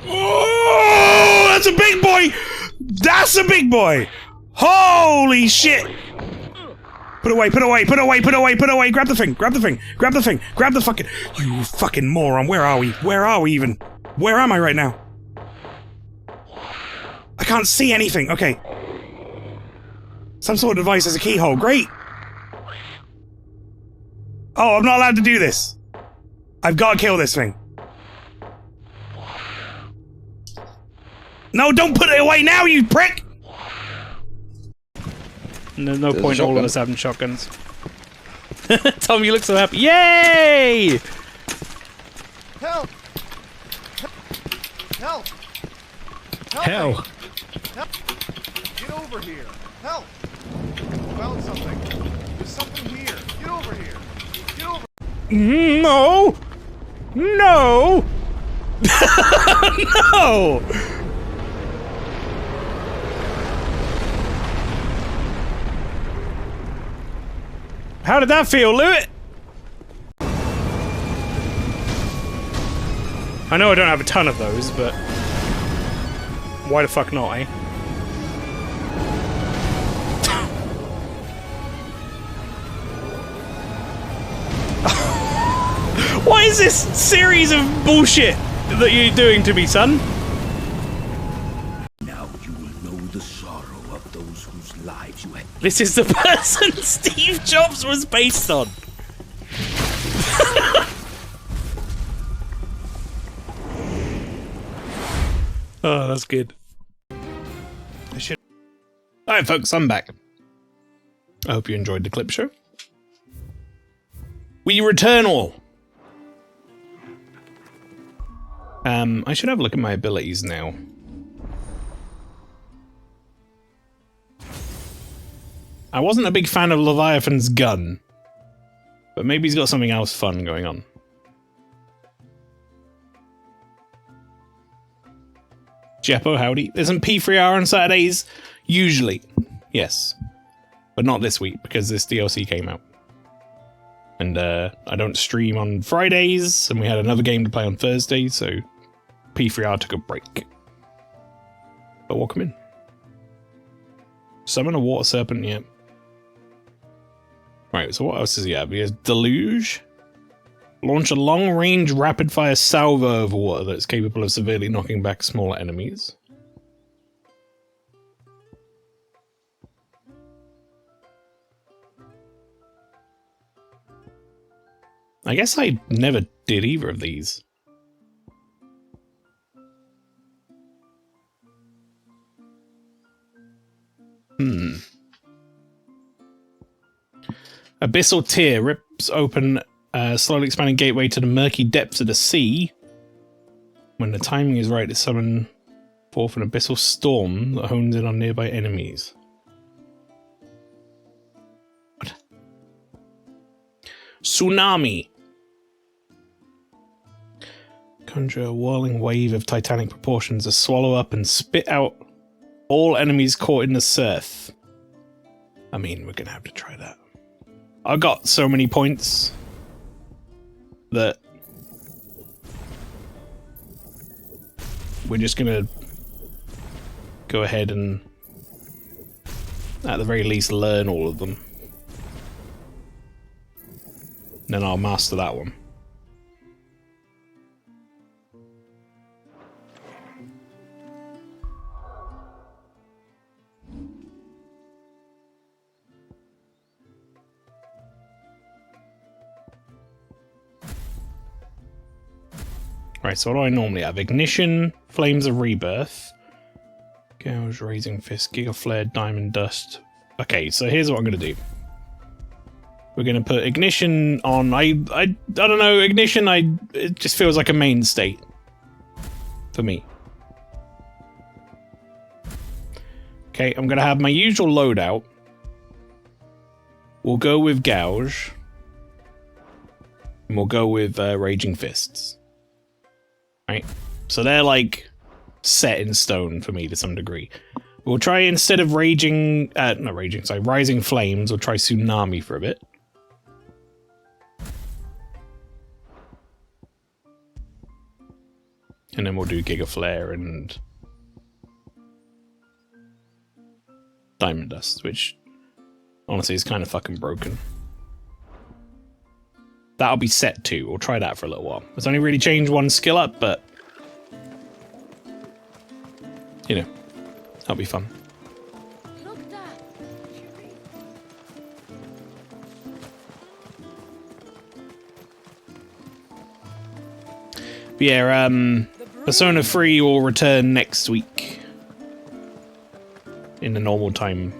Speaker 1: Oh, that's a big boy! That's a big boy! Holy shit! Put away, put away, put away, put away, put away! Grab the thing, grab the thing, grab the thing, grab the fucking... You fucking moron, where are we? Where are we even? Where am I right now? I can't see anything, okay. Some sort of device as a keyhole, great! Oh, I'm not allowed to do this. I've got to kill this thing. No, don't put it away now, you prick! There's no point in all of us having shotguns. Tom, you look so happy. Yay!
Speaker 5: Help! Help!
Speaker 1: Hell.
Speaker 5: Help! Get over here! Help! Found something. There's something here. Get over here. Get over.
Speaker 1: No! No! No! How did that feel, Lewitt? I know I don't have a ton of those, but why the fuck not, eh? What is this series of bullshit that you're doing to me, son?
Speaker 6: Now you will know the sorrow of those whose lives you had.
Speaker 1: This is the person Steve Jobs was based on. Oh, that's good. Alright, folks, I'm back. I hope you enjoyed the clip show. We return all. I should have a look at my abilities now. I wasn't a big fan of Leviathan's gun, but maybe he's got something else fun going on. Jeppo, howdy. There's some P3R on Saturdays, usually. Yes. But not this week, because this DLC came out. And I don't stream on Fridays, and we had another game to play on Thursday, so P3R took a break. But welcome in. Summon a water serpent, yeah. Right, so what else does he have? He has Deluge. Launch a long-range rapid-fire salvo of water that's capable of severely knocking back smaller enemies. I guess I never did either of these. Abyssal Tear rips open a slowly expanding gateway to the murky depths of the sea. When the timing is right to summon forth an abyssal storm that hones in on nearby enemies. What? Tsunami. Conjure a whirling wave of titanic proportions to swallow up and spit out all enemies caught in the surf. I mean, we're gonna have to try that. I got so many points that we're just gonna go ahead and at the very least learn all of them. Then I'll master that one. Right, so what do I normally have? Ignition, Flames of Rebirth, Gouge, Raising Fist, Giga Flare, Diamond Dust. Okay, so here's what I'm going to do. We're going to put Ignition on... I don't know, Ignition, it just feels like a main state. For me. Okay, I'm going to have my usual loadout. We'll go with Gouge. And we'll go with Raging Fists. Right? So they're like set in stone for me to some degree. We'll try, instead of Rising Flames, we'll try Tsunami for a bit. And then we'll do Giga Flare and Diamond Dust, which honestly is kind of fucking broken. That'll be set 2. We'll try that for a little while. It's only really changed one skill up, but you know, that'll be fun. But yeah, Persona 3 will return next week in the normal time.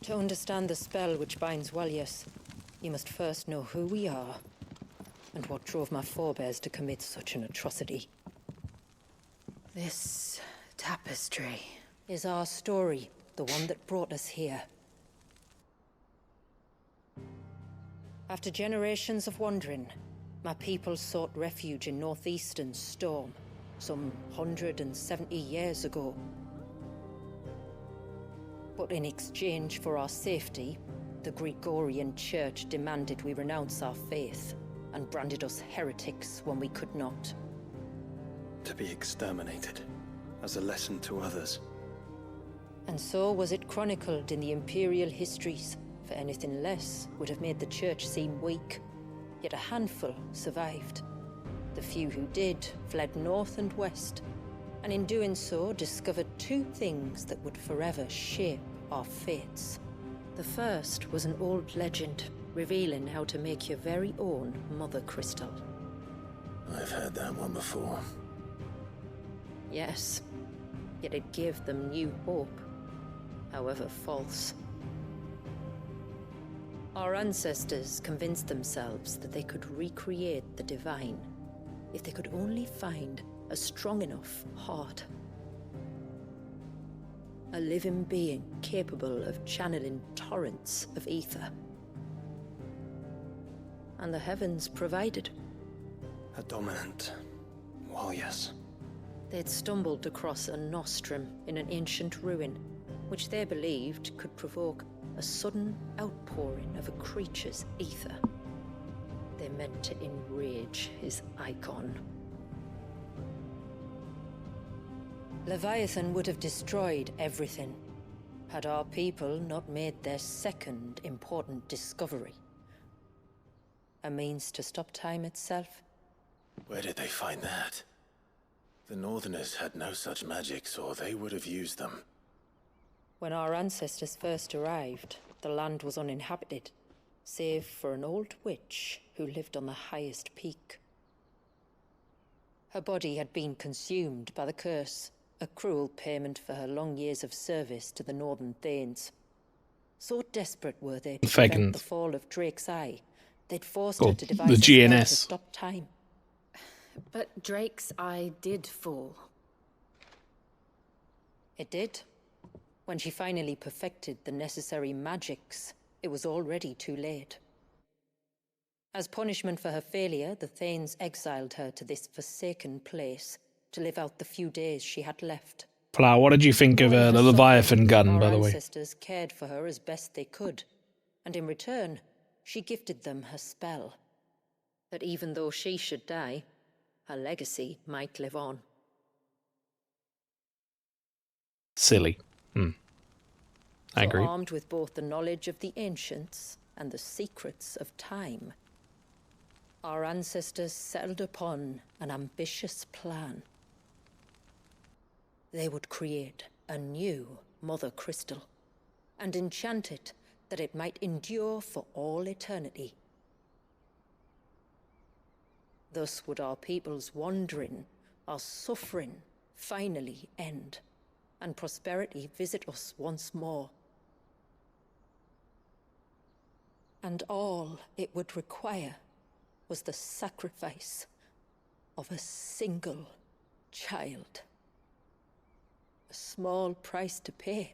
Speaker 4: To understand the spell which binds Walius, you must first know who we are, and what drove my forebears to commit such an atrocity. This tapestry is our story, the one that brought us here. After generations of wandering, my people sought refuge in northeastern Storm, some 170 years ago. But in exchange for our safety, the Gregorian Church demanded we renounce our faith and branded us heretics when we could not.
Speaker 8: To be exterminated, as a lesson to others.
Speaker 4: And so was it chronicled in the imperial histories, for anything less would have made the Church seem weak. Yet a handful survived. The few who did fled north and west, and in doing so discovered 2 things that would forever shape our fates. The first was an old legend, revealing how to make your very own Mother Crystal.
Speaker 2: I've heard that one before.
Speaker 4: Yes, yet it gave them new hope, however false. Our ancestors convinced themselves that they could recreate the divine if they could only find a strong enough heart. A living being capable of channeling torrents of ether. And the heavens provided.
Speaker 8: A dominant. Well, yes.
Speaker 4: They'd stumbled across a nostrum in an ancient ruin, which they believed could provoke a sudden outpouring of a creature's ether. They meant to enrage his icon. Leviathan would have destroyed everything, had our people not made their second important discovery. A means to stop time itself.
Speaker 2: Where did they find that? The Northerners had no such magics, or they would have used them.
Speaker 4: When our ancestors first arrived, the land was uninhabited, save for an old witch who lived on the highest peak. Her body had been consumed by the curse, a cruel payment for her long years of service to the Northern Thanes. So desperate were they to prevent the fall of Drake's Eye, they'd forced her to devise
Speaker 1: the
Speaker 4: a spell
Speaker 1: GNS.
Speaker 4: to stop time.
Speaker 12: But Drake's Eye did fall.
Speaker 4: It did. When she finally perfected the necessary magics, it was already too late. As punishment for her failure, the Thanes exiled her to this forsaken place to live out the few days she had left.
Speaker 1: Flower, what did you think of the Leviathan gun, by the way?
Speaker 4: Our ancestors cared for her as best they could, and in return, she gifted them her spell. That even though she should die, her legacy might live on.
Speaker 1: Silly. I agree.
Speaker 4: Armed with both the knowledge of the ancients and the secrets of time, our ancestors settled upon an ambitious plan. They would create a new Mother Crystal and enchant it that it might endure for all eternity. Thus would our people's wandering, our suffering, finally end, and prosperity visit us once more. And all it would require was the sacrifice of a single child. A small price to pay,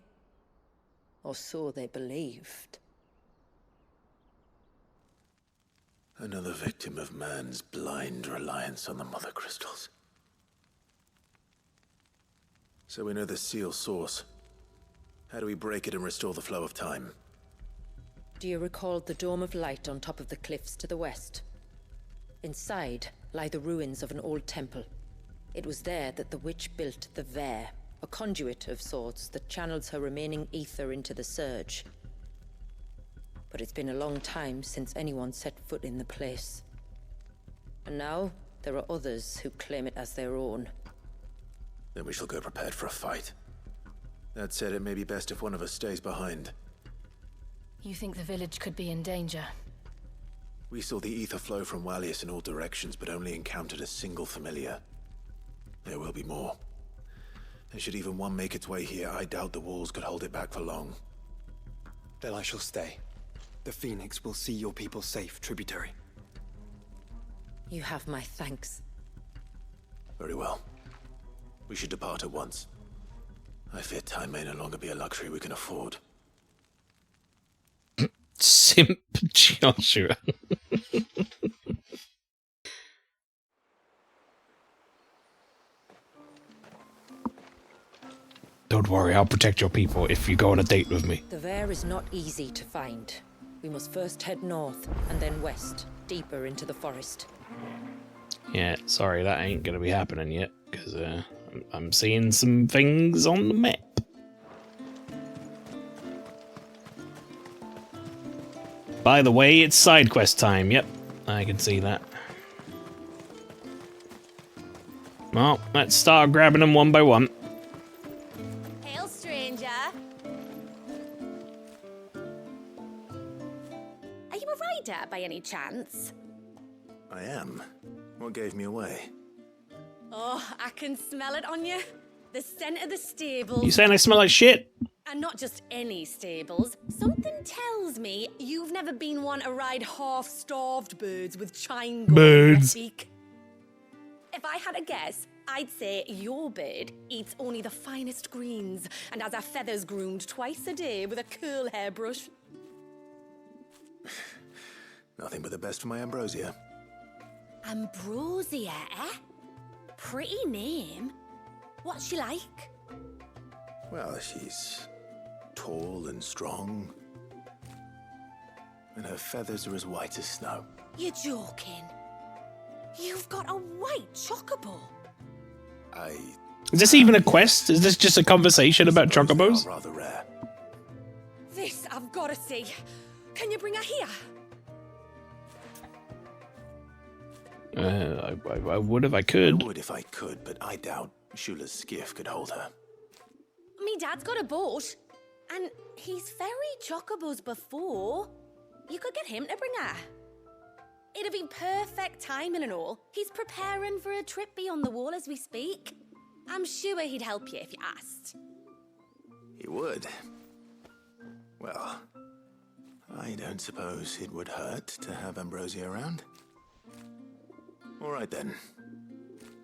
Speaker 4: or so they believed.
Speaker 2: Another victim of man's blind reliance on the Mother Crystals. So we know the seal source. How do we break it and restore the flow of time?
Speaker 4: Do you recall the dome of light on top of the cliffs to the west? Inside lie the ruins of an old temple. It was there that the witch built the Vare, a conduit of sorts that channels her remaining ether into the surge. But it's been a long time since anyone set foot in the place. And now there are others who claim it as their own.
Speaker 2: Then we shall go prepared for a fight. That said, it may be best if one of us stays behind.
Speaker 12: You think the village could be in danger?
Speaker 2: We saw the ether flow from Wallius in all directions, but only encountered a single familiar. There will be more. And should even one make its way here, I doubt the walls could hold it back for long.
Speaker 8: Then I shall stay. The Phoenix will see your people safe, tributary.
Speaker 4: You have my thanks.
Speaker 2: Very well. We should depart at once. I fear time may no longer be a luxury we can afford.
Speaker 1: Simp Joshua. Don't worry, I'll protect your people if you go on a date with me.
Speaker 4: The Vare is not easy to find. We must first head north and then west, deeper into the forest.
Speaker 1: Yeah, sorry, that ain't gonna be happening yet, because I'm seeing some things on the map. By the way, it's side quest time. Yep, I can see that. Well, let's start grabbing them one by one.
Speaker 19: Hail, stranger. Are you a rider by any chance?
Speaker 2: I am. What gave me away?
Speaker 19: Oh, I can smell it on you. The scent of the stables.
Speaker 1: You saying I smell like shit?
Speaker 19: And not just any stables. Something tells me you've never been one to ride half-starved birds with chine gum in their
Speaker 1: Birds.
Speaker 19: beak. If I had a guess, I'd say your bird eats only the finest greens and has her feathers groomed twice a day with a curl hairbrush.
Speaker 2: Nothing but the best for my Ambrosia.
Speaker 19: Ambrosia, eh? Pretty name. What's she like?
Speaker 2: Well, she's tall and strong. And her feathers are as white as snow.
Speaker 19: You're joking. You've got a white chocobo.
Speaker 1: Is this even a quest? Is this just a conversation about chocobos?
Speaker 2: Rather rare.
Speaker 19: This I've got to see. Can you bring her here?
Speaker 1: I would if I could.
Speaker 2: I would if I could, but I doubt Shula's skiff could hold her.
Speaker 19: Me dad's got a boat, and he's ferried chocobos before. You could get him to bring her. It'd be perfect timing and all. He's preparing for a trip beyond the wall as we speak. I'm sure he'd help you if you asked.
Speaker 2: He would. Well, I don't suppose it would hurt to have Ambrosia around. All right then.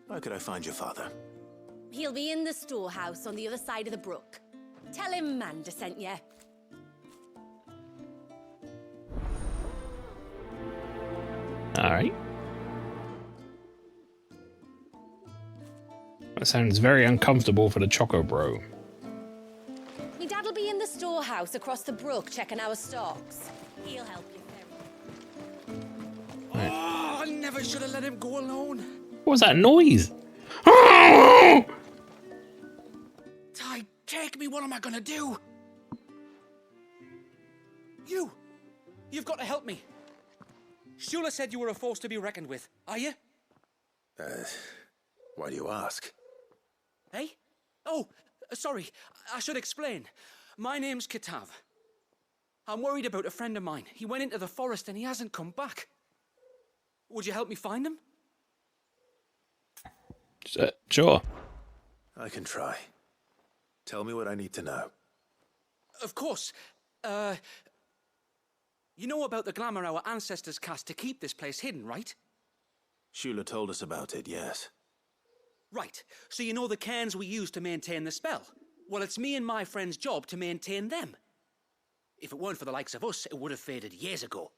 Speaker 2: Where could I find your father?
Speaker 19: He'll be in the storehouse on the other side of the brook. Tell him Manda sent you.
Speaker 1: Alright. That sounds very uncomfortable for the Choco Bro.
Speaker 19: Me dad'll be in the storehouse across the brook checking our stocks. He'll help you.
Speaker 9: Oh, I never should have let him go alone.
Speaker 1: What was that noise?
Speaker 9: Ty, take me. What am I gonna do? You've got to help me. Shula said you were a force to be reckoned with. Are you?
Speaker 2: Why do you ask?
Speaker 9: Hey? Oh, sorry. I should explain. My name's Kitav. I'm worried about a friend of mine. He went into the forest and he hasn't come back. Would you help me find him?
Speaker 1: Sure.
Speaker 2: I can try. Tell me what I need to know.
Speaker 9: Of course. You know about the glamour our ancestors cast to keep this place hidden, right?
Speaker 2: Shula told us about it, yes.
Speaker 9: Right. So you know the cairns we use to maintain the spell? Well, it's me and my friend's job to maintain them. If it weren't for the likes of us, it would have faded years ago.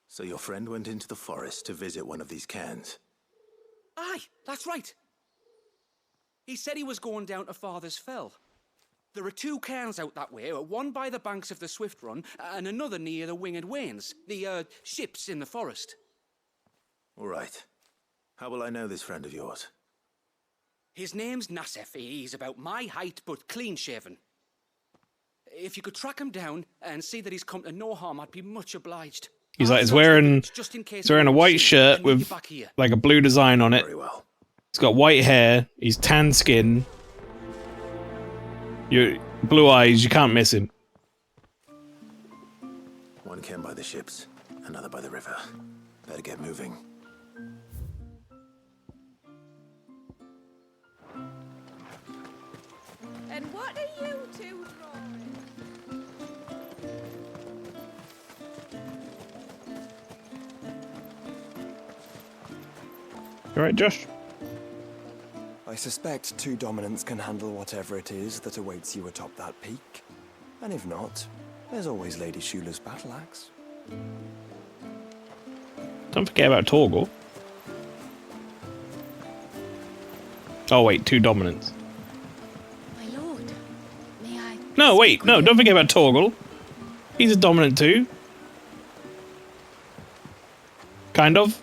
Speaker 2: So your friend went into the forest to visit one of these cairns?
Speaker 9: Aye, that's right. He said he was going down to Father's Fell. There are 2 cairns out that way, one by the banks of the Swift Run, and another near the Winged Wains, the ships in the forest.
Speaker 2: All right. How will I know this friend of yours?
Speaker 9: His name's Nassef. He's about my height, but clean-shaven. If you could track him down and see that he's come to no harm, I'd be much obliged.
Speaker 1: He's like, he's wearing a white shirt with like a blue design on it. He's got white hair. He's tan skin. Blue eyes. You can't miss him.
Speaker 2: One cairn by the ships, another by the river. Better get moving.
Speaker 10: And what are you two drawing?
Speaker 1: You alright, Josh?
Speaker 8: I suspect 2 dominants can handle whatever it is that awaits you atop that peak. And if not, there's always Lady Shula's battle axe.
Speaker 1: Don't forget about Torgal. Oh wait, 2 dominants.
Speaker 12: My lord, may I...
Speaker 1: No, wait, no, don't forget about Torgal. He's a dominant too. Kind of.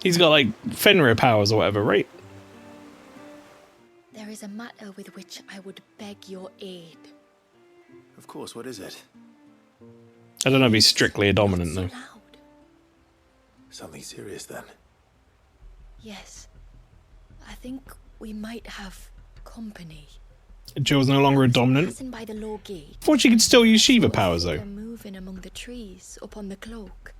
Speaker 1: He's got like Fenrir powers or whatever, right?
Speaker 12: There is a matter with which I would beg your aid.
Speaker 2: Of course, what is it?
Speaker 1: I don't know if he's strictly a dominant though.
Speaker 2: Something serious then.
Speaker 12: Yes. I think we might have company.
Speaker 1: Jill's no longer a dominant.
Speaker 12: Passing by the low gate.
Speaker 1: Thought she could still use Shiva powers though.
Speaker 12: They're moving among the trees up on the cloak.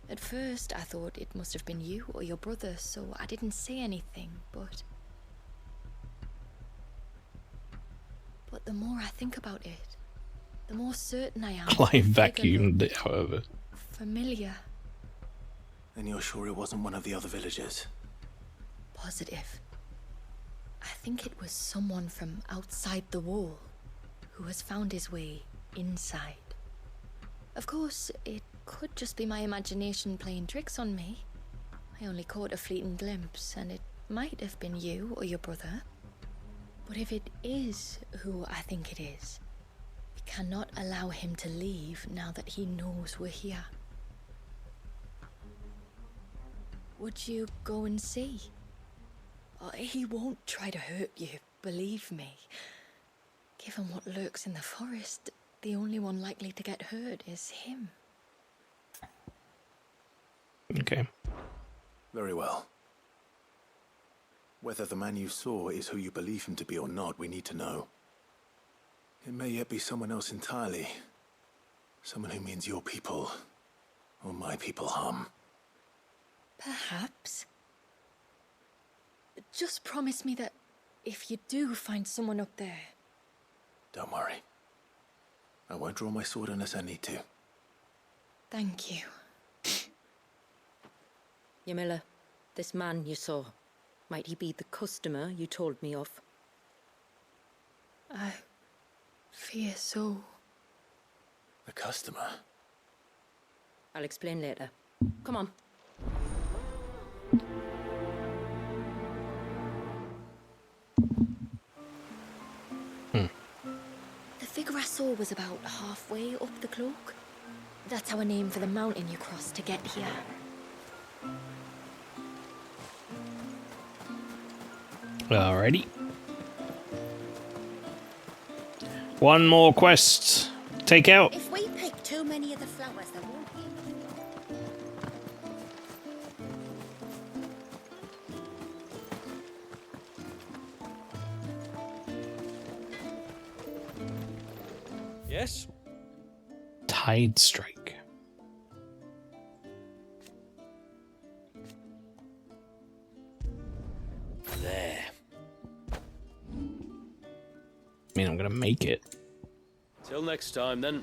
Speaker 12: At first I thought it must have been you or your brother, so I didn't say anything, but the more I think about it, the more certain I am.
Speaker 1: Clive vacuumed it out of it.
Speaker 12: Familiar.
Speaker 2: And you're sure it wasn't one of the other villagers?
Speaker 12: Positive. I think it was someone from outside the wall who has found his way inside. Of course, it could just be my imagination playing tricks on me. I only caught a fleeting glimpse, and it might have been you or your brother. But if it is who I think it is, we cannot allow him to leave now that he knows we're here. Would you go and see? He won't try to hurt you, believe me. Given what lurks in the forest, the only one likely to get hurt is him.
Speaker 1: Okay.
Speaker 2: Very well. Whether the man you saw is who you believe him to be or not, we need to know. It may yet be someone else entirely. Someone who means your people, or my people, harm.
Speaker 12: Perhaps. Just promise me that if you do find someone up there...
Speaker 2: Don't worry. I won't draw my sword unless I need to.
Speaker 12: Thank you.
Speaker 4: Ymilla, this man you saw, might he be the customer you told me of?
Speaker 12: I fear so.
Speaker 2: The customer?
Speaker 4: I'll explain later. Come on.
Speaker 12: The figure I saw was about halfway up the cloak. That's our name for the mountain you crossed to get here.
Speaker 1: Alrighty. One more quest. Take out.
Speaker 16: If we pick too many of the flowers, there won't be
Speaker 9: Yes?
Speaker 1: Tide Strike.
Speaker 13: There.
Speaker 1: I mean, I'm gonna make it.
Speaker 13: Till next time, then.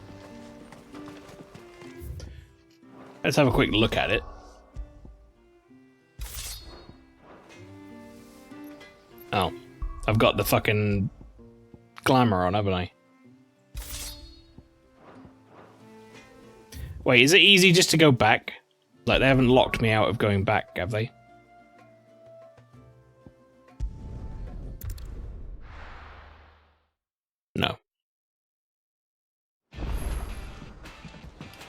Speaker 1: Let's have a quick look at it. Oh, I've got the fucking glamour on, haven't I? Wait, is it easy just to go back? Like, they haven't locked me out of going back, have they? No.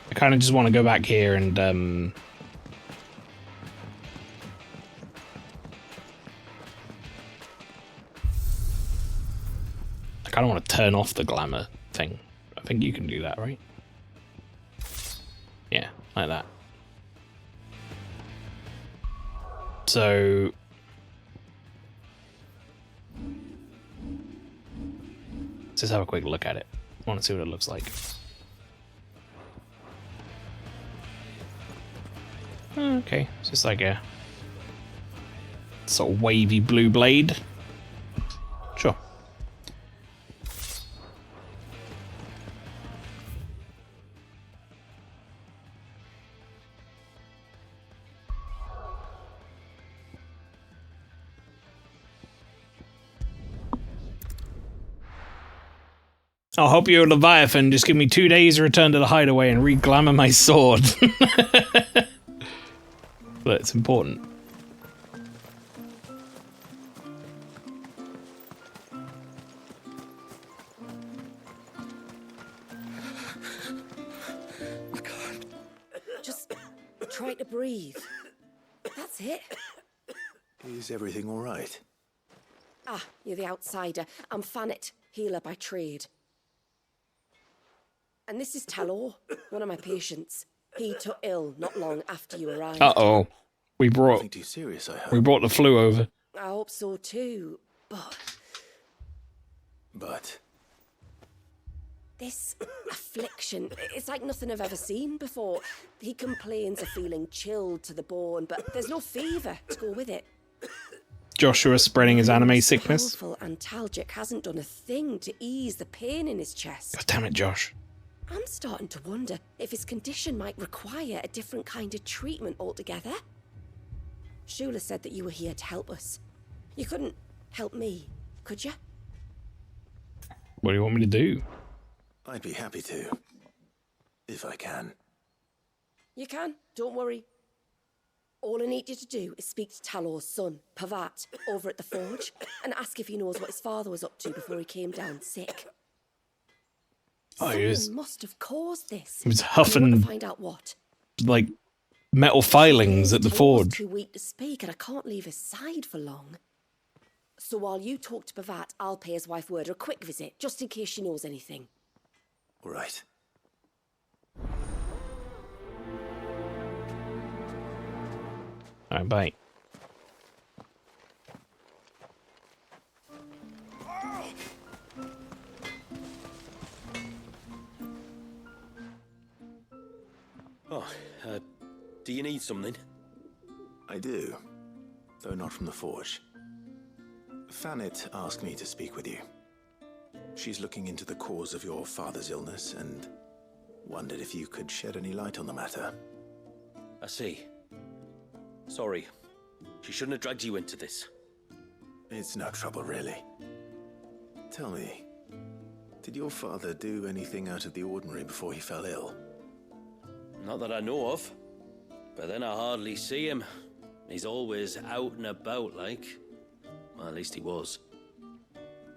Speaker 1: I kind of just want to go back here and, I kind of want to turn off the glamour thing. I think you can do that, right? Yeah, like that. So... let's just have a quick look at it. I want to see what it looks like. Okay, it's just like a sort of wavy blue blade. Sure. I'll help you, Leviathan. Just give me 2 days to return to the hideaway and re-glamour my sword. But it's important.
Speaker 16: Just try to breathe. That's it.
Speaker 2: Is everything all right?
Speaker 16: Ah, you're the outsider. I'm Fannet, healer by trade. And this is Talor, one of my patients. He took ill not long after you arrived.
Speaker 1: Uh-oh. We brought...
Speaker 2: Nothing too serious, I hope.
Speaker 1: We brought the flu over.
Speaker 16: I hope so too, but...
Speaker 2: But...
Speaker 16: this affliction, it's like nothing I've ever seen before. He complains of feeling chilled to the bone, but there's no fever to go with it.
Speaker 1: Joshua spreading his anime sickness.
Speaker 16: Powerful antalgic hasn't done a thing to ease the pain in his chest.
Speaker 1: God damn it, Josh.
Speaker 16: I'm starting to wonder if his condition might require a different kind of treatment altogether. Shula said that you were here to help us. You couldn't help me, could you?
Speaker 1: What do you want me to do?
Speaker 2: I'd be happy to. If I can.
Speaker 16: You can, don't worry. All I need you to do is speak to Talor's son, Pavat, over at the forge, and ask if he knows what his father was up to before he came down sick.
Speaker 1: Oh, he was...
Speaker 16: Someone must have caused this.
Speaker 1: He was
Speaker 16: I want
Speaker 1: huffing...
Speaker 16: to find out what.
Speaker 1: like, metal filings at the
Speaker 16: Talor's
Speaker 1: forge.
Speaker 16: too weak to speak, and I can't leave his side for long. So while you talk to Pavat, I'll pay his wife word a quick visit, just in case she knows anything.
Speaker 2: All right.
Speaker 1: Alright, bye.
Speaker 13: Oh, do you need something?
Speaker 2: I do, though not from the forge. Fannet asked me to speak with you. She's looking into the cause of your father's illness and wondered if you could shed any light on the matter.
Speaker 13: I see. Sorry. She shouldn't have dragged you into this.
Speaker 2: It's no trouble, really. Tell me, did your father do anything out of the ordinary before he fell ill?
Speaker 13: Not that I know of. But then I hardly see him. He's always out and about, like. Well, at least he was.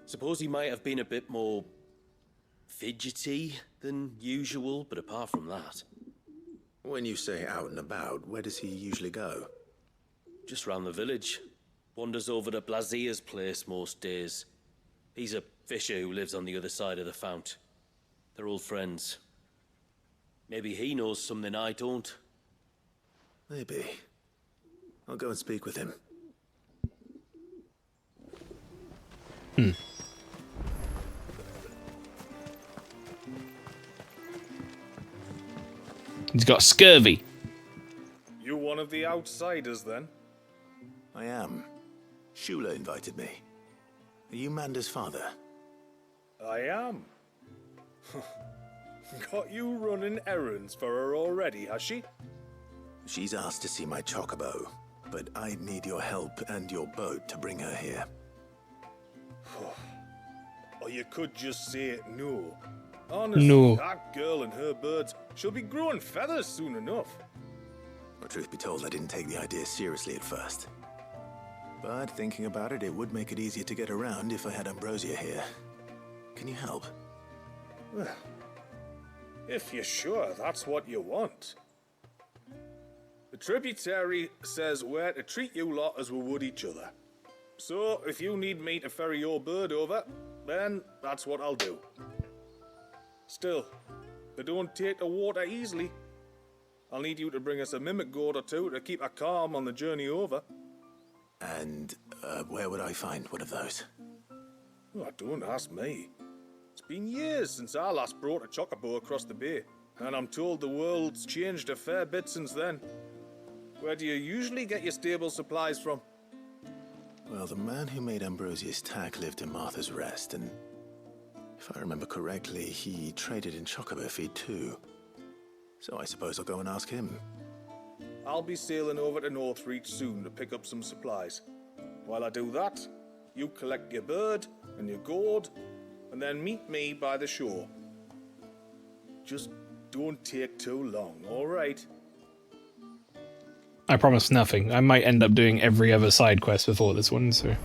Speaker 13: Suppose he might have been a bit more fidgety than usual, but apart from that...
Speaker 2: When you say out and about, where does he usually go?
Speaker 13: Just round the village. Wanders over to Blazier's place most days. He's a fisher who lives on the other side of the fount. They're old friends. Maybe he knows something I don't.
Speaker 2: Maybe. I'll go and speak with him.
Speaker 1: He's got scurvy.
Speaker 5: You one of the outsiders, then?
Speaker 2: I am. Shula invited me. Are you Manda's father?
Speaker 5: I am. Got you running errands for her already, has she?
Speaker 2: She's asked to see my chocobo, but I'd need your help and your boat to bring her here.
Speaker 5: Or you could just say no. Honestly,
Speaker 1: No.
Speaker 5: that girl and her birds, she'll be growing feathers soon enough.
Speaker 2: Well, truth be told, I didn't take the idea seriously at first. But thinking about it, it would make it easier to get around if I had Ambrosia here. Can you help?
Speaker 5: Well, if you're sure that's what you want. The tributary says we're to treat you lot as we would each other. So, if you need me to ferry your bird over, then that's what I'll do. Still, they don't take the water easily. I'll need you to bring us a mimic gourd or two to keep her calm on the journey over.
Speaker 2: And where would I find one of those?
Speaker 5: Oh, don't ask me. It's been years since I last brought a chocobo across the bay, and I'm told the world's changed a fair bit since then. Where do you usually get your stable supplies from?
Speaker 2: Well, the man who made Ambrosia's tack lived in Martha's Rest, and if I remember correctly, he traded in chocobo feed too. So I suppose I'll go and ask him.
Speaker 5: I'll be sailing over to Northreach soon to pick up some supplies. While I do that, you collect your bird and your gourd, and then meet me by the shore. Just don't take too long, all right?
Speaker 1: I promise nothing. I might end up doing every other side quest before this one, so...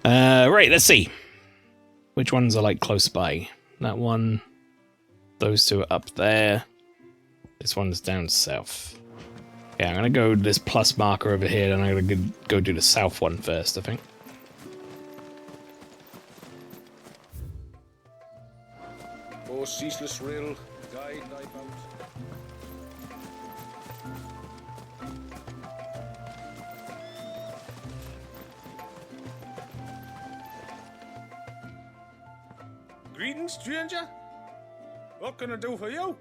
Speaker 1: right, let's see. Which ones are, like, close by? That one. Those two are up there. This one's down south. Yeah, I'm gonna go this plus marker over here, and I'm gonna go do the south one first, I think.
Speaker 5: Oh, ceaseless rill, guide knife out. Greetings, stranger. What can I do for you?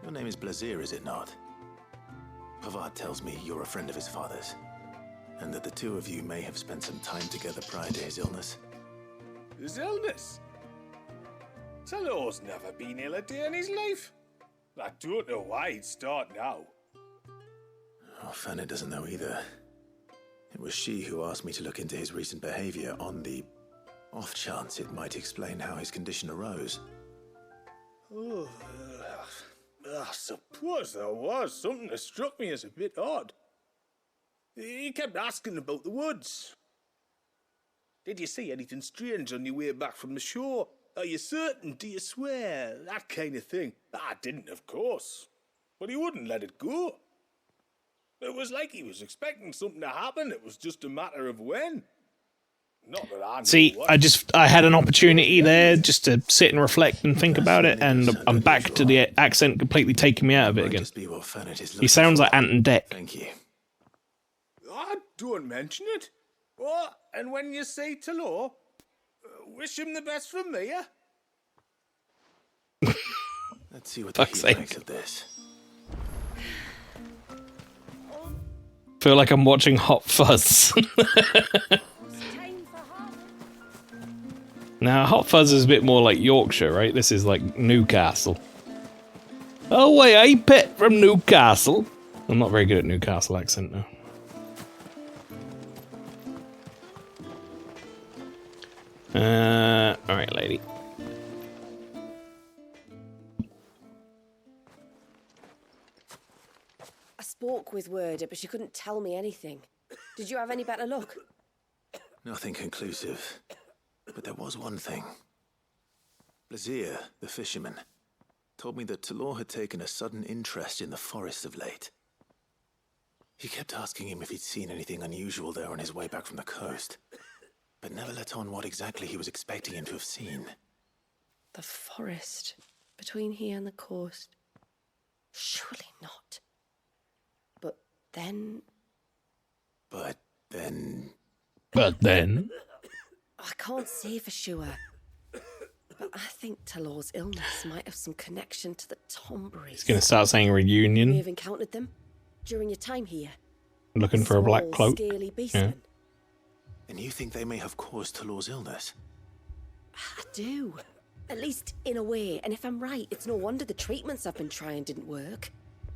Speaker 2: Your name is Blazir, is it not? Pavad tells me you're a friend of his father's, and that the two of you may have spent some time together prior to his illness.
Speaker 5: His illness? Talor's never been ill a day in his life. I don't know why he'd start now.
Speaker 2: Oh, Fanny doesn't know either. It was she who asked me to look into his recent behavior on the off chance it might explain how his condition arose.
Speaker 5: Oh, I suppose there was something that struck me as a bit odd. He kept asking about the woods. Did you see anything strange on your way back from the shore? Are you certain? Do you swear? That kind of thing. I didn't, of course. But he wouldn't let it go. It was like he was expecting something to happen. It was just a matter of when. Not that I know
Speaker 1: See,
Speaker 5: what.
Speaker 1: I had an opportunity there just to sit and reflect and think about it, and I'm back to the accent completely taking me out of it again. He sounds like Ant and Dec.
Speaker 2: Thank you.
Speaker 5: Don't mention it. Oh, and when you say Talor, wish him the best from me, yeah?
Speaker 2: Let's see what the
Speaker 1: Fuck's
Speaker 2: heat
Speaker 1: sake.
Speaker 2: makes of this.
Speaker 1: Feel like I'm watching Hot Fuzz. Now, Hot Fuzz is a bit more like Yorkshire, right? This is like Newcastle. Oh, wait, I pet from Newcastle. I'm not very good at Newcastle accent, though. Alright, lady.
Speaker 16: I spoke with Werder, but she couldn't tell me anything. Did you have any better luck?
Speaker 2: Nothing conclusive. But there was one thing. Blazir, the fisherman, told me that Talor had taken a sudden interest in the forest of late. He kept asking him if he'd seen anything unusual there on his way back from the coast, but never let on what exactly he was expecting him to have seen.
Speaker 16: The forest between here and the coast. Surely not. But then...
Speaker 2: But then...
Speaker 1: But then...
Speaker 16: I can't say for sure. But I think Talor's illness might have some connection to the Tomberries.
Speaker 1: He's gonna start saying
Speaker 16: You may
Speaker 1: reunion.
Speaker 16: have encountered them during your time here.
Speaker 1: Looking for a black
Speaker 16: Small,
Speaker 1: cloak.
Speaker 16: scaly
Speaker 1: Yeah.
Speaker 16: beastmen.
Speaker 2: And you think they may have caused Talor's illness?
Speaker 16: I do. At least in a way. And if I'm right, it's no wonder the treatments I've been trying didn't work.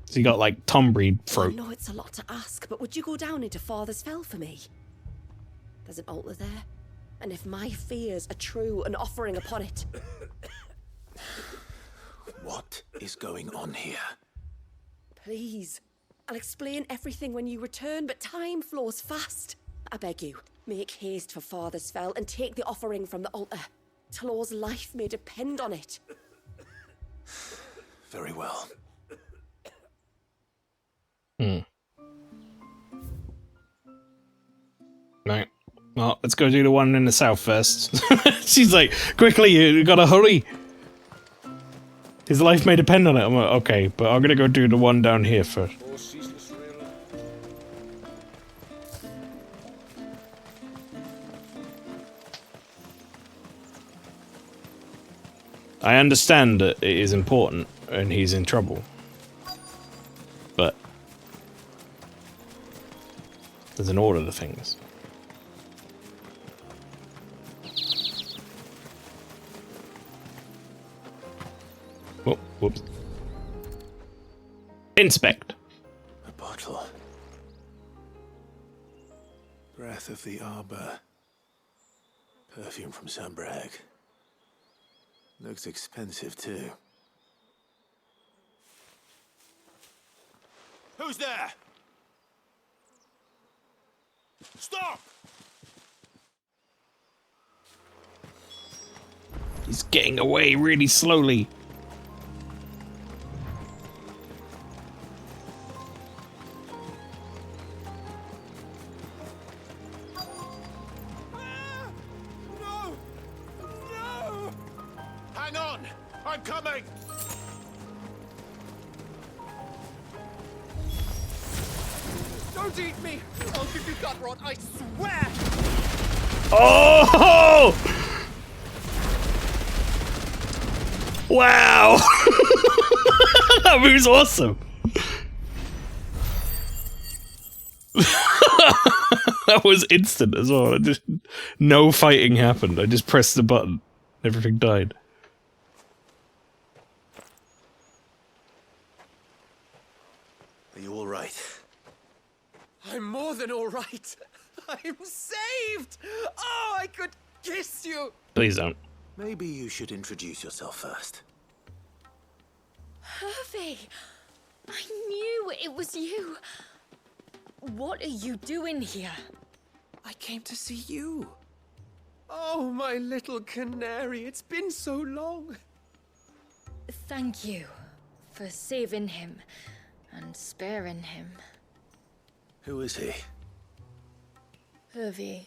Speaker 1: So you got like Tomberry
Speaker 16: I
Speaker 1: throat.
Speaker 16: know it's a lot to ask, but would you go down into Father's Fell for me? There's an altar there. And if my fears are true, an offering upon it.
Speaker 2: What is going on here?
Speaker 16: Please. I'll explain everything when you return, but time flows fast. I beg you, make haste for Father's Fell and take the offering from the altar. Talor's life may depend on it.
Speaker 2: Very well.
Speaker 1: Right. Well, let's go do the one in the south first. She's like, quickly, you gotta hurry. His life may depend on it. I'm like, okay, but I'm gonna go do the one down here first. I understand that it is important and he's in trouble. But there's an order to things. Oh, whoops. Inspect.
Speaker 2: A bottle. Breath of the Arbor. Perfume from Sunbrag. Looks expensive too.
Speaker 6: Who's there? Stop!
Speaker 1: He's getting away really slowly.
Speaker 6: No! No! Hang on! I'm coming!
Speaker 9: Don't eat me! I'll give you gut rot, I swear!
Speaker 1: Oh! Wow! That move's awesome. That was instant as well. No fighting happened. I just pressed the button. Everything died.
Speaker 2: Are you all right?
Speaker 9: I'm more than all right. I'm saved! Oh, I could kiss you!
Speaker 1: Please don't.
Speaker 2: Maybe you should introduce yourself first.
Speaker 12: Hervey! I knew it was you. What are you doing here?
Speaker 9: I came to see you. Oh, my little canary, it's been so long.
Speaker 12: Thank you for saving him and sparing him.
Speaker 2: Who is he?
Speaker 12: Hervey,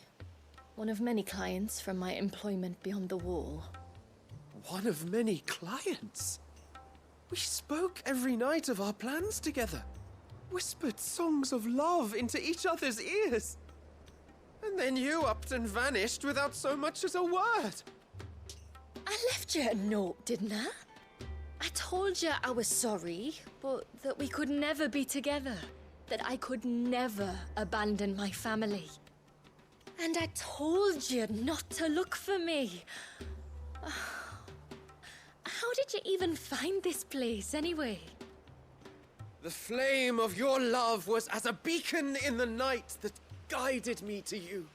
Speaker 12: one of many clients from my employment beyond the wall.
Speaker 9: One of many clients? We spoke every night of our plans together. Whispered songs of love into each other's ears. And then you upped and vanished without so much as a word.
Speaker 12: I left you a note, didn't I? I told you I was sorry, but that we could never be together. That I could never abandon my family. And I told you not to look for me. How did you even find this place, anyway?
Speaker 9: The flame of your love was as a beacon in the night that guided me to you.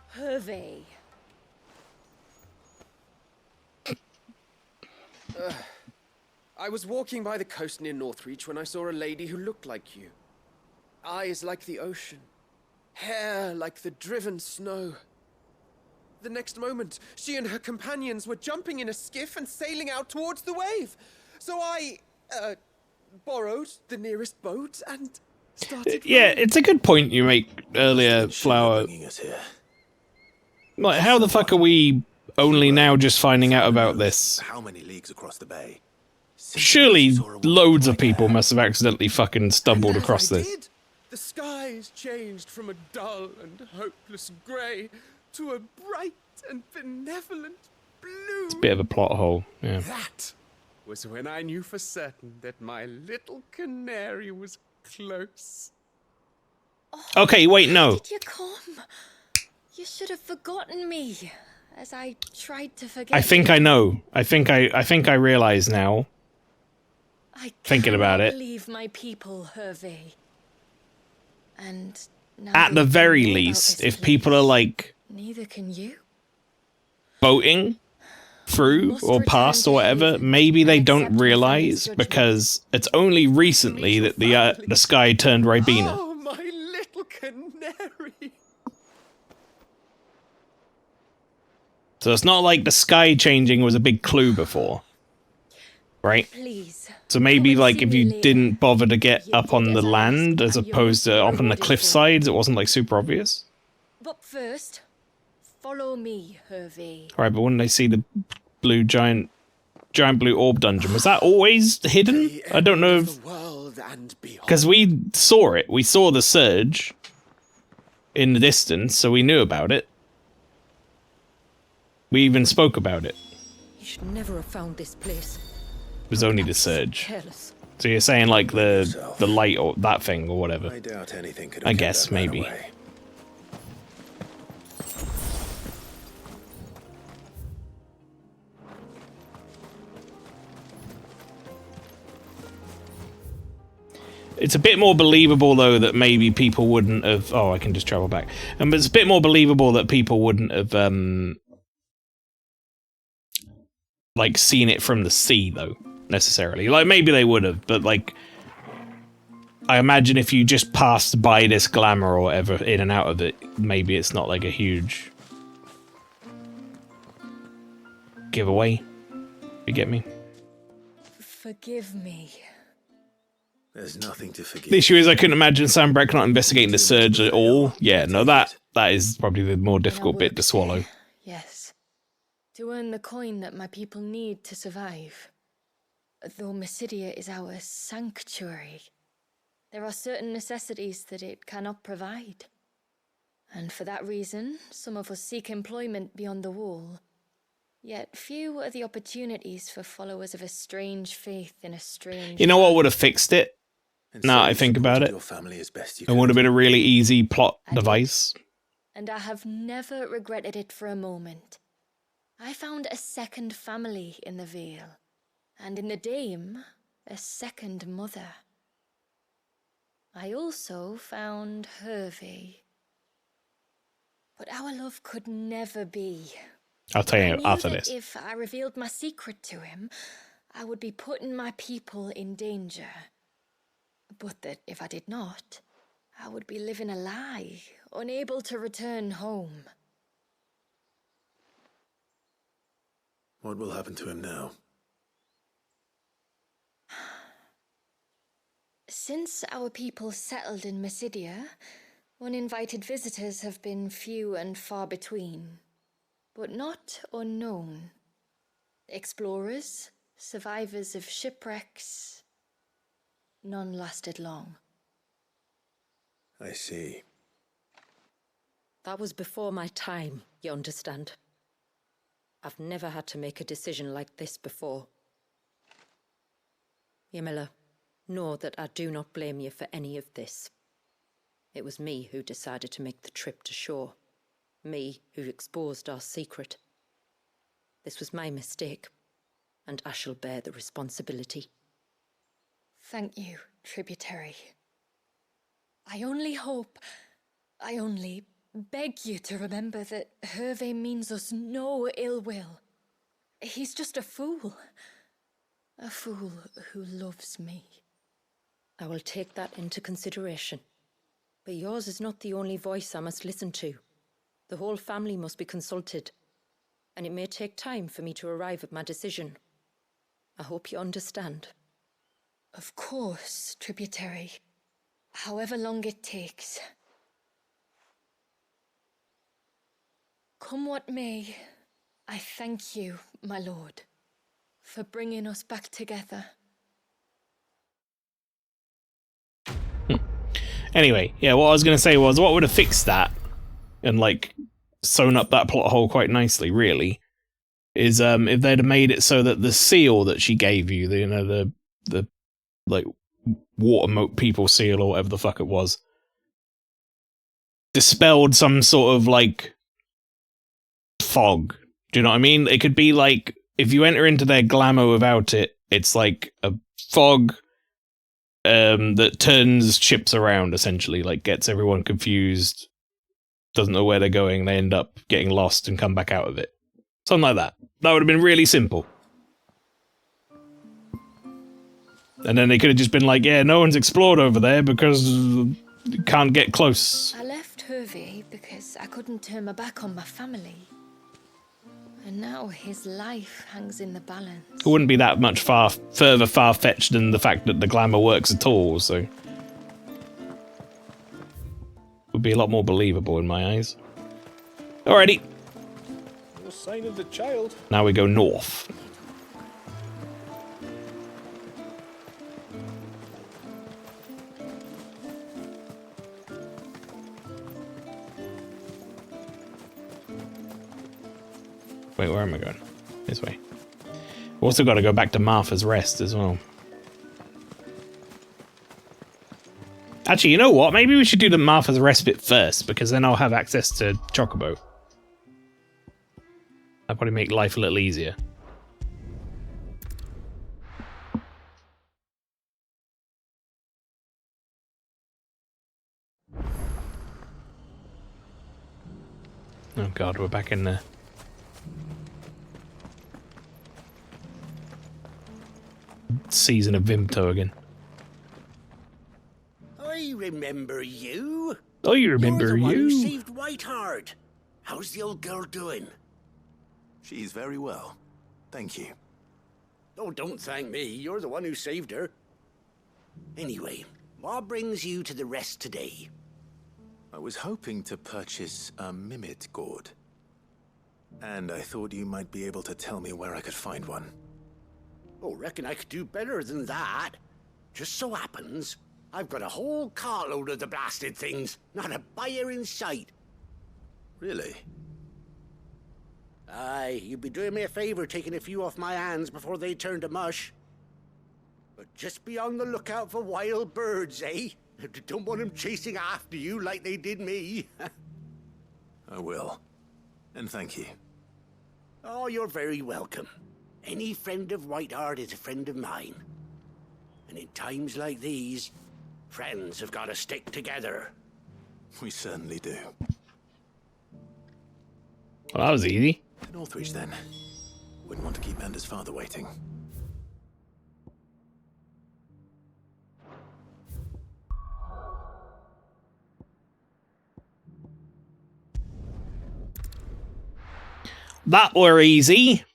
Speaker 12: Hervey.
Speaker 9: I was walking by the coast near Northreach when I saw a lady who looked like you. Eyes like the ocean. Hair like the driven snow. The next moment, she and her companions were jumping in a skiff and sailing out towards the wave. So I, borrowed the nearest boat and started...
Speaker 1: Yeah, it's a good point you make earlier, Flower. Like, how the fuck are we only now just finding out about this?
Speaker 2: How many leagues across the bay?
Speaker 1: Surely loads of people must have accidentally fucking stumbled
Speaker 9: And as
Speaker 1: across
Speaker 9: I
Speaker 1: this.
Speaker 9: did, the skies changed from a dull and hopeless grey to a bright and benevolent
Speaker 1: It's a bit of a plot hole, yeah.
Speaker 3: That was when I knew for certain that my little canary was close.
Speaker 1: Okay, wait, no.
Speaker 12: Did you come? You should have forgotten me, as I tried to forget.
Speaker 1: I think I know. I think I realize now. Thinking about it.
Speaker 12: I believe my people, Hervé. And now
Speaker 1: At the very least, if people are like
Speaker 12: neither can you.
Speaker 1: voting through or past or whatever, maybe they don't realize because it's only recently that the sky turned Ribena.
Speaker 3: Oh, my little canary.
Speaker 1: So it's not like the sky changing was a big clue before, right?
Speaker 12: Please.
Speaker 1: So maybe like if you didn't bother to get up on the land as opposed to up on the cliff sides, it wasn't like super obvious.
Speaker 12: But first, follow me, Hervé.
Speaker 1: Right, but when they see the blue giant blue orb dungeon, was that always hidden? I don't know if... Because we saw it. We saw the surge in the distance, so we knew about it. We even spoke about it.
Speaker 4: You should never have found this place.
Speaker 1: It was only the surge.
Speaker 4: Careless.
Speaker 1: So you're saying like the light or that thing or whatever.
Speaker 2: I doubt anything could
Speaker 1: I
Speaker 2: have
Speaker 1: guess
Speaker 2: kept that man
Speaker 1: maybe.
Speaker 2: away.
Speaker 1: It's a bit more believable though that maybe people wouldn't have. Oh, I can just travel back. But it's a bit more believable that people wouldn't have like seen it from the sea though necessarily. Like maybe they would have, but like I imagine if you just passed by this glamour or whatever in and out of it, maybe it's not like a huge giveaway. You get me?
Speaker 12: Forgive me.
Speaker 2: There's nothing to forgive.
Speaker 1: The issue is I couldn't imagine Sam Breck not investigating the surge at all. Yeah, no, that is probably the more difficult bit to swallow.
Speaker 12: Yes. To earn the coin that my people need to survive. Though Mysidia is our sanctuary, there are certain necessities that it cannot provide. And for that reason, some of us seek employment beyond the wall. Yet few are the opportunities for followers of a strange faith in a strange...
Speaker 1: You know what would have fixed it? Now I think about it. It would have been a really easy plot device.
Speaker 12: And I have never regretted it for a moment. I found a second family in the Vale, and in the Dame, a second mother. I also found Hervé. But our love could never be.
Speaker 1: I'll tell you
Speaker 12: I knew
Speaker 1: after
Speaker 12: that
Speaker 1: this.
Speaker 12: if I revealed my secret to him, I would be putting my people in danger. But that if I did not, I would be living a lie, unable to return home.
Speaker 2: What will happen to him now?
Speaker 12: Since our people settled in Mysidia, uninvited visitors have been few and far between, but not unknown. Explorers, survivors of shipwrecks, none lasted long.
Speaker 2: I see.
Speaker 4: That was before my time, you understand? I've never had to make a decision like this before. Yamila, know that I do not blame you for any of this. It was me who decided to make the trip to shore. Me who exposed our secret. This was my mistake, and I shall bear the responsibility.
Speaker 12: Thank you, tributary. I only beg you to remember that Hervé means us no ill will. He's just a fool who loves me.
Speaker 4: I will take that into consideration. But yours is not the only voice I must listen to. The whole family must be consulted, and it may take time for me to arrive at my decision. I hope you understand.
Speaker 12: Of course, tributary. However long it takes. Come what may, I thank you, my lord, for bringing us back together.
Speaker 1: Anyway, yeah, what I was going to say was, what would have fixed that and, like, sewn up that plot hole quite nicely, really, is if they'd have made it so that the seal that she gave you, the like water moat people seal or whatever the fuck it was, dispelled some sort of like fog. Do you know what I mean? It could be like if you enter into their glamour without it, it's like a fog that turns ships around, essentially, like gets everyone confused, doesn't know where they're going, they end up getting lost and come back out of it. Something like that. That would have been really simple. And then they could have just been like, yeah, no one's explored over there because you can't get close.
Speaker 12: I left Hervey because I couldn't turn my back on my family. And now his life hangs in the balance.
Speaker 1: It wouldn't be that much further far-fetched than the fact that the glamour works at all, so... It would be a lot more believable in my eyes. Alrighty.
Speaker 5: No sign of the child.
Speaker 1: Now we go north. Wait, where am I going? This way. We've also got to go back to Martha's Rest as well. Actually, you know what? Maybe we should do the Martha's Rest bit first, because then I'll have access to Chocobo. That'll probably make life a little easier. Oh god, we're back in there. Season of Vimto again.
Speaker 7: I remember you.
Speaker 1: Oh, you remember
Speaker 7: You're the one who
Speaker 1: you?
Speaker 7: saved Whiteheart. How's the old girl doing?
Speaker 2: She's very well. Thank you.
Speaker 7: Oh, don't thank me. You're the one who saved her. Anyway, what brings you to the rest today?
Speaker 2: I was hoping to purchase a Mimit gourd. And I thought you might be able to tell me where I could find one.
Speaker 7: Oh, reckon I could do better than that. Just so happens, I've got a whole carload of the blasted things. Not a buyer in sight.
Speaker 2: Really?
Speaker 7: Aye, you'd be doing me a favor taking a few off my hands before they turn to mush. But just be on the lookout for wild birds, eh? Don't want them chasing after you like they did me.
Speaker 2: I will. And thank you.
Speaker 7: Oh, you're very welcome. Any friend of Whiteheart is a friend of mine. And in times like these, friends have got to stick together.
Speaker 2: We certainly do.
Speaker 1: Well, that was easy.
Speaker 2: To Northridge, then. Wouldn't want to keep Anders' father waiting.
Speaker 1: That were easy.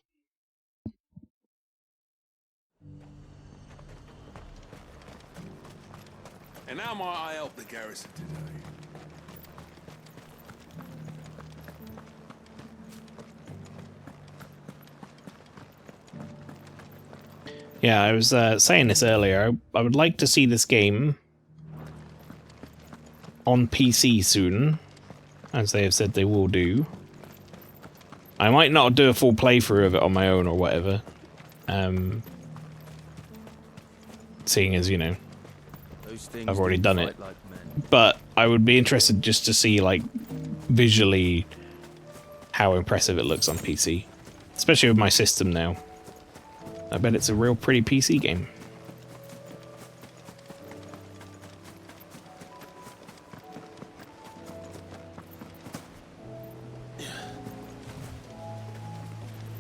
Speaker 15: And how might I help the garrison today?
Speaker 1: Yeah, I was saying this earlier. I would like to see this game on PC soon, as they have said they will do. I might not do a full playthrough of it on my own or whatever. Seeing as, you know, I've already done it. But I would be interested just to see, like, visually how impressive it looks on PC. Especially with my system now. I bet it's a real pretty PC game.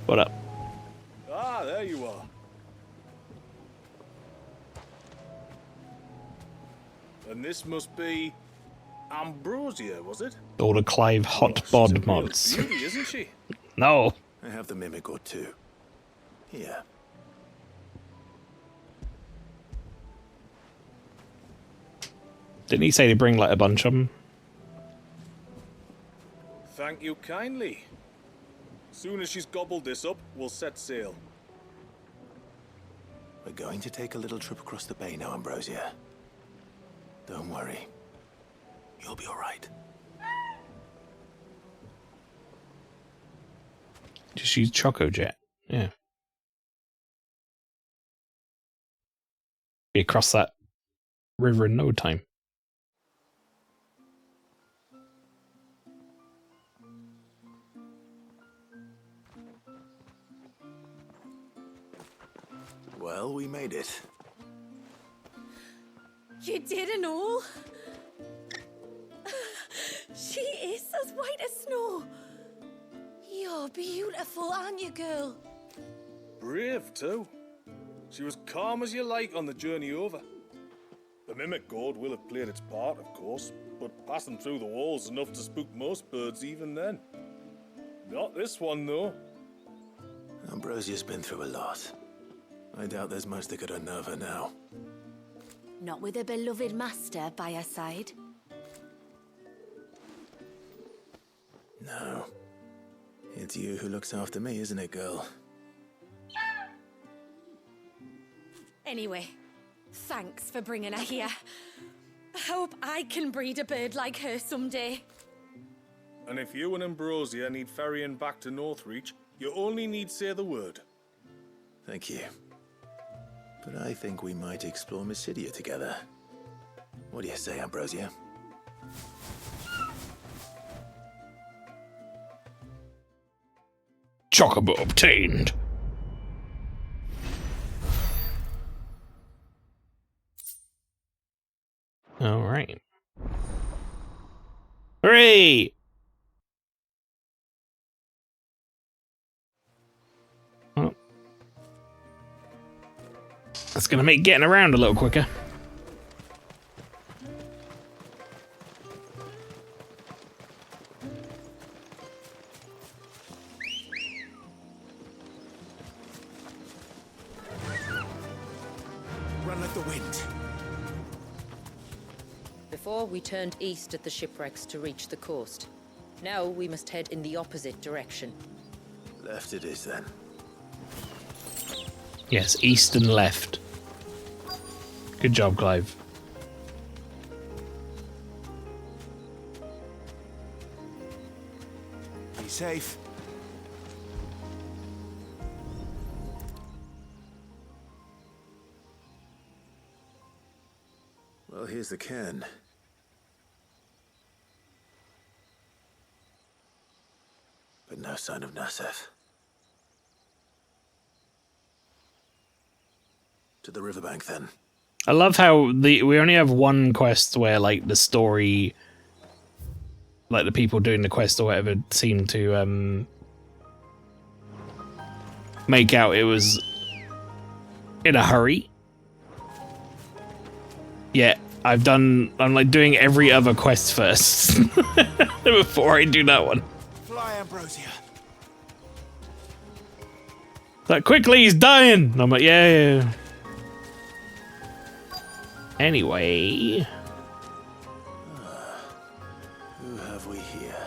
Speaker 1: What up?
Speaker 5: Ah, there you are. And this must be Ambrosia, was it?
Speaker 1: All the Clive Hot Bod mods.
Speaker 5: Beauty, isn't she?
Speaker 1: No.
Speaker 2: I have the Mimic gourd too. Here.
Speaker 1: Didn't he say to bring like a bunch of them?
Speaker 5: Thank you kindly. Soon as she's gobbled this up, we'll set sail.
Speaker 2: We're going to take a little trip across the bay now, Ambrosia. Don't worry. You'll be all right.
Speaker 1: Just she's Chocojet. Yeah. Be across that river in no time.
Speaker 2: Well, we made it.
Speaker 19: You didn't all? She is as white as snow. You're beautiful, aren't you, girl?
Speaker 5: Brave, too. She was calm as you like on the journey over. The mimic gourd will have played its part, of course, but passing through the walls enough to spook most birds even then. Not this one, though.
Speaker 2: Ambrosia's been through a lot. I doubt there's much that could unnerve her now.
Speaker 19: Not with a beloved master by her side.
Speaker 2: No. It's you who looks after me, isn't it, girl?
Speaker 19: Anyway, thanks for bringing her here. I hope I can breed a bird like her someday.
Speaker 5: And if you and Ambrosia need ferrying back to Northreach, you only need say the word.
Speaker 2: Thank you. But I think we might explore Mysidia together. What do you say, Ambrosia?
Speaker 1: Chocobo obtained. All right. Hooray! Oh. That's gonna make getting around a little quicker.
Speaker 2: Run like the wind.
Speaker 4: Before, we turned east at the shipwrecks to reach the coast. Now we must head in the opposite direction.
Speaker 2: Left it is, then.
Speaker 1: Yes, east and left. Good job, Clive.
Speaker 2: Be safe. Well, here's the cairn. But no sign of Nasef. To the riverbank, then.
Speaker 1: I love how we only have one quest where like the story, like the people doing the quest or whatever, seem to make out it was in a hurry. Yeah, I'm like doing every other quest first before I do that one.
Speaker 2: Fly, Ambrosia.
Speaker 1: Like, quickly, he's dying! And I'm like, yeah. Anyway.
Speaker 2: Who have we here?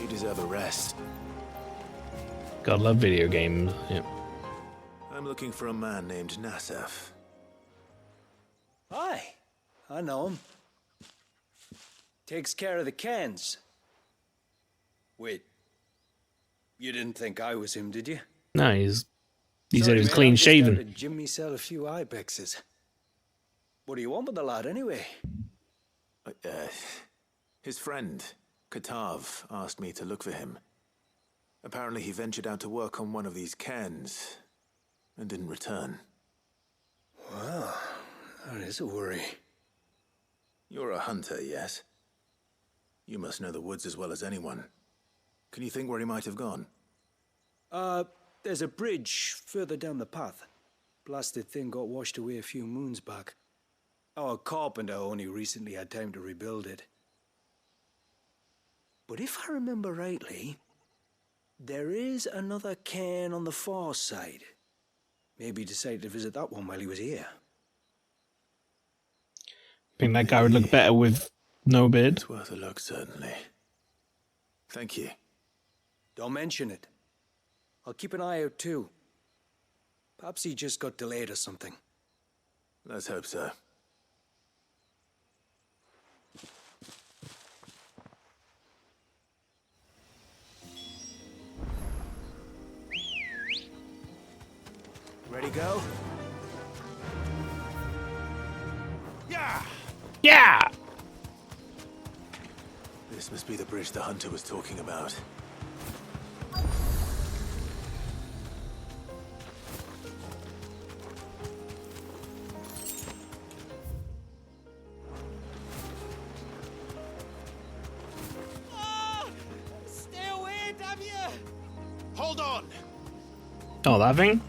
Speaker 2: You deserve a rest.
Speaker 1: God, love video games. Yeah.
Speaker 2: I'm looking for a man named Nasef.
Speaker 8: Hi, I know him. Takes care of the cans. Wait, you didn't think I was him, did you?
Speaker 1: No, he said he was
Speaker 8: man,
Speaker 1: clean
Speaker 8: I'm just
Speaker 1: shaven.
Speaker 8: down to Jim myself a few ibexes. What do you want with the lad, anyway?
Speaker 2: His friend, Katav, asked me to look for him. Apparently he ventured out to work on one of these cairns and didn't return.
Speaker 8: Wow, that is a worry.
Speaker 2: You're a hunter, yes? You must know the woods as well as anyone. Can you think where he might have gone?
Speaker 8: There's a bridge further down the path. Blasted thing got washed away a few moons back. Our carpenter only recently had time to rebuild it. But if I remember rightly, there is another cairn on the far side. Maybe he decided to visit that one while he was here.
Speaker 1: I think that guy would look better with no beard.
Speaker 2: It's worth a look, certainly. Thank you.
Speaker 8: Don't mention it. I'll keep an eye out too. Perhaps he just got delayed or something.
Speaker 2: Let's hope so. Ready, go?
Speaker 5: Yeah!
Speaker 1: Yeah!
Speaker 2: This must be the bridge the hunter was talking about.
Speaker 9: Stay away, damn you!
Speaker 5: Hold on!
Speaker 1: Oh, that thing?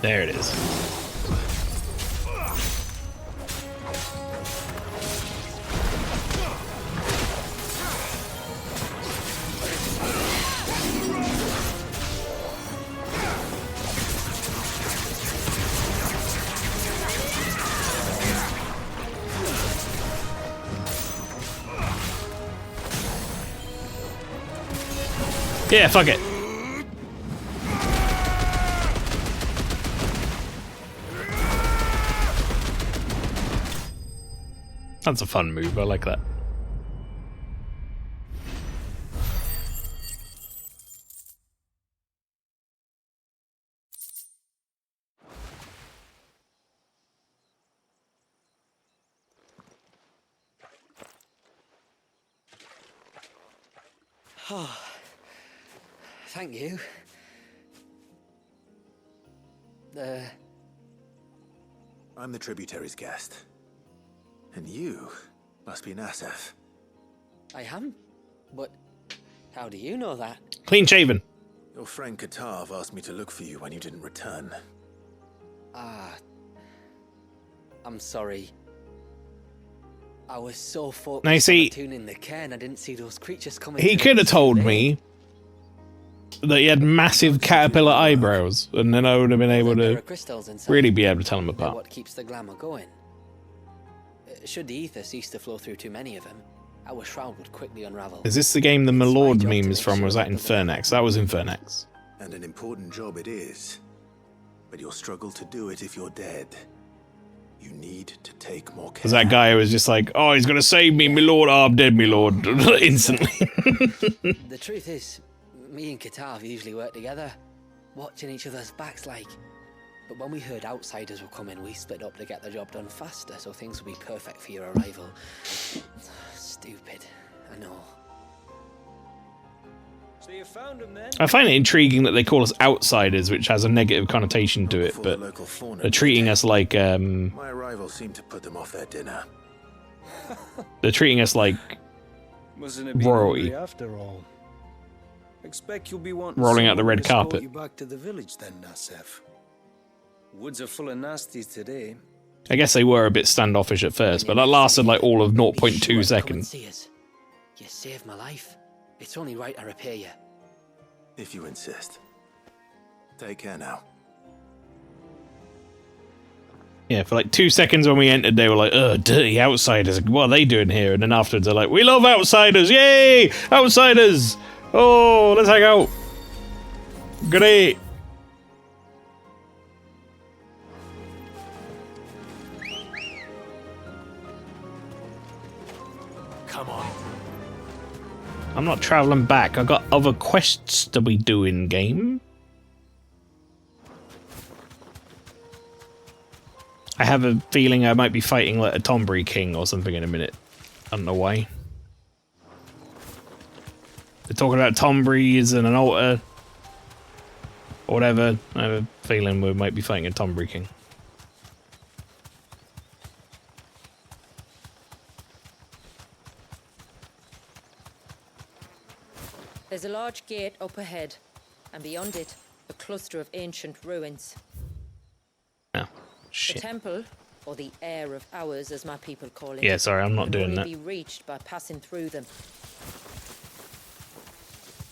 Speaker 1: There it is. Yeah, fuck it. That's a fun move, I like that.
Speaker 14: Oh, thank you.
Speaker 2: I'm the tributary's guest. And you must be Nasef.
Speaker 14: I am? But how do you know that?
Speaker 1: Clean shaven.
Speaker 2: Your friend Katav asked me to look for you when you didn't return.
Speaker 14: Ah, I'm sorry. I was so focused
Speaker 1: Now, you see,
Speaker 14: on tuning the cairn, I didn't see those creatures coming.
Speaker 1: He could have told me that he had massive caterpillar eyebrows, and then I would have been able to really be able to tell him
Speaker 14: They're
Speaker 1: apart.
Speaker 14: what keeps the glamour going. Should the ether cease to flow through too many of them, our shroud would quickly unravel.
Speaker 1: Is this the game the Milord meme is from, or was that Infernex? That was Infernex.
Speaker 2: And an important job it is. But you'll struggle to do it if you're dead. You need to take more care.
Speaker 1: Because that guy was just like, oh, he's going to save me, Milord. Oh, I'm dead, Milord. Instantly.
Speaker 14: The truth is, me and Katav usually work together, watching each other's backs like. But when we heard outsiders were coming, we split up to get the job done faster, so things would be perfect for your arrival. Stupid, I know.
Speaker 11: So you found him then?
Speaker 1: I find it intriguing that they call us outsiders, which has a negative connotation to it, but they're treating us like,
Speaker 2: My arrival seemed to put them off their dinner.
Speaker 1: they're treating us like
Speaker 11: Mustn't have been
Speaker 1: royalty.
Speaker 11: hungry after all. Expect you'll be wanting
Speaker 1: Rolling out the
Speaker 11: someone
Speaker 1: red
Speaker 11: to escort
Speaker 1: carpet.
Speaker 11: You back to the village then, Nasef. Woods are full of nasties today.
Speaker 1: I guess they were a bit standoffish at first, but that lasted like all of 0.2 seconds.
Speaker 14: See us. You saved my life. It's only right I repair you.
Speaker 2: If you insist. Take care now.
Speaker 1: Yeah, for like 2 seconds when we entered, they were like, ugh, dirty outsiders. What are they doing here? And then afterwards, they're like, we love outsiders. Yay! Outsiders! Oh, let's hang out. Great.
Speaker 2: Come on.
Speaker 1: I'm not traveling back. I got other quests to be doing, game. I have a feeling I might be fighting like a Tombury King or something in a minute. I don't know why. They're talking about Tombreys and an altar. Or whatever. I have a feeling we might be fighting a Tombrey King.
Speaker 4: There's a large gate up ahead, and beyond it, a cluster of ancient ruins.
Speaker 1: Oh, shit.
Speaker 4: The temple, or the Heir of Hours, as my people call it.
Speaker 1: Yeah, sorry, I'm not doing
Speaker 4: can
Speaker 1: that.
Speaker 4: only be reached by passing through them.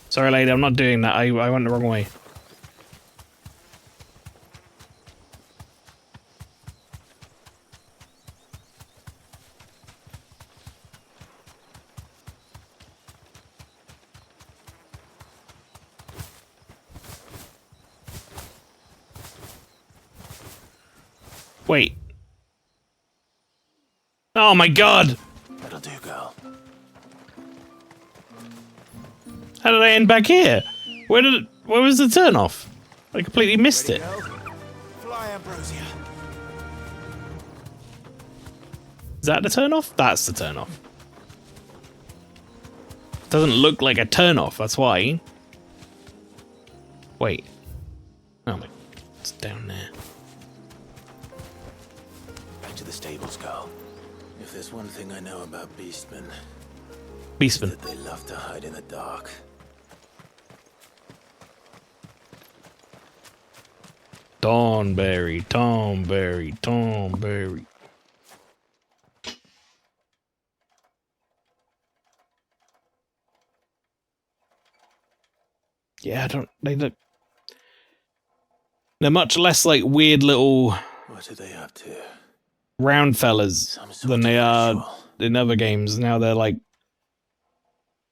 Speaker 1: Sorry, lady, I'm not doing that. I went the wrong way. Wait. Oh my god!
Speaker 2: That'll do, girl.
Speaker 1: How did I end back here? Where was the turn off? I completely missed it.
Speaker 2: Fly, Ambrosia.
Speaker 1: Is that the turn off? That's the turn off. Doesn't look like a turn off, that's why. Wait. Oh my, it's down there.
Speaker 2: Back to the stables, girl. If there's one thing I know about beastmen,
Speaker 1: Beastmen.
Speaker 2: that they love to hide in the dark.
Speaker 1: Tonberry, Tonberry, Tonberry. Yeah, they look... They're much less like weird little...
Speaker 2: What are they up to?
Speaker 1: Round fellas than they are in other games. Now they're like...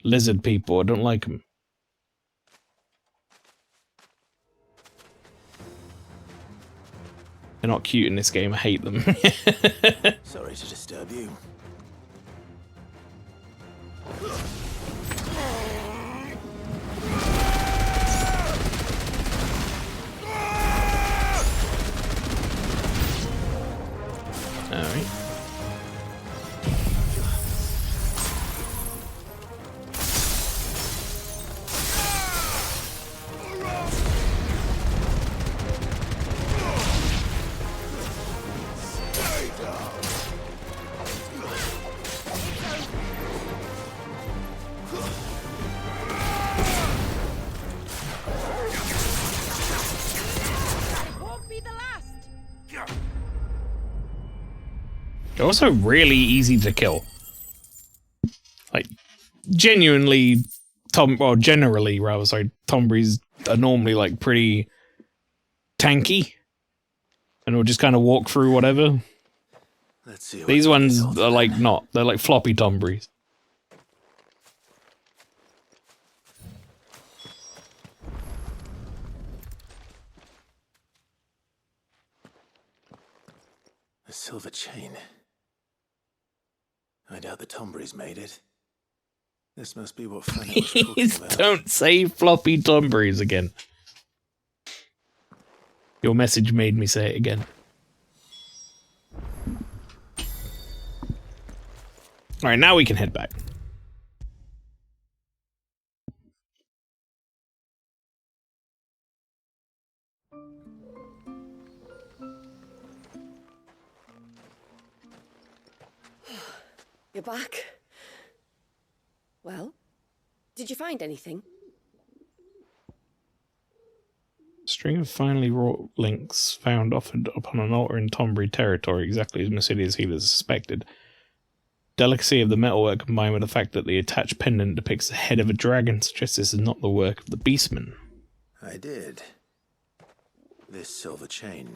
Speaker 1: lizard people. I don't like them. They're not cute in this game. I hate them.
Speaker 2: Sorry to disturb you.
Speaker 1: Alright. They're also really easy to kill. Like, genuinely, generally, rather, sorry, Tombreys are normally, like, pretty tanky. And will just kind of walk through whatever.
Speaker 2: Let's see.
Speaker 1: These ones are, like, not. They're like floppy Tombreys.
Speaker 2: A silver chain. I doubt the Tombreys made it. This must be what Fanny was talking
Speaker 1: Please
Speaker 2: about.
Speaker 1: don't say floppy Tombreys again. Your message made me say it again. Alright, now we can head back.
Speaker 16: You're back. Well, did you find anything?
Speaker 1: String of finely wrought links found offered upon an altar in Tombury territory, exactly as Mercedes Healers suspected. Delicacy of the metalwork combined with the fact that the attached pendant depicts the head of a dragon suggests this is not the work of the beastman.
Speaker 2: I did. This silver chain.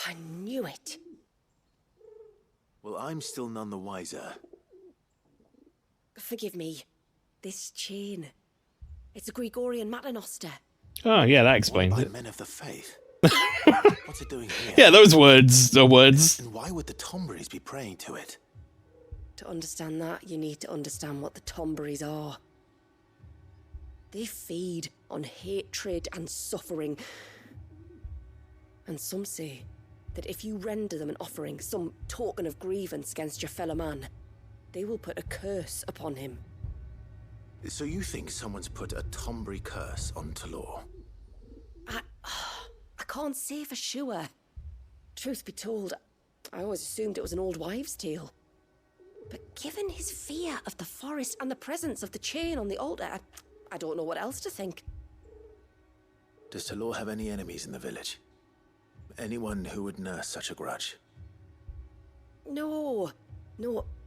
Speaker 16: I knew it.
Speaker 2: Well, I'm still none the wiser.
Speaker 16: Forgive me. This chain. It's a Gregorian Maternoster.
Speaker 1: Oh, yeah, that explains
Speaker 2: By
Speaker 1: it.
Speaker 2: men of the faith. What's it doing here?
Speaker 1: Yeah, those words are words.
Speaker 2: And why would the Tombreys be praying to it?
Speaker 16: To understand that, you need to understand what the Tombreys are. They feed on hatred and suffering. And some say that if you render them an offering, some token of grievance against your fellow man, they will put a curse upon him.
Speaker 2: So you think someone's put a Tombry curse on Talor?
Speaker 16: I can't say for sure. Truth be told, I always assumed it was an old wives' tale. But given his fear of the forest and the presence of the chain on the altar, I don't know what else to think.
Speaker 2: Does Talor have any enemies in the village? Anyone who would nurse such a grudge?
Speaker 16: No,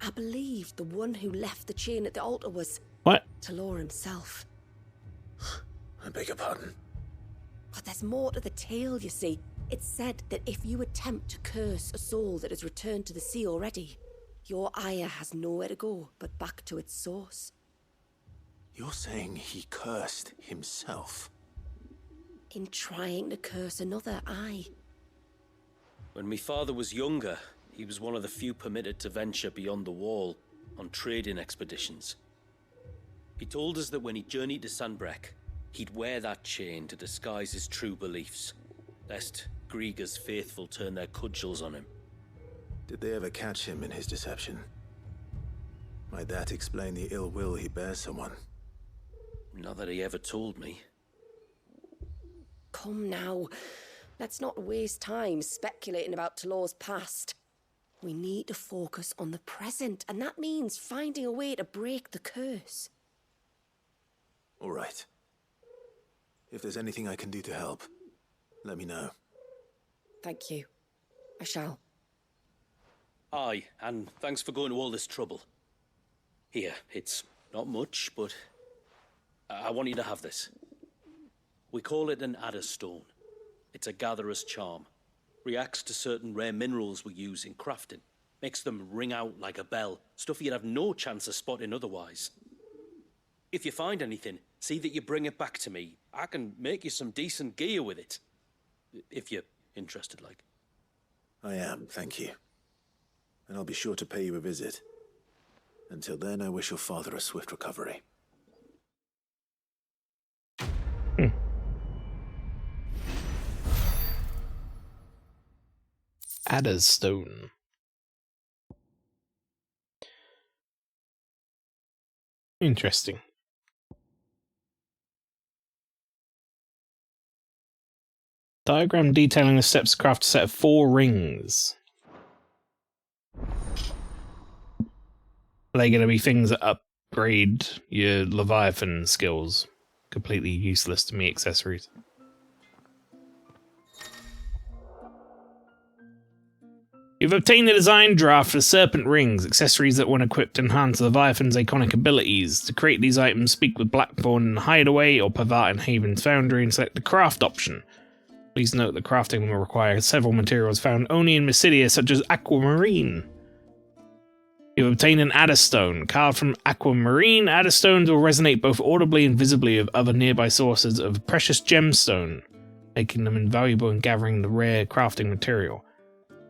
Speaker 16: I believe the one who left the chain at the altar was...
Speaker 1: What?
Speaker 16: Talor himself.
Speaker 2: I beg your pardon?
Speaker 16: But there's more to the tale, you see. It's said that if you attempt to curse a soul that has returned to the sea already, your ire has nowhere to go but back to its source.
Speaker 2: You're saying he cursed himself?
Speaker 16: In trying to curse another, aye.
Speaker 13: When my father was younger, he was one of the few permitted to venture beyond the wall on trading expeditions. He told us that when he journeyed to Sanbreque, he'd wear that chain to disguise his true beliefs, lest Grieger's faithful turn their cudgels on him.
Speaker 2: Did they ever catch him in his deception? Might that explain the ill will he bears someone?
Speaker 13: Not that he ever told me.
Speaker 16: Come now, let's not waste time speculating about Talor's past. We need to focus on the present, and that means finding a way to break the curse.
Speaker 2: All right. If there's anything I can do to help, let me know.
Speaker 16: Thank you. I shall.
Speaker 13: Aye, and thanks for going to all this trouble. Here, it's not much, but I want you to have this. We call it an adder stone. It's a gatherer's charm. Reacts to certain rare minerals we use in crafting. Makes them ring out like a bell. Stuff you'd have no chance of spotting otherwise. If you find anything, see that you bring it back to me. I can make you some decent gear with it. If you're interested, like.
Speaker 2: I am, thank you. And I'll be sure to pay you a visit. Until then, I wish your father a swift recovery.
Speaker 1: Adder's stone. Interesting. Diagram detailing the steps to craft a set of 4 rings. Are they going to be things that upgrade your Leviathan skills? Completely useless to me accessories. You've obtained the design draft for Serpent Rings, accessories that, when equipped, enhance Leviathan's iconic abilities. To create these items, speak with Blackthorn in Hideaway or Pavat in Haven's Foundry and select the craft option. Please note that crafting will require several materials found only in Mysidia, such as aquamarine. You've obtained an Adderstone. Carved from aquamarine, Adderstones will resonate both audibly and visibly with other nearby sources of precious gemstone, making them invaluable in gathering the rare crafting material.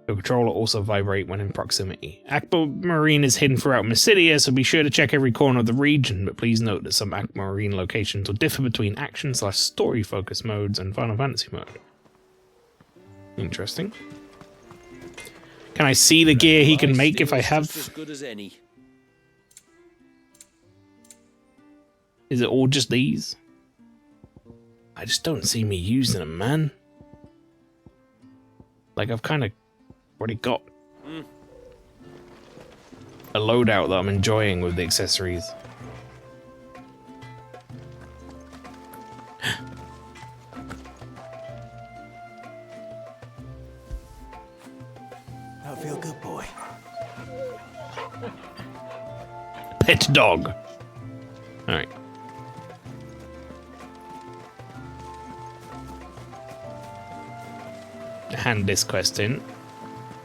Speaker 1: Your controller will also vibrate when in proximity. Aquamarine is hidden throughout Mysidia, so be sure to check every corner of the region, but please note that some aquamarine locations will differ between action/story-focused modes and Final Fantasy mode. Interesting. Can I see the gear he can make if I have?
Speaker 13: As good as any.
Speaker 1: Is it all just these? I just don't see me using them, man. Like, I've kind of already got a loadout that I'm enjoying with the accessories.
Speaker 2: That'll feel good, boy.
Speaker 1: Pet dog. Alright. Hand this quest in.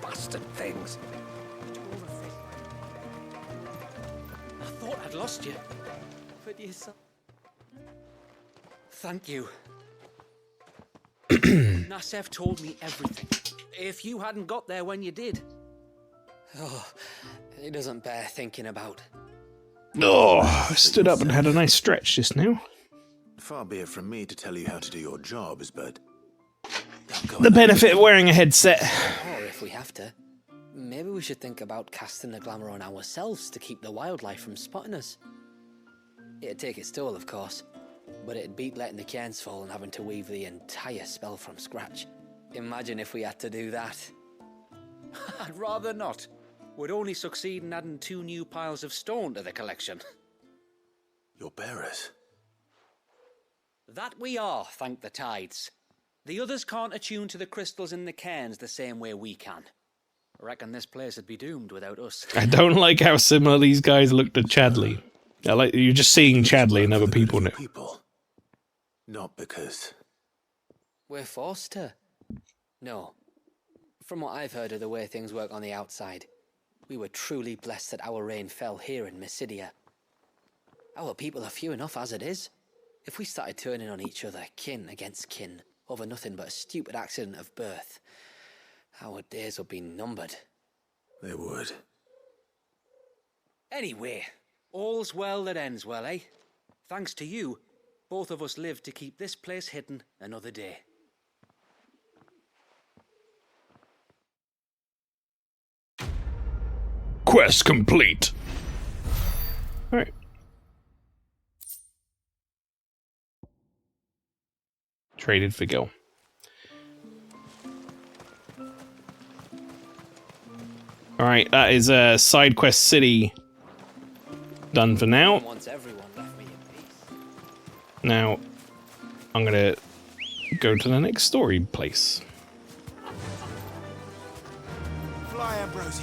Speaker 14: Bastard things.
Speaker 9: I thought I'd lost you. But you saw... Thank you. Nasev told me everything. If you hadn't got there when you did.
Speaker 14: Oh, he doesn't bear thinking about.
Speaker 1: Oh, I stood up and had a nice stretch just now.
Speaker 2: Far be it from me to tell you how to do your jobs, but...
Speaker 1: The benefit of wearing a headset.
Speaker 14: Or if we have to. Maybe we should think about casting the glamour on ourselves to keep the wildlife from spotting us. It'd take its toll, of course, but it'd beat letting the cairns fall and having to weave the entire spell from scratch. Imagine if we had to do that.
Speaker 9: I'd rather not. Would only succeed in adding 2 new piles of stone to the collection.
Speaker 2: Your bearers?
Speaker 9: That we are, thank the tides. The others can't attune to the crystals in the cairns the same way we can. I reckon this place would be doomed without us.
Speaker 1: I don't like how similar these guys look to Chadley. I like you're just seeing Chadley and other people now.
Speaker 2: Not because...
Speaker 14: We're forced to. No. From what I've heard of the way things work on the outside, we were truly blessed that our rain fell here in Mysidia. Our people are few enough as it is. If we started turning on each other, kin against kin, over nothing but a stupid accident of birth, our days would be numbered.
Speaker 2: They would.
Speaker 9: Anyway, all's well that ends well, eh? Thanks to you, both of us lived to keep this place hidden another day.
Speaker 1: Quest complete. Alright. Traded for Gil. Alright, that is Side Quest City done for now. Now, I'm gonna go to the next story place.
Speaker 15: Fly, Ambrosia.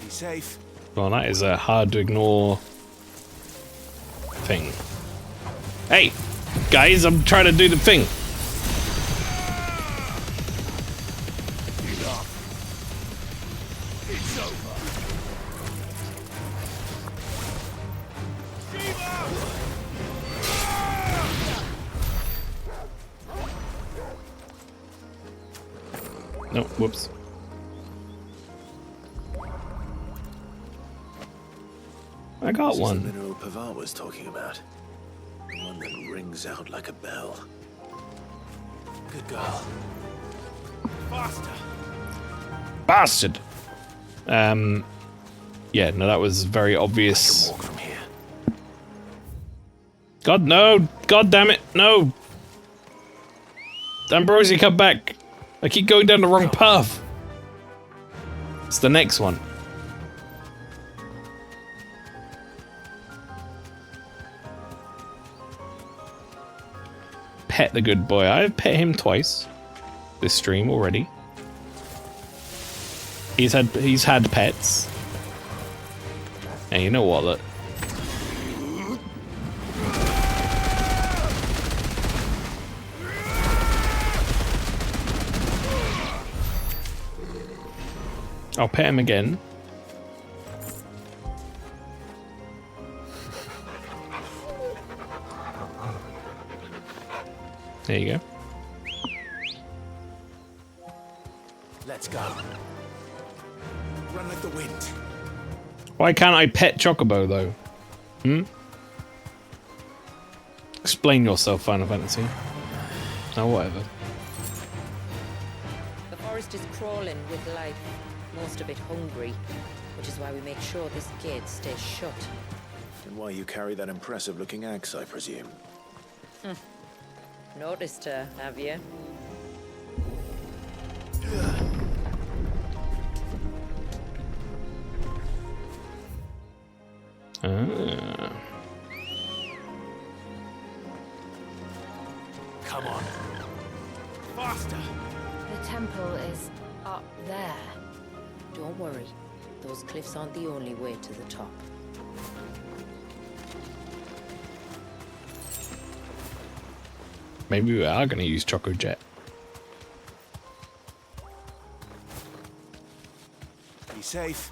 Speaker 15: Be safe.
Speaker 1: Well, that is a hard to ignore thing. Hey, guys, I'm trying to do the thing.
Speaker 15: It's over.
Speaker 1: No, whoops. I got
Speaker 2: This
Speaker 1: one.
Speaker 2: is the mineral Pavar was talking about. The one that rings out like a bell. Good girl.
Speaker 15: Faster.
Speaker 1: Bastard. Yeah, no, that was very obvious. God, no! God damn it, no! Ambrosia, come back! I keep going down the wrong path. It's the next one. Pet the good boy. I've pet him twice this stream already. He's had pets. And you know what, look. I'll pet him again. There you go.
Speaker 15: Let's go. Run like the wind.
Speaker 1: Why can't I pet Chocobo, though? Hmm? Explain yourself, Final Fantasy. Oh, whatever.
Speaker 4: The forest is crawling with life, most of it hungry, which is why we make sure this gate stays shut.
Speaker 2: And why you carry that impressive-looking axe, I presume.
Speaker 4: Noticed her, have you?
Speaker 1: Ah.
Speaker 15: Come on. Faster.
Speaker 12: The temple is up there.
Speaker 4: Don't worry, those cliffs aren't the only way to the top.
Speaker 1: Maybe we are going to use Choco Jet.
Speaker 15: Be safe.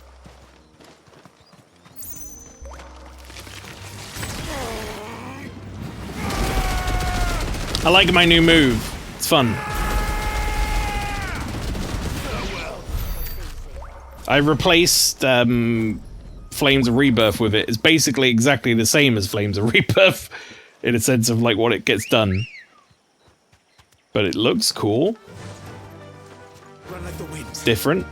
Speaker 1: I like my new move. It's fun. I replaced Flames of Rebirth with it. It's basically exactly the same as Flames of Rebirth in a sense of like what it gets done. But it looks cool.
Speaker 15: Run like the wind.
Speaker 1: It's different.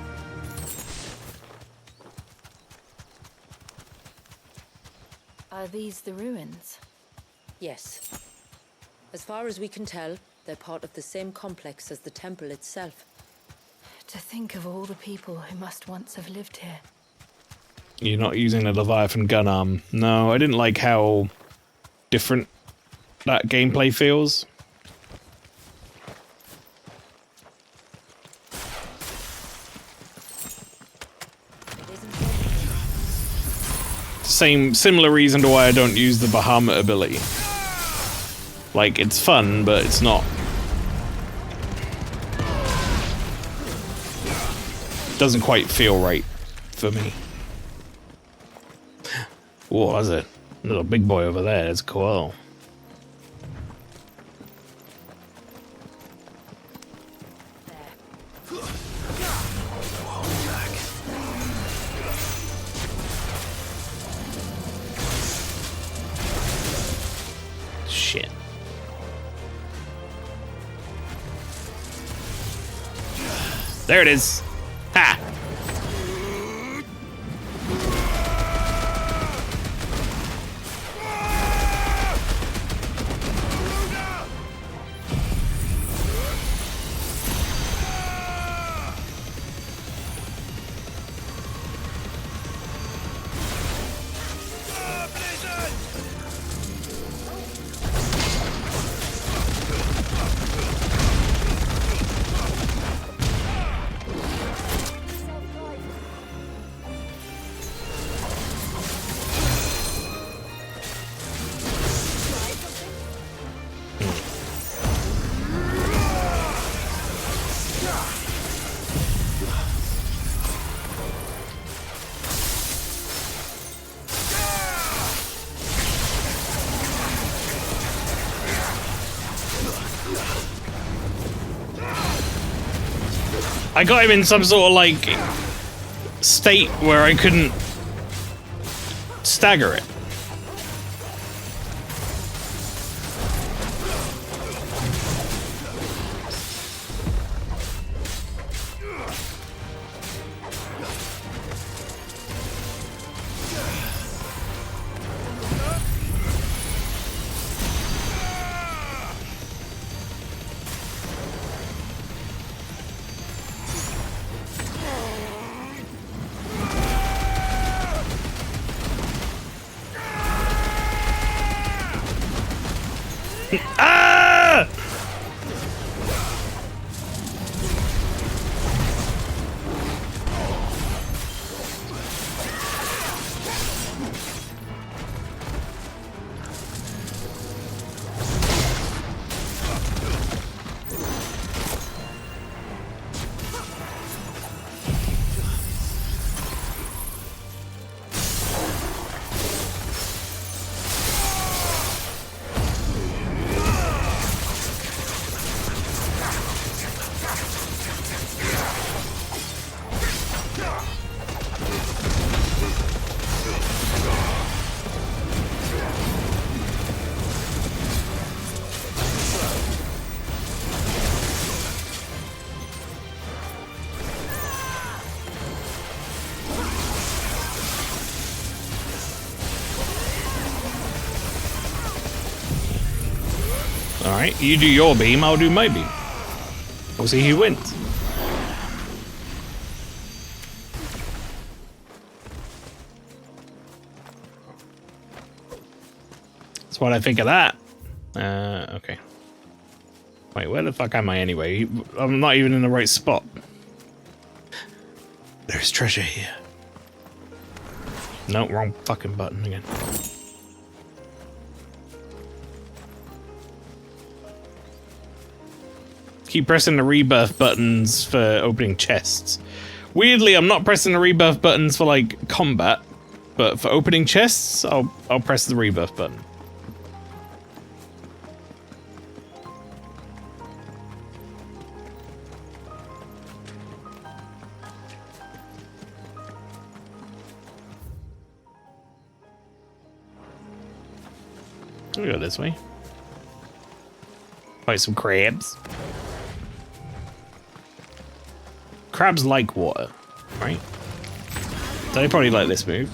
Speaker 12: Are these the ruins?
Speaker 4: Yes. As far as we can tell, they're part of the same complex as the temple itself.
Speaker 12: To think of all the people who must once have lived here.
Speaker 1: You're not using the Leviathan gun arm. No, I didn't like how different that gameplay feels. Similar reason to why I don't use the Bahamut ability. Like, it's fun, but it's not. Doesn't quite feel right for me. Whoa, there's a little big boy over there. It's cool. Shit. There it is. Ha! I got him in some sort of like state where I couldn't stagger it. Ah! Alright, you do your beam, I'll do my beam. We'll see who wins. That's what I think of that. Okay. Wait, where the fuck am I anyway? I'm not even in the right spot. There's treasure here. No, wrong fucking button again. Keep pressing the rebirth buttons for opening chests. Weirdly, I'm not pressing the rebirth buttons for like combat, but for opening chests, I'll press the rebirth button. We'll go this way. Fight some crabs. Crabs like water, right? So they probably like this move.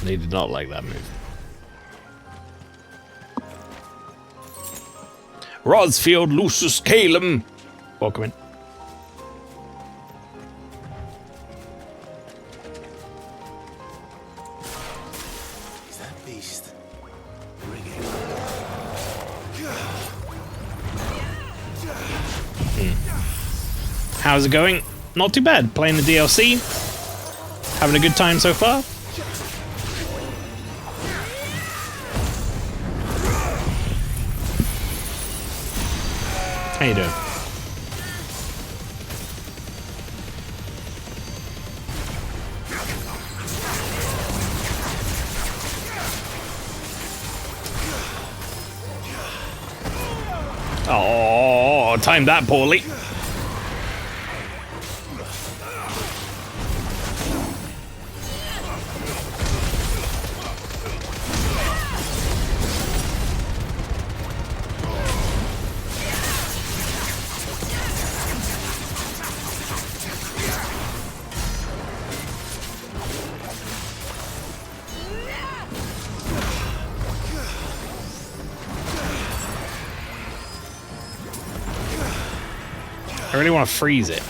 Speaker 1: They did not like that move. Rosfield Lucius Calum. Welcome in.
Speaker 2: Is that beast
Speaker 1: How's it going? Not too bad. Playing the DLC. Having a good time so far. How you doing? Oh, timed that poorly. I really want to freeze it.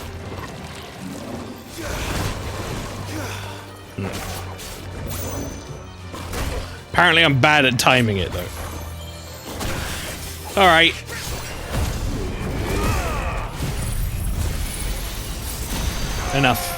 Speaker 1: Apparently I'm bad at timing it though. Alright. Enough.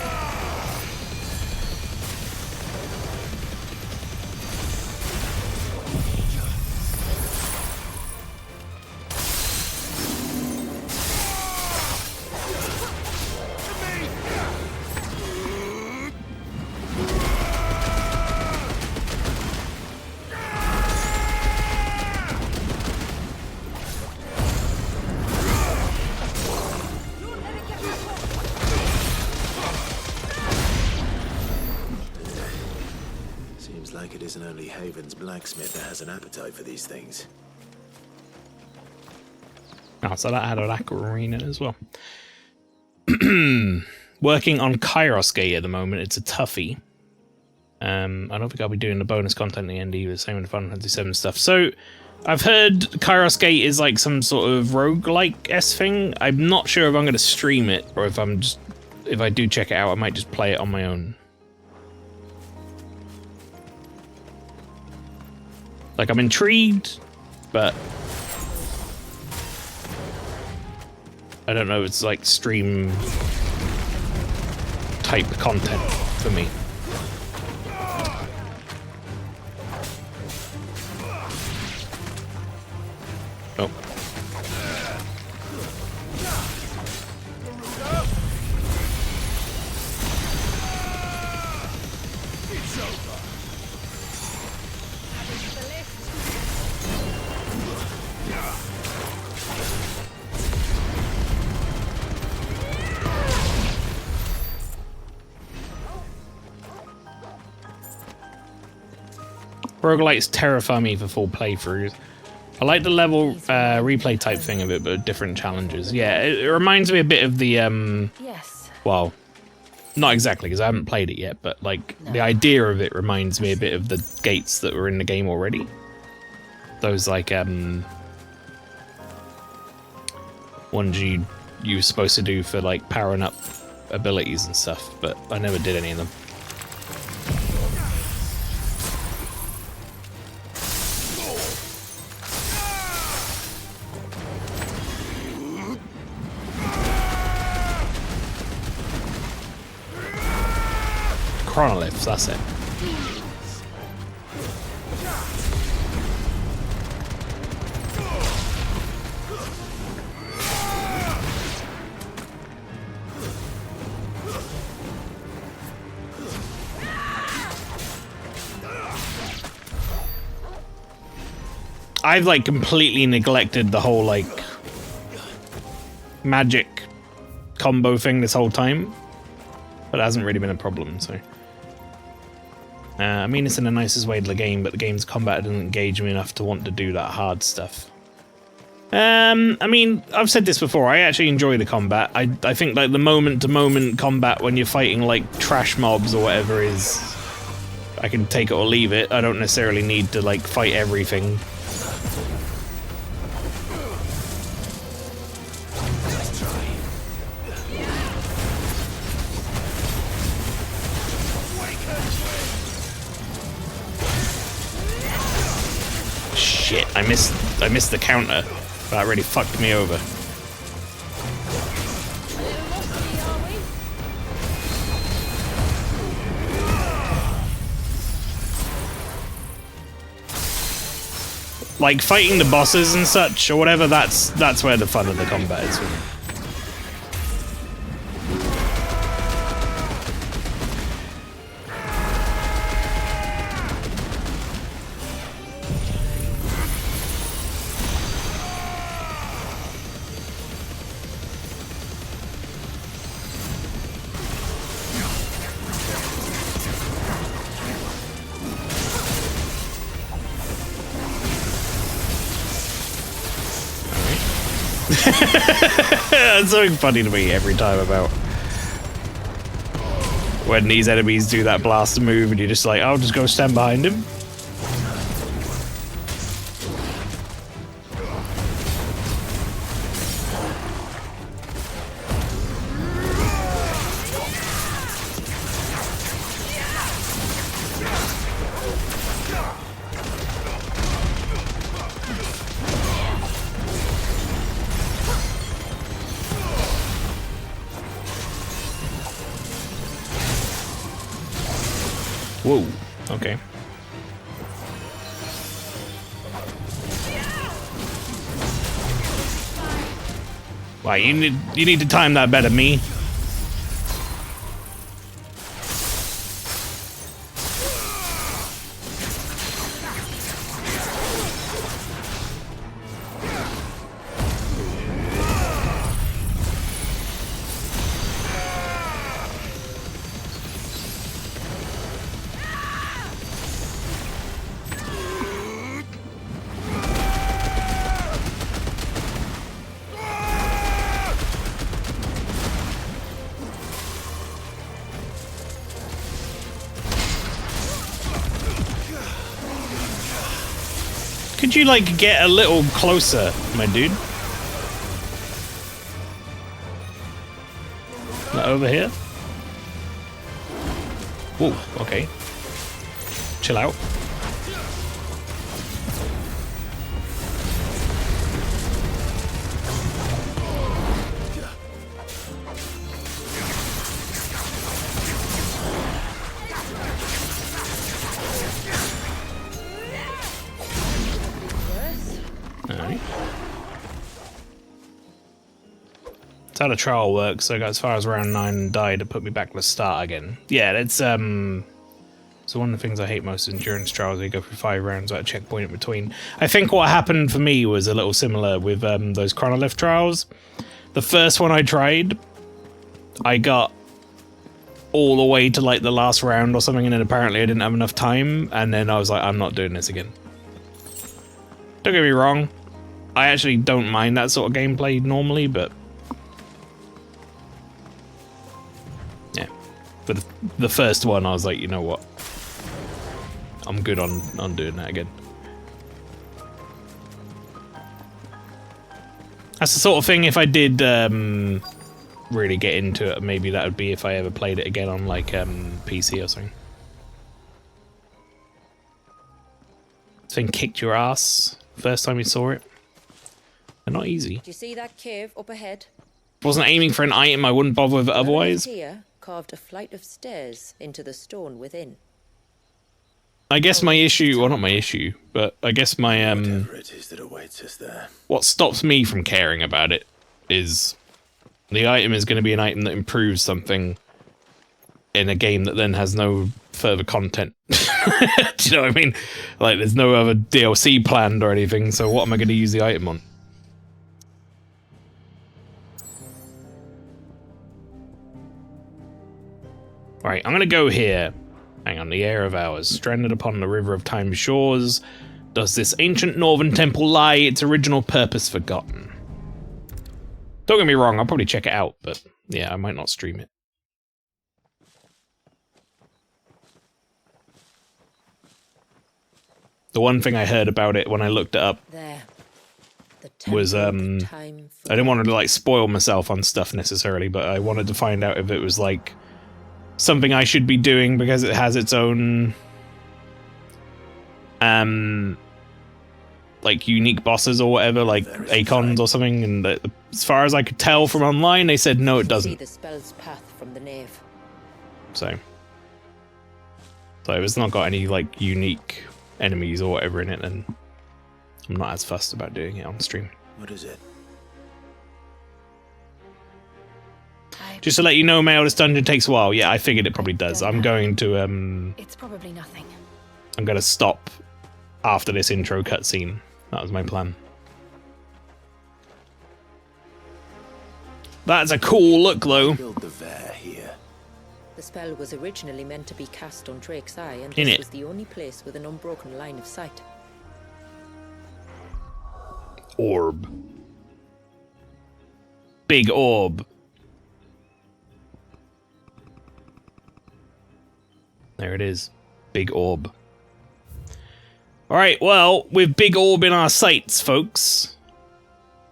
Speaker 2: Seems like it isn't only Haven's blacksmith that has an appetite for these things.
Speaker 1: Oh, so that had a aquamarine in it as well. Working on Kairos Gate at the moment. It's a toughie. I don't think I'll be doing the bonus content at the end either. Same with the Final Fantasy VII stuff. So, I've heard Kairos Gate is like some sort of roguelike-esque thing. I'm not sure if I'm going to stream it or if if I do check it out, I might just play it on my own. Like, I'm intrigued, but I don't know if it's like stream type content for me. Oh. Roguelites terrify me for full playthroughs. I like the level replay type thing of it, but different challenges. Yeah, it reminds me a bit of the
Speaker 4: Yes.
Speaker 1: well, not exactly because I haven't played it yet, but like the idea of it reminds me a bit of the gates that were in the game already. Those like ones you were supposed to do for like powering up abilities and stuff, but I never did any of them. Chronoliths, that's it. I've like completely neglected the whole like magic combo thing this whole time. But it hasn't really been a problem, so... I mean, it's in the nicest way to the game, but the game's combat didn't engage me enough to want to do that hard stuff. I mean, I've said this before, I actually enjoy the combat. I think, like, the moment-to-moment combat when you're fighting, like, trash mobs or whatever is... I can take it or leave it. I don't necessarily need to, like, fight everything. Shit, I missed the counter. That really fucked me over. Like fighting the bosses and such or whatever, that's where the fun of the combat is for me. It's so funny to me every time about when these enemies do that blaster move and you're just like, I'll just go stand behind him. Whoa, okay. Wow, you need to time that better, me. Could you, like, get a little closer, my dude? Not over here? Whoa, okay. Chill out. That's how the trial works, so I got as far as round 9 and died to put me back to the start again. Yeah, that's so one of the things I hate most is endurance trials, where you go through 5 rounds without a checkpoint in between. I think what happened for me was a little similar with those chronolith trials. The first one I tried, I got all the way to like the last round or something, and then apparently I didn't have enough time, and then I was like, I'm not doing this again. Don't get me wrong, I actually don't mind that sort of gameplay normally, but yeah, for the first one I was like, you know what, I'm good on doing that again. That's the sort of thing, if I did really get into it, maybe that would be if I ever played it again on like PC or something. This thing kicked your ass first time you saw it. They're not easy.
Speaker 4: Do you see that cave up ahead?
Speaker 1: Wasn't aiming for an item I wouldn't bother with otherwise.
Speaker 4: Here carved a flight of stairs into the stone within.
Speaker 1: I guess my issue, well, not my issue, but I guess my
Speaker 2: Whatever it is that awaits us there.
Speaker 1: what stops me from caring about it is the item is going to be an item that improves something in a game that then has no further content. Do you know what I mean? Like, there's no other DLC planned or anything, so what am I going to use the item on? Right, I'm gonna go here. Hang on, the air of ours, stranded upon the river of time's shores, does this ancient northern temple lie, its original purpose forgotten? Don't get me wrong, I'll probably check it out, but yeah, I might not stream it. The one thing I heard about it when I looked it up was, I didn't want to, like, spoil myself on stuff necessarily, but I wanted to find out if it was, like, something I should be doing because it has its own, like, unique bosses or whatever, like Acons or something, and as far as I could tell from online, they said no, it doesn't.
Speaker 4: See the spell's path from the nave.
Speaker 1: So if it's not got any, like, unique enemies or whatever in it, then I'm not as fussed about doing it on stream.
Speaker 2: What is it?
Speaker 1: Just to let you know, Mael, this dungeon takes a while. Yeah, I figured it probably does. I'm going to,
Speaker 12: It's probably nothing.
Speaker 1: I'm gonna stop after this intro cutscene. That was my plan. That's a cool look, though.
Speaker 4: The spell was originally meant to be cast on Drake's Eye, and
Speaker 1: In
Speaker 4: this
Speaker 1: it.
Speaker 4: was the only place with an unbroken line of sight.
Speaker 1: Orb. Big orb. There it is. Big orb. Alright, well, with big orb in our sights, folks,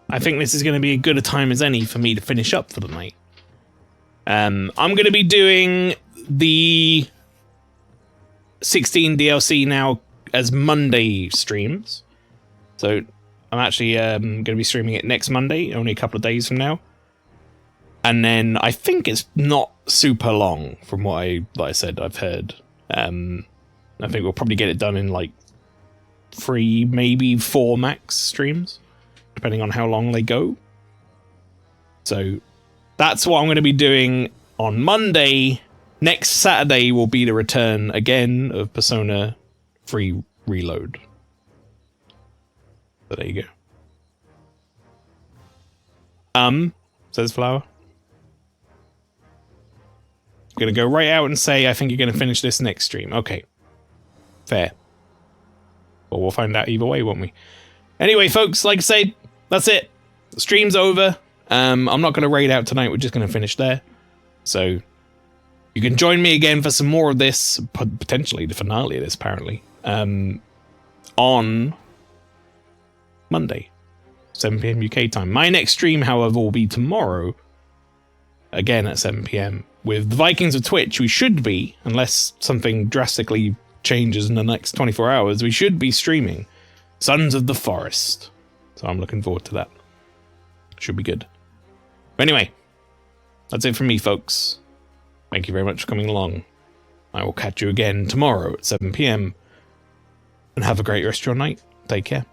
Speaker 1: I think this is going to be as good a time as any for me to finish up for the night. I'm going to be doing the 16 DLC now as Monday streams. So I'm actually going to be streaming it next Monday, only a couple of days from now. And then I think it's not super long from what like I said, I've heard. I think we'll probably get it done in like 3, maybe 4 max streams, depending on how long they go. So that's what I'm going to be doing on Monday. Next Saturday will be the return again of Persona 3 Reload. So there you go. Says Flower. Gonna go right out and say I think you're gonna finish this next stream. Okay. Fair. Well, we'll find out either way, won't we? Anyway, folks, like I said, that's it. The stream's over. I'm not gonna raid out tonight, we're just gonna finish there. So you can join me again for some more of this, potentially the finale of this, apparently. On Monday, 7 PM UK time. My next stream, however, will be tomorrow, again at 7 PM. With the Vikings of Twitch, we should be, unless something drastically changes in the next 24 hours, we should be streaming Sons of the Forest. So I'm looking forward to that. Should be good. But anyway, that's it from me, folks. Thank you very much for coming along. I will catch you again tomorrow at 7 PM. And have a great rest of your night. Take care.